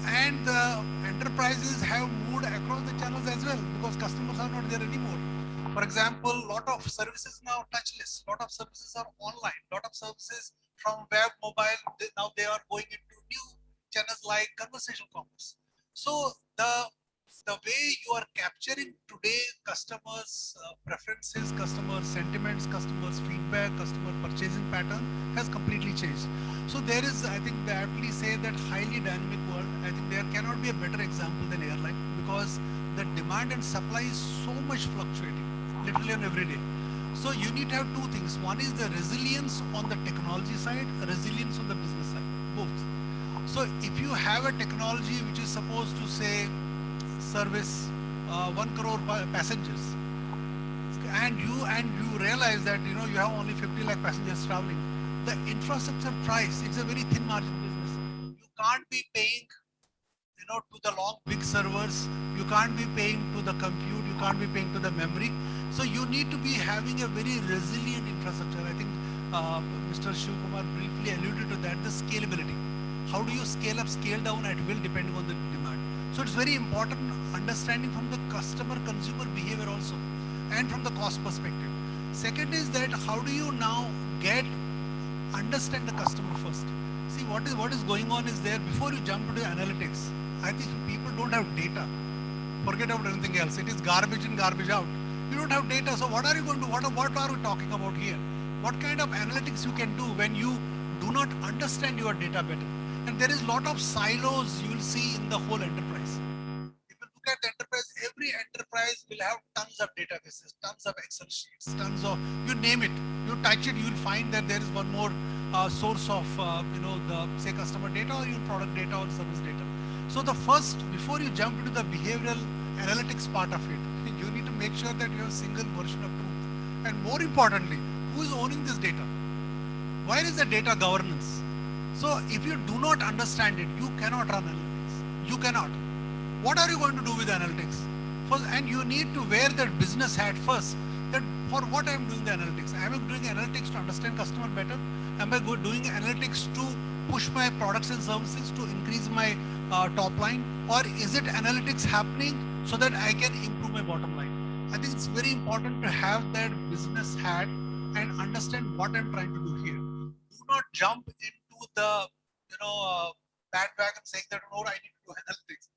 Speaker 13: and the enterprises have moved across the channels as well, because customers are not there anymore. For example, a lot of services now touchless, a lot of services are online, a lot of services from web, mobile, now they are going into new channels like conversational commerce. So the way you are capturing today customers' preferences, customer sentiments, customers' feedback, customer purchasing pattern has completely changed. So there is, I think they aptly say that highly dynamic world. I think there cannot be a better example than airline, because the demand and supply is so much fluctuating, literally on every day. So you need to have two things. One is the resilience on the technology side, resilience on the business side, both. So if you have a technology which is supposed to say service 1 crore passengers, and you realize that you have only 50 lakh passengers traveling, the infrastructure price, it's a very thin margin business. You can't be paying to the long big servers, you can't be paying to the compute, you can't be paying to the memory. So you need to be having a very resilient infrastructure. I think Mr. Shivkumar briefly alluded to that, the scalability. How do you scale up, scale down at will depending on the demand? So it's very important understanding from the customer consumer behavior also, and from the cost perspective. Second is that how do you now get understand the customer first. See what is going on is there before you jump into analytics. I think people don't have data. Forget about anything else. It is garbage in, garbage out. You don't have data. So what are you going to, what are we talking about here? What kind of analytics you can do when you do not understand your data better? And there is a lot of silos you will see in the whole enterprise. If you look at the enterprise, every enterprise will have tons of databases, tons of Excel sheets, tons of, you name it, you touch it, you will find that there is one more source of, the say customer data or your product data or service data. So the first, before you jump into the behavioral analytics part of it, you need to make sure that you have a single version of truth. And more importantly, who is owning this data? Where is the data governance? So if you do not understand it, you cannot run analytics. You cannot. What are you going to do with analytics? First, and you need to wear that business hat first. That for what I am doing the analytics? Am I doing analytics to understand customer better? Am I doing analytics to push my products and services to increase my top line? Or is it analytics happening so that I can improve my bottom line? I think it's very important to have that business hat and understand what I'm trying to do here. Do not jump into the bandwagon saying that no, I need to do analytics.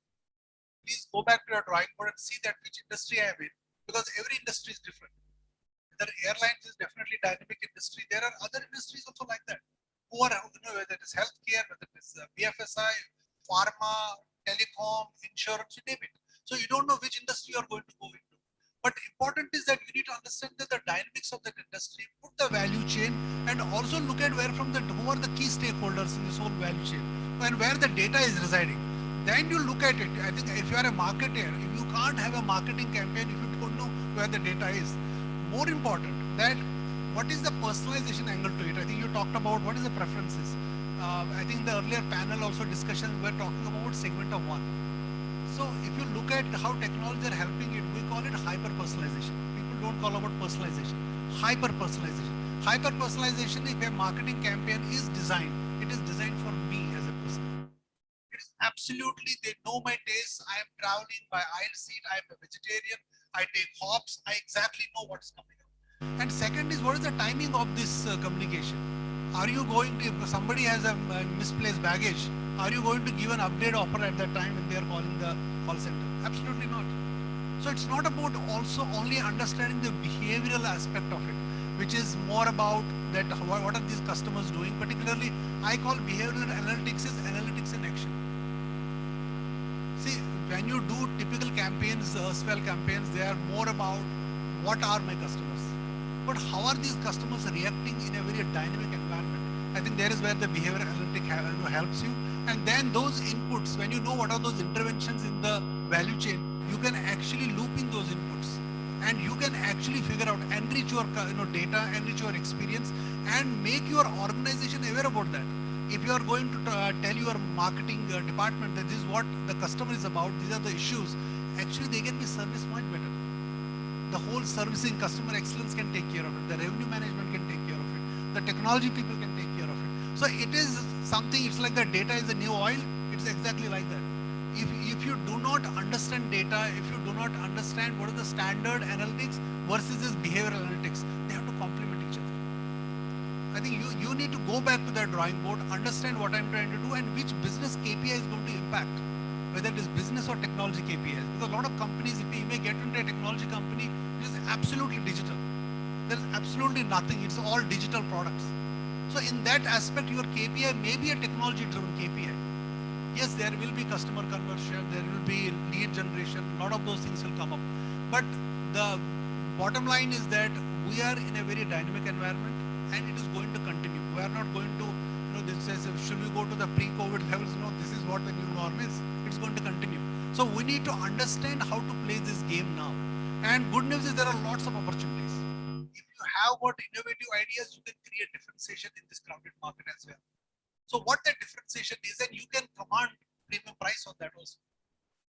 Speaker 13: Please go back to your drawing board and see that which industry I am in, because every industry is different. Whether airlines is definitely dynamic industry, there are other industries also like that, who are, whether it is healthcare, whether it is BFSI, pharma, telecom, insurance, you name it. So you don't know which industry you are going to go into. But important is that you need to understand that the dynamics of that industry, put the value chain, and also look at who are the key stakeholders in this whole value chain, and where the data is residing. Then you look at it. I think if you are a marketer, if you can't have a marketing campaign if you don't know where the data is. More important, that what is the personalization angle to it? I think you talked about what is the preferences. I think the earlier panel also discussion we were talking about segment of one. So if you look at how technology are helping it, we call it hyper personalization. People don't call about personalization. Hyper personalization. Hyper personalization, if a marketing campaign is designed, it is designed for me as a person. It is absolutely, they know my tastes. I am traveling by aisle seat. I am a vegetarian. I take hops. I exactly know what's coming up. And second is, what is the timing of this communication? Are you going to, if somebody has a misplaced baggage, are you going to give an update offer at that time when they are calling the call center? Absolutely not. So it's not about also only understanding the behavioral aspect of it, which is more about that what are these customers doing. Particularly, I call behavioral analytics is analytics in action. See, when you do typical campaigns, swell campaigns, they are more about what are my customers, but how are these customers reacting in a very dynamic environment. I think there is where the behavioral analytic helps you. And then those inputs, when you know what are those interventions in the value chain, you can actually loop in those inputs, and you can actually figure out, enrich your data, enrich your experience, and make your organization aware about that. If you are going to tell your marketing department that this is what the customer is about, these are the issues, actually they can be serviced much better. The whole servicing, customer excellence can take care of it. The revenue management can take care of it. The technology people can take care of it. So it is something, it's like the data is the new oil. It's exactly like that. If you do not understand data, if you do not understand what is the standard analytics versus this behavioral analytics, they have to complement each other. I think you need to go back to that drawing board, understand what I'm trying to do and which business KPI is going to impact, whether it is business or technology KPIs. Because a lot of companies, if you may get into a technology company, it is absolutely digital. There is absolutely nothing. It's all digital products. So in that aspect, your KPI may be a technology-driven KPI. Yes, there will be customer conversion, there will be lead generation, a lot of those things will come up. But the bottom line is that we are in a very dynamic environment and it is going to continue. We are not going to, this says, should we go to the pre-COVID levels? No, this is what the new norm is. It's going to continue. So we need to understand how to play this game now. And good news is there are lots of opportunities. If you have got innovative ideas, you can create differentiation in this crowded market as well. So what that differentiation is, and you can command premium price on that also.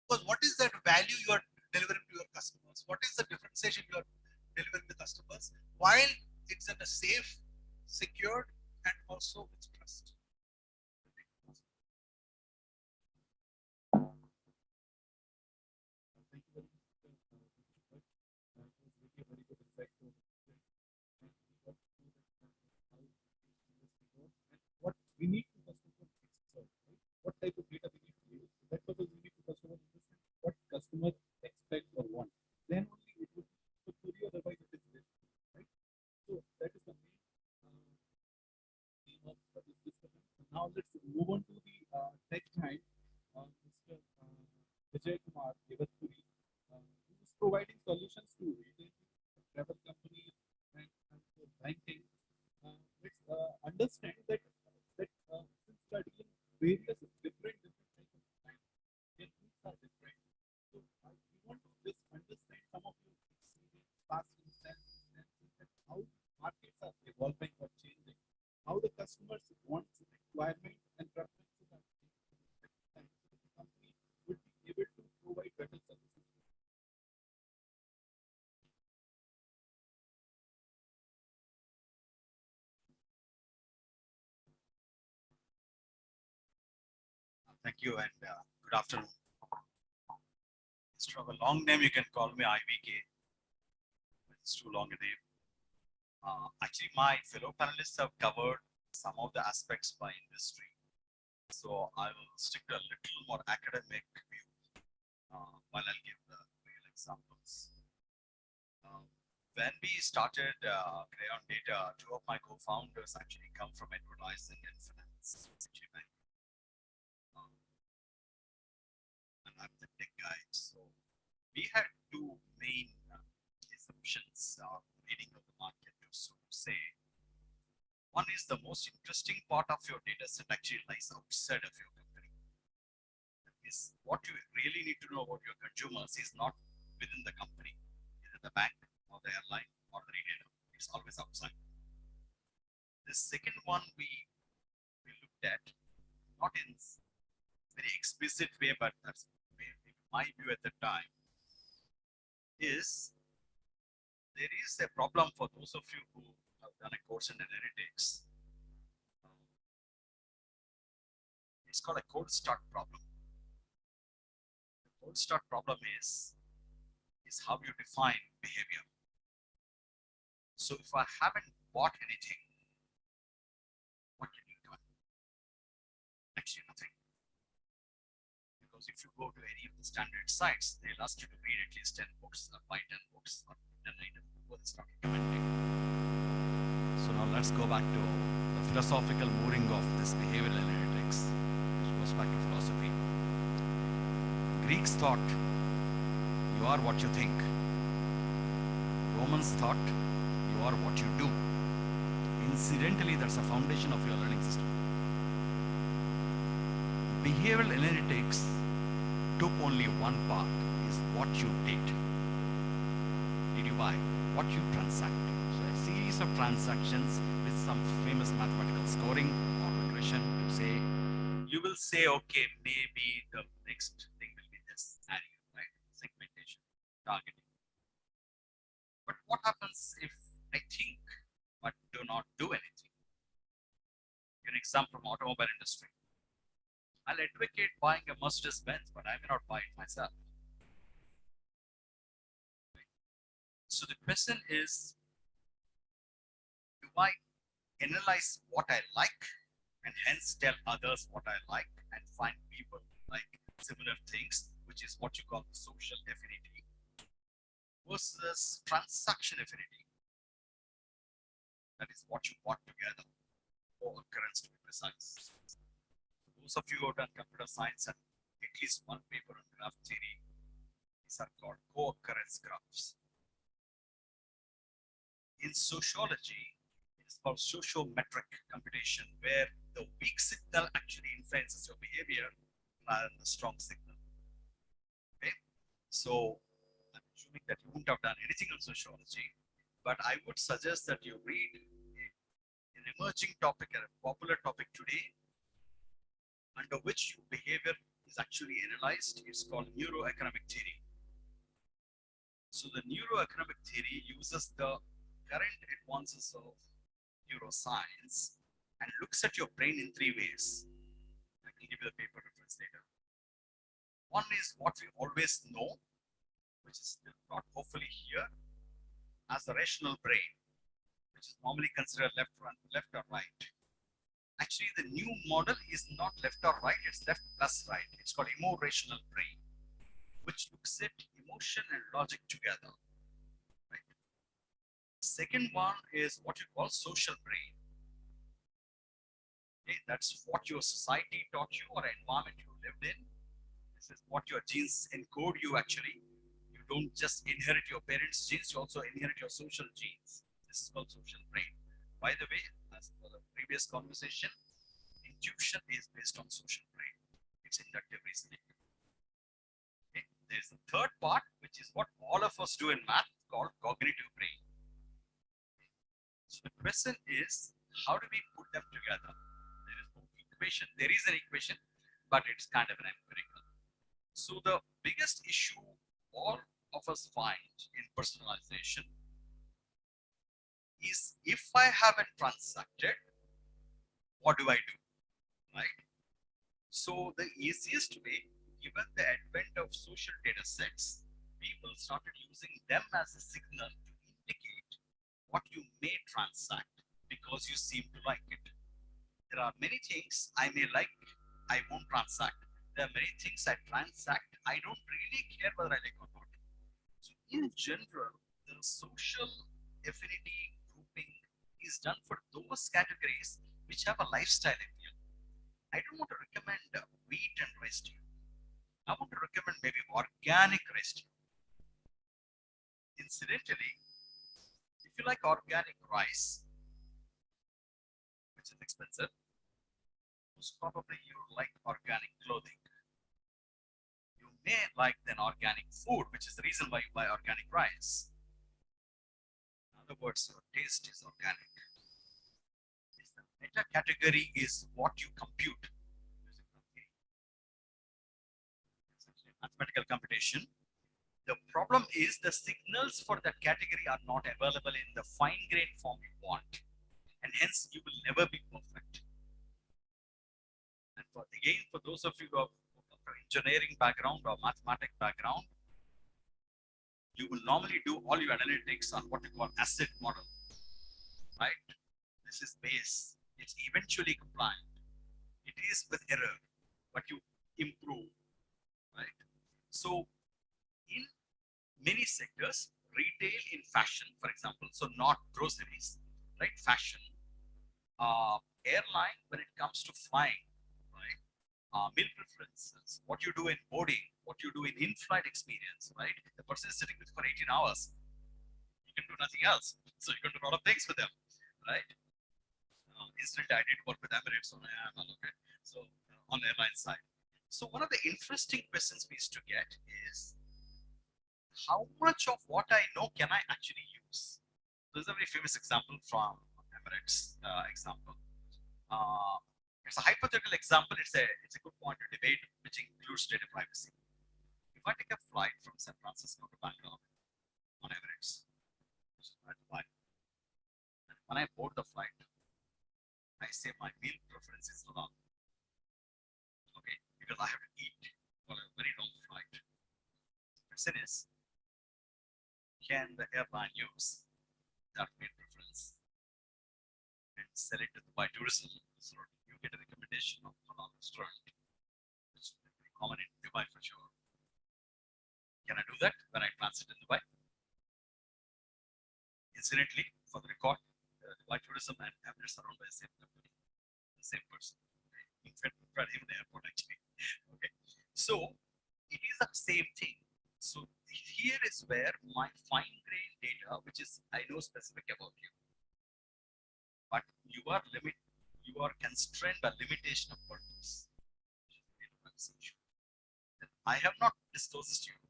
Speaker 13: Because what is that value you are delivering to your customers? What is the differentiation you are delivering to customers while it's in a safe, secured, and also with trust?
Speaker 11: Thank you very much, That was really a very good insight. And we got to know that how providing solutions to retail, travel companies, and for banking. Let's understand that since studying various different types of clients, their needs are different. So we want to just understand some of your experience, past instances, and how markets are evolving or changing, how the customers' wants, requirements, and preferences are changing. And the company would be able to provide better services.
Speaker 14: Thank you and good afternoon. Instead of a long name, you can call me IVK. It's too long a name. Actually, my fellow panelists have covered some of the aspects by industry. So I will stick to a little more academic view while I'll give the real examples. When we started Crayon Data, two of my co-founders actually come from advertising and finance. And I'm the tech guy. So we had two main assumptions reading of the market to so say. One is the most interesting part of your data set actually lies outside of your company. That is, what you really need to know about your consumers is not within the company, either the bank or the airline or the retailer. It's always outside. The second one we looked at, not in very explicit way, but that's my view at the time, is there is a problem for those of you who have done a course in analytics. It's called a cold start problem. The cold start problem is how you define behavior. So if I haven't bought anything, what can you do? Actually nothing. Because if you go to any of the standard sites, they'll ask you to read at least 10 books or buy 10 books or 10 items before they start recommending. So now let's go back to the philosophical mooring of this behavioral analytics, which goes back to philosophy. Greeks thought you are what you think. Romans thought you are what you do. Incidentally, that's the foundation of your learning system. Behavioral analytics took only one part, is what you did. Did you buy? What you transacted. So a series of transactions with some famous mathematical scoring or regression to say, you will say, okay, maybe the next thing will be this area, right? Segmentation, targeting. But what happens if I think but do not do anything? An example from automobile industry. I'll advocate buying a Mercedes Benz, but I may not buy it myself. So the question is, do I analyze what I like and hence tell others what I like and find people like similar things, which is what you call social affinity, versus transaction affinity? That is what you bought together, or occurrence to be precise. Those of you who have done computer science and at least one paper on graph theory, these are called co-occurrence graphs. In sociology, it's called sociometric computation, where the weak signal actually influences your behavior rather than the strong signal. Okay, so I'm assuming that you wouldn't have done anything on sociology, but I would suggest that you read an emerging topic and a popular topic today, under which your behavior is actually analyzed. It's called neuroeconomic theory. So the neuroeconomic theory uses the current advances of neuroscience and looks at your brain in three ways. I can give you the paper reference later. One is what we always know, which is not hopefully here, as the rational brain, which is normally considered left or right. Actually, the new model is not left or right, it's left plus right. It's called emorational brain, which looks at emotion and logic together. Right? Second one is what you call social brain. Okay, that's what your society taught you or environment you lived in. This is what your genes encode you actually. You don't just inherit your parents' genes, you also inherit your social genes. This is called social brain. By the way, as per the previous conversation, intuition is based on social brain. It's inductive reasoning. Okay. There's the third part, which is what all of us do in math, called cognitive brain. So the question is, how do we put them together? There is no equation. There is an equation, but it's kind of an empirical. So the biggest issue all of us find in personalization is, if I haven't transacted, what do I do? Right? So the easiest way, given the advent of social data sets, people started using them as a signal to indicate what you may transact because you seem to like it. There are many things I may like, I won't transact. There are many things I transact, I don't really care whether I like or not. So in general, the social affinity grouping is done for those categories which have a lifestyle appeal. I don't want to recommend wheat and rice to you. I want to recommend maybe organic rice to you. Incidentally, if you like organic rice, which is expensive, most probably you like organic clothing. You may like then organic food, which is the reason why you buy organic rice. In other words, your taste is organic. The meta category is what you compute. Mathematical computation. The problem is the signals for that category are not available in the fine-grained form you want, and hence you will never be perfect. And again, for those of you who have engineering background or mathematics background, you will normally do all your analytics on what you call asset model, right? This is base. It's eventually compliant. It is with error, but you improve, right? So in many sectors, retail, in fashion, for example, so not groceries, right? Fashion, airline, when it comes to flying, right? Meal preferences, what you do in boarding, what you do in in-flight experience, right? The person is sitting with for 18 hours. You can do nothing else. So you can do a lot of things with them, right? Incidentally, I did work with Emirates on okay. So on the airline side. So one of the interesting questions we used to get is, how much of what I know can I actually use? There's a very famous example from Emirates example. It's a hypothetical example. It's a good point to debate, which includes data privacy. If I take a flight from San Francisco to Bangalore on Emirates, when I board the flight, I say my meal preference is halal. Okay, because I have to eat for a very long flight. The question is, can the airline use that meal preference and sell it to Dubai tourism? So you get a recommendation of halal restaurant, which is very common in Dubai for sure. Can I do that when I transit in Dubai? Incidentally, for the record, Dubai tourism and Emirates are owned by the same company, the same person. In fact, right in the airport actually. Okay, so it is the same thing. So here is where my fine-grained data, which is I know specific about you, but you are constrained by limitation of purpose. I have not disclosed to you to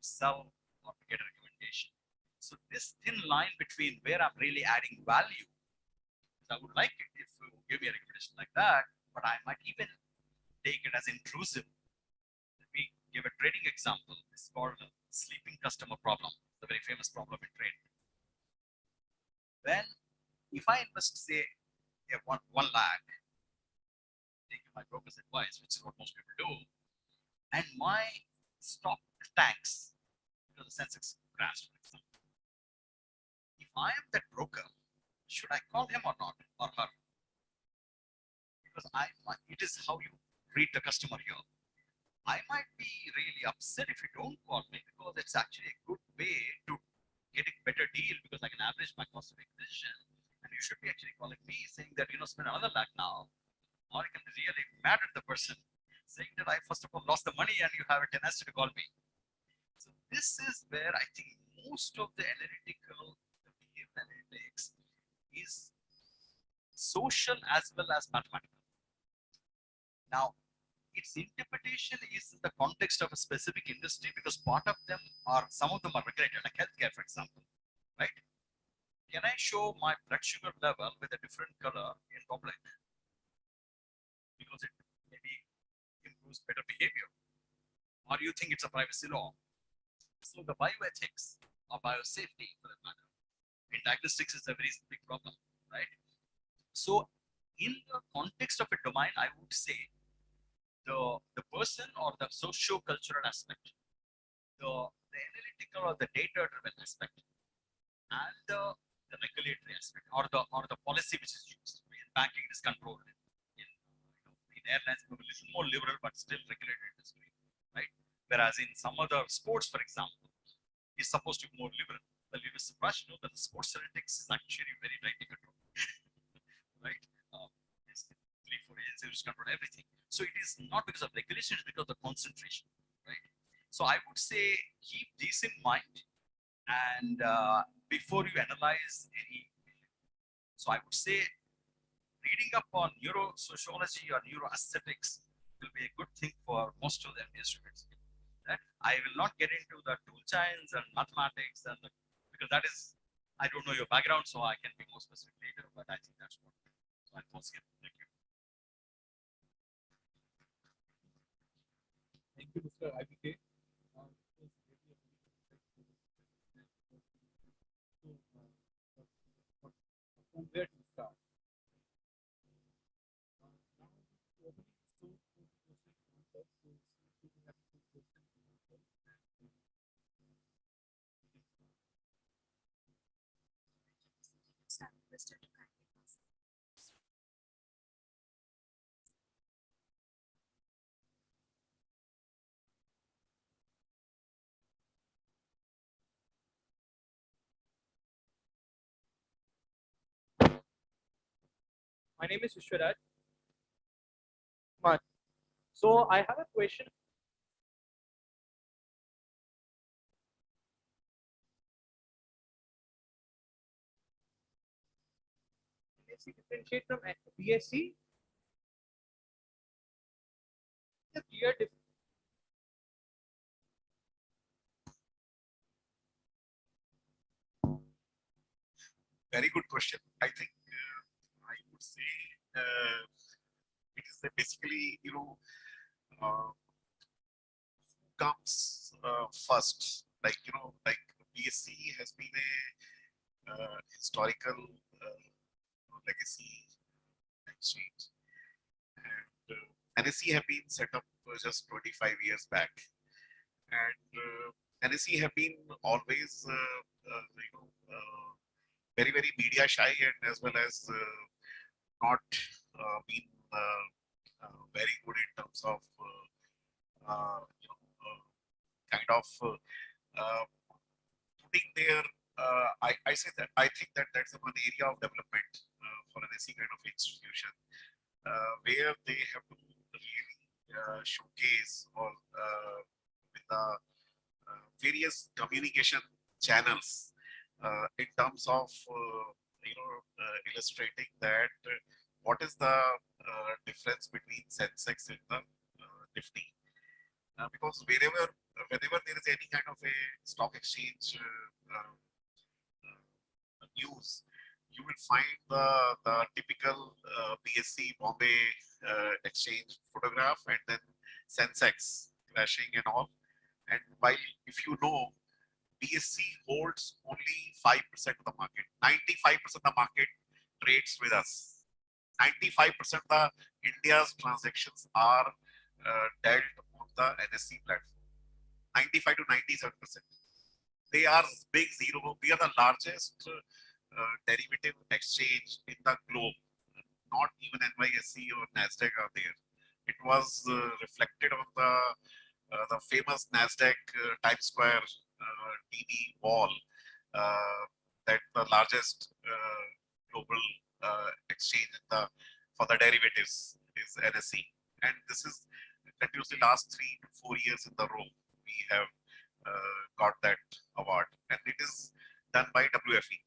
Speaker 14: sell or to get a recommendation. So this thin line between where I'm really adding value, I would like it if you give me a recommendation like that, but I might even take it as intrusive. Let me give a trading example. It's called a sleeping customer problem, the very famous problem in trade. When, if I invest, say, one lakh, taking my broker's advice, which is what most people do, and my stock tanks, because the Sensex crashed, for example. If I am that broker, should I call him or not, or her? Because it is how you treat the customer here. I might be really upset if you don't call me, because it's actually a good way to get a better deal, because I can average my cost of acquisition. And you should be actually calling me saying that, spend another lakh now. Or you can be really mad at the person saying that I first of all lost the money and you have a tenacity to call me. So this is where I think most of the analytical, the behavior analytics is social as well as mathematical. Now, its interpretation is in the context of a specific industry because part of them are, some of them are regulated, like healthcare, for example, right? Can I show my blood sugar level with a different color in public? Because it maybe improves better behavior. Or you think it's a privacy law? So the bioethics or biosafety, for that matter, in diagnostics is a very big problem, right? So in the context of a domain, I would say the person or the socio-cultural aspect, the analytical or the data-driven aspect, and the regulatory aspect or the policy which is used. In banking, it is controlled. In airlines, maybe a little more liberal, but still regulated industry, right? Whereas in some other sports, for example, is supposed to be more liberal. Well, you will surprise to know that the sports analytics is actually very tightly controlled, right? It's 3-4 agencies control everything. So it is not because of regulation, it's because of the concentration, right? So I would say keep this in mind, and before you analyze any. So I would say reading up on neurosociology or neuroaesthetics will be a good thing for most of the MBA students. Right? I will not get into the tool chains and mathematics and because that is, I don't know your background, so I can be more specific later, but I think that's what. So I'll pause here. Thank you.
Speaker 11: Thank you, Mr. IBK. From where to start?
Speaker 6: My name is Vishwaraj. So I have a question. BSc differentiate from BSc? The clear difference.
Speaker 15: Very good question. I think I would say it is basically, comes first. Like, like BSc has been a historical legacy exchange, and NSE have been set up just 25 years back, and NSE have been always, very media shy, and as well as not been very good in terms of kind of putting their I say that I think that that's one area of development for an SE kind of institution where they have to really showcase or with the various communication channels in terms of illustrating that what is the difference between Sensex and the Nifty, because whenever there is any kind of a stock exchange news, you will find the typical BSC Bombay exchange photograph and then Sensex crashing and all. And while if you know, BSC holds only 5% of the market, 95% of the market trades with us. 95% of the India's transactions are dealt on the NSE platform. 95 to 97%. They are big zero. We are the largest derivative exchange in the globe. Not even NYSE or Nasdaq are there. It was reflected on the famous Nasdaq Times Square TV wall that the largest global exchange for the derivatives is NSE, and this is continuously last 3 to 4 years in the row. We have got that award, and it is done by WFE.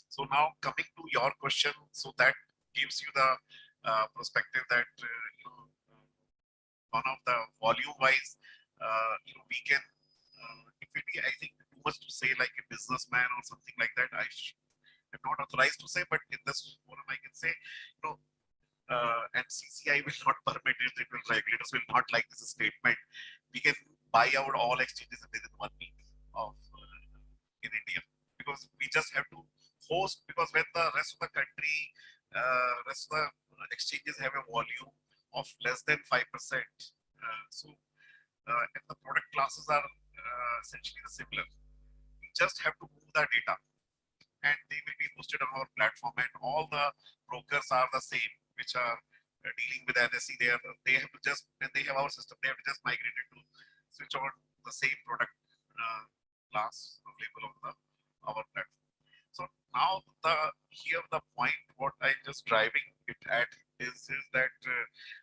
Speaker 15: So now coming to your question, so that gives you the perspective that one of the volume wise, we can, if it be, I think too much to say like a businessman or something like that. I'm not authorized to say, but in this forum I can say, and CCI will not permit it. It will, regulators will not like this statement. We can buy out all exchanges within 1 week of in India, because we just have to host, because when the rest of the country, rest of the exchanges have a volume of less than 5%. And the product classes are essentially similar. We just have to move the data, and they will be hosted on our platform, and all the brokers are the same, which are dealing with NSE. They have to just, when they have our system, they have to just migrate it to switch on the same product class available on our platform. So now the point what I'm just driving it at is that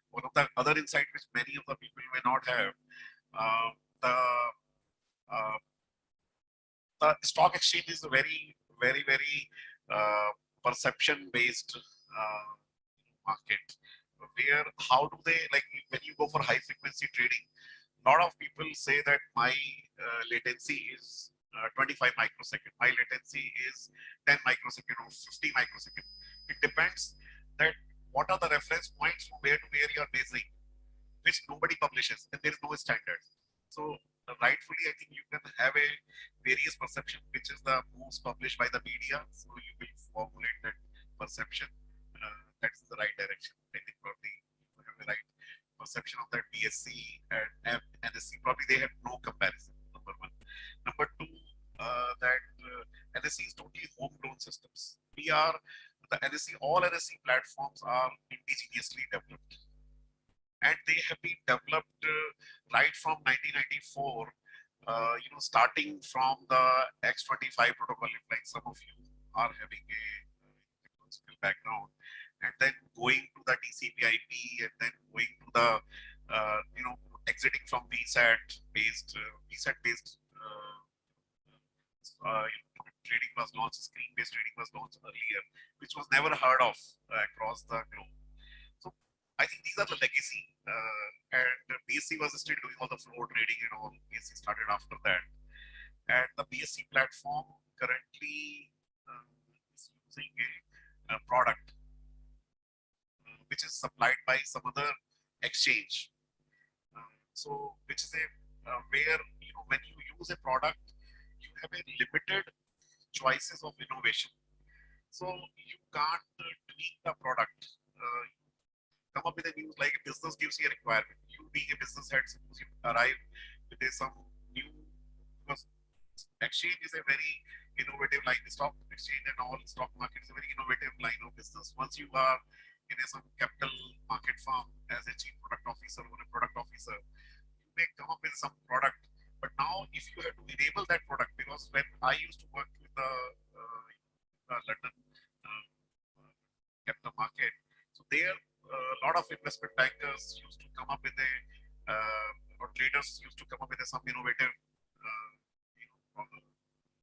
Speaker 15: one of the other insight which many of the people may not have, uh, the stock exchange is a very perception based market, where how do they, like when you go for high frequency trading, a lot of people say that my latency is 25 microsecond, my latency is 10 microsecond or 50 microsecond. It depends that what are the reference points from where to where you are measuring, which nobody publishes, and there is no standard. So rightfully, I think you can have a various perception, which is the most published by the media. So you will formulate that perception. That's the right direction. I think probably you have the right perception of that BSC and NSC. Probably they have no comparison. Number one. Number two, that NSC is totally homegrown systems. We are the NSC. All NSC platforms are indigenously developed, and they have been developed right from 1994. Starting from the X25 protocol, like some of you are having a technological background, and then going to the TCP/IP, and then going to the exiting from VSAT-based trading was launched. Screen-based trading was launched earlier, which was never heard of across the globe. So I think these are the legacy, and BSC was still doing all the floor trading and all. BSC started after that, and the BSC platform currently is using a product which is supplied by some other exchange. So which is a where when you use a product, you have a limited choices of innovation. So you can't tweak the product. Come up with a new, like a business gives you a requirement. You being a business head, suppose you arrive with some new, because exchange is a very innovative, like the stock exchange and all stock market is a very innovative line of business. Once you are in some capital market firm as a chief product officer or a product officer, you may come up with some product. But now if you have to enable that product, because when I used to work with the London capital market, so there a lot of investment bankers used to come up with or traders used to come up with some innovative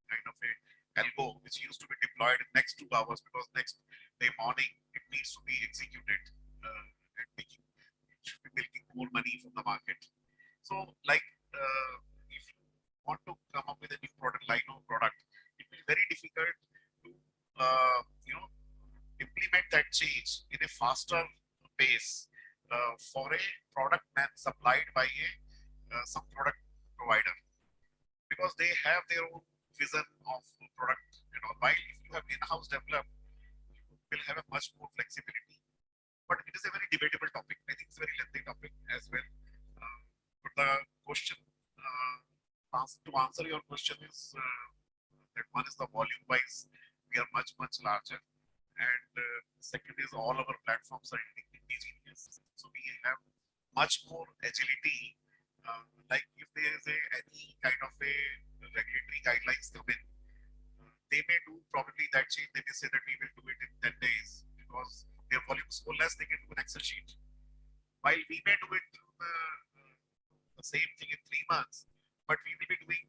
Speaker 15: kind of a algo which used to be deployed in next 2 hours, because next day morning it needs to be executed and making, it should be making more money from the market. So like if you want to come up with a new product line of product, it will be very difficult to implement that change in a faster pace for a product supplied by some product provider, because they have their own vision of product. While if you have in-house developed, you will have a much more flexibility. But it is a very debatable topic. I think it's a very lengthy topic as well. But the question to answer your question is that one is the volume wise, we are much larger, and second is all our platforms are indigenous, so we have much more agility. Like if there is any kind of a regulatory guidelines come in, they may do probably that change. They may say that we will do it in 10 days because their volume is so less, they can do an Excel sheet. While we may do it the same thing in 3 months, but we will be doing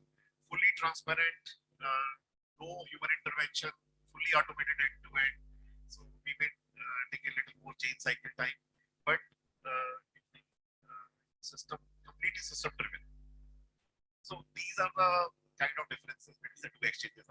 Speaker 15: transparent, no human intervention, fully automated end to end. So we may take a little more change cycle time, but system completely system driven. So these are the kind of differences between the two exchanges.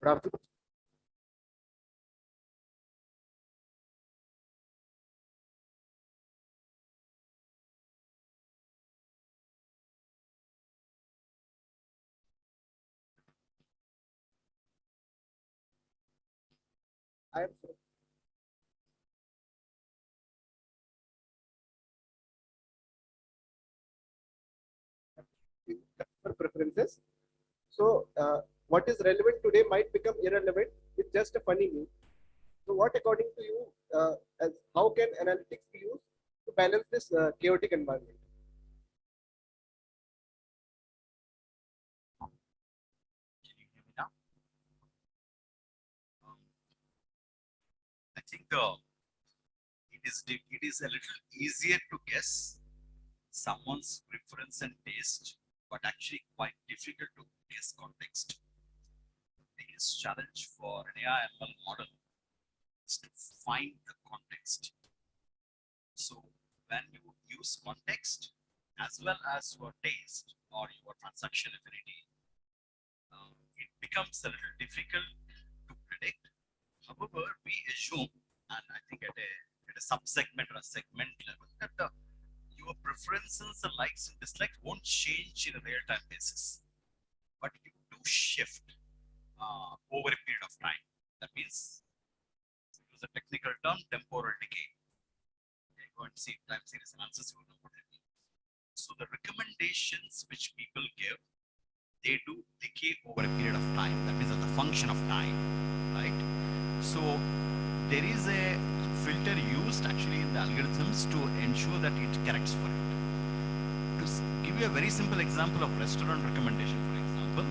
Speaker 7: Good afternoon. I am customer preferences. So what is relevant today might become irrelevant with just a funny meme. So what, according to you, as how can analytics be used to balance this chaotic environment?
Speaker 14: Can you hear me now? I think it is a little easier to guess someone's preference and taste, but actually quite difficult to guess context. The biggest challenge for an AI ML model is to find the context. So when you use context as well as your taste or your transaction affinity, it becomes a little difficult to predict. However, we assume, and I think at a sub-segment or a segment level, that your preferences and likes and dislikes won't change in a real-time basis, but you do shift over a period of time. That means, use a technical term, temporal decay. Okay, go and see time series analysis, you will know what it means. So the recommendations which people give, they do decay over a period of time. That means as a function of time, right? So there is a filter used actually in the algorithms to ensure that it corrects for it. To give you a very simple example of restaurant recommendation, for example,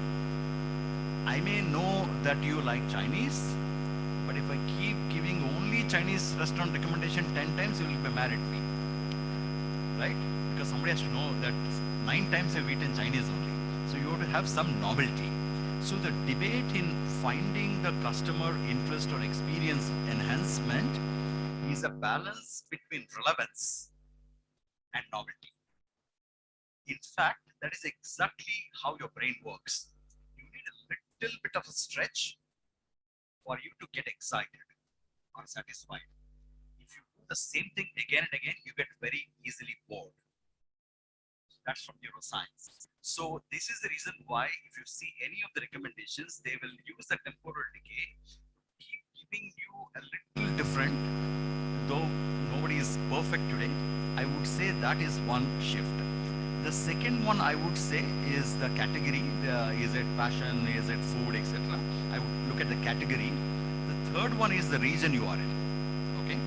Speaker 14: I may know that you like Chinese, but if I keep giving only Chinese restaurant recommendation 10 times, you will be mad at me, right? Because somebody has to know that 9 times I've eaten Chinese only. So you have to have some novelty. So the debate in finding the customer interest or experience enhancement is a balance between relevance and novelty. In fact, that is exactly how your brain works. You need a little bit of a stretch for you to get excited or satisfied. If you do the same thing again and again, you get very easily bored. That's from neuroscience. So this is the reason why if you see any of the recommendations, they will use the temporal decay to keep giving you a little different. Though nobody is perfect today, I would say that is one shift. The second one I would say is the category. Is it fashion? Is it food, etc.? I would look at the category. The third one is the region you are in. Okay,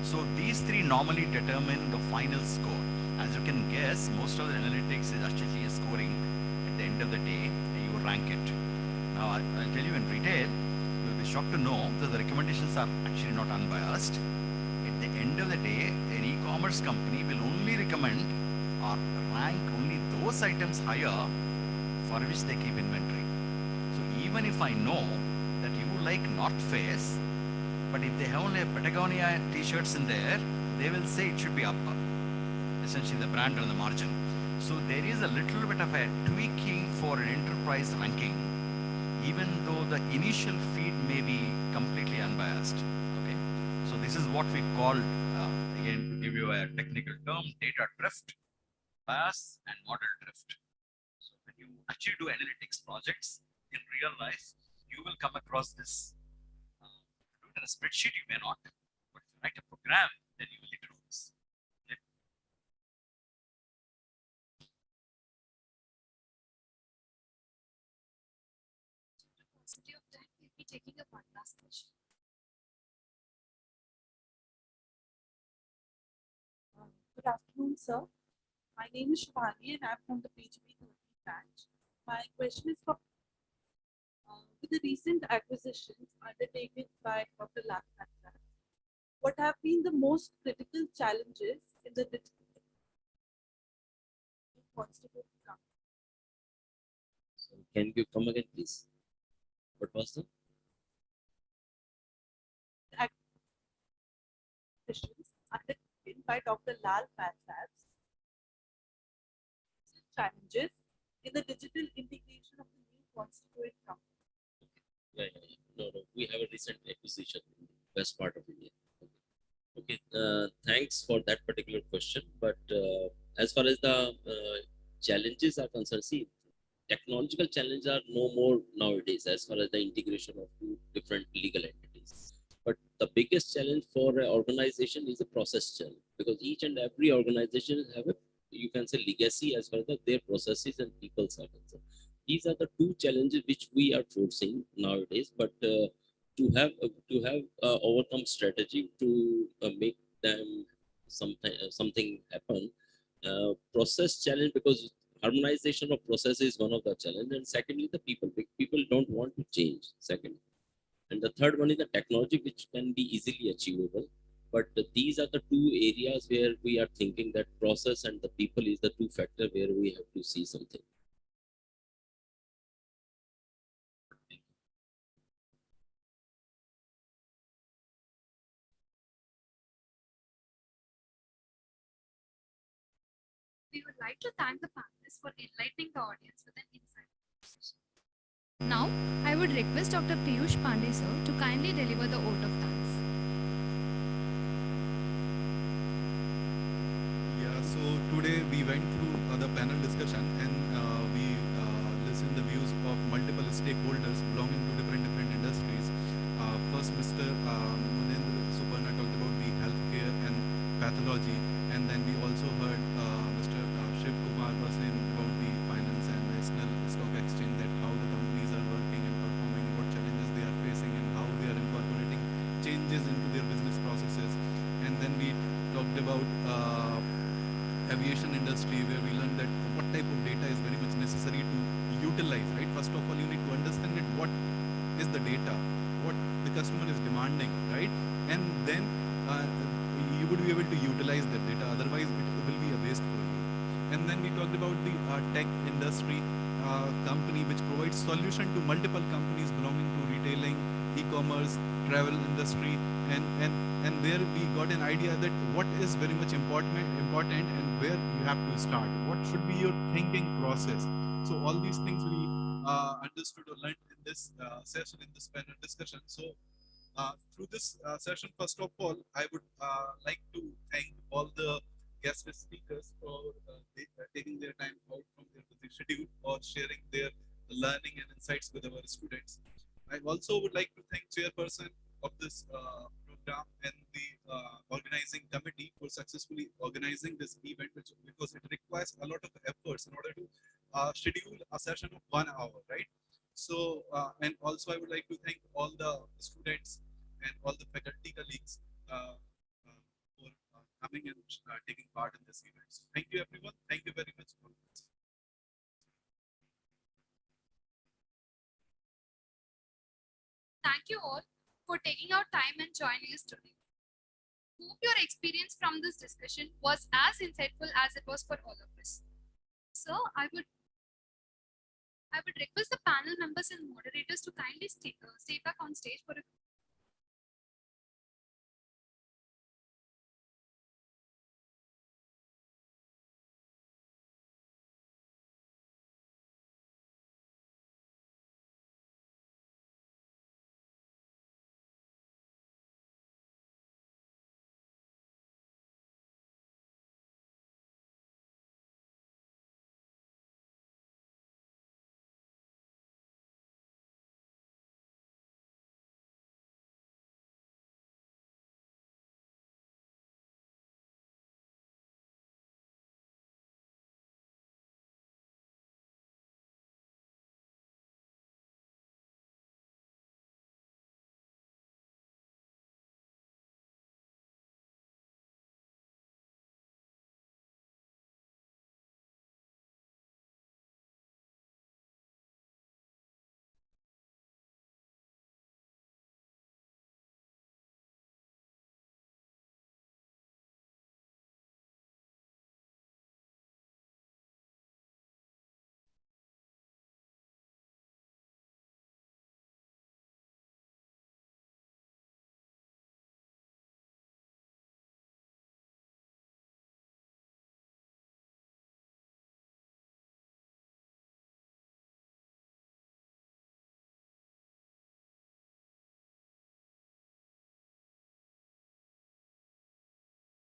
Speaker 14: so these three normally determine the final score. As you can guess, most of the analytics is actually a scoring. At the end of the day, you rank it. Now, I'll tell you in retail, you'll be shocked to know that the recommendations are actually not unbiased. At the end of the day, an e-commerce company will only recommend or rank only those items higher for which they keep inventory. So even if I know that you like North Face, but if they have only Patagonia t-shirts in there, they will say it should be up. Essentially the brand on the margin. So there is a little bit of a tweaking for an enterprise ranking, even though the initial feed may be completely unbiased. Okay, so this is what we call, again, to give you a technical term, data drift, bias, and model drift. So when you actually do analytics projects in real life, you will come across this. Do it in a spreadsheet, you may not, but if you write a program, then you will need to do this. Okay?
Speaker 10: taking up one last question.
Speaker 16: Good afternoon, sir. My name is Shivani and I'm from the PGB 13 branch. My question is for with the recent acquisitions undertaken by Dr. Lakshman, what have been the most critical challenges in the digital constitute company?
Speaker 12: So can you come again, please? What was the
Speaker 16: Acquisitions undertaken by Dr. Lal Labs challenges in the digital integration of the new constituent company?
Speaker 12: No. We have a recent acquisition in the west part of India. Okay. Thanks for that particular question. But as far as the challenges are concerned, see, technological challenges are no more nowadays as far as the integration of two different legal entities. But the biggest challenge for an organization is a process challenge, because each and every organization have a, you can say, legacy as far as their processes and people are concerned. These are the two challenges which we are forcing nowadays. But to have overcome strategy to make them something happen. Process challenge, because harmonization of process is one of the challenge, and secondly the people don't want to change, second, and the third one is the technology, which can be easily achievable. But these are the two areas where we are thinking that process and the people is the two factor where we have to see something.
Speaker 10: We would like to thank the panelists for enlightening the audience with an insightful session. Now, I would request Dr. Piyush Pandey sir to kindly deliver the vote of thanks.
Speaker 11: Yeah, so today we went through the panel discussion and we listened the views of multiple stakeholders belonging to different industries. First, Mr. Munendra Suparna talked about the healthcare and pathology, and then we also heard Mr. Shiv Kumar was saying about the finance and national stock exchange, that how the companies are working and performing, what challenges they are facing, and how they are incorporating changes into their business processes. And then we talked about aviation industry, where we learned that what type of data is very much necessary to utilize, right? First of all, you need to understand that what is the data, what the customer is demanding, right? And then you would be able to utilize that data, otherwise it will be a waste for you. And then we talked about the tech industry company, which provides solution to multiple companies belonging to retailing, e-commerce, travel industry, and there we got an idea that what is very much important and where you have to start, what should be your thinking process. So all these things we understood or learned in this session, in this panel discussion. So through this session, first of all, I would like to thank all the guest speakers for taking their time out from their busy schedule or sharing their learning and insights with our students. I also would like to thank chairperson of this program and the organizing committee for successfully organizing this event, because it requires a lot of efforts in order to schedule a session of 1 hour, right? So, and also I would like to thank all the students and all the faculty colleagues for coming and taking part in this event. So thank you everyone. Thank you very much.
Speaker 10: Thank you all for taking out time and joining us today. Hope your experience from this discussion was as insightful as it was for all of us. So I would request the panel members and moderators to kindly stay back on stage for a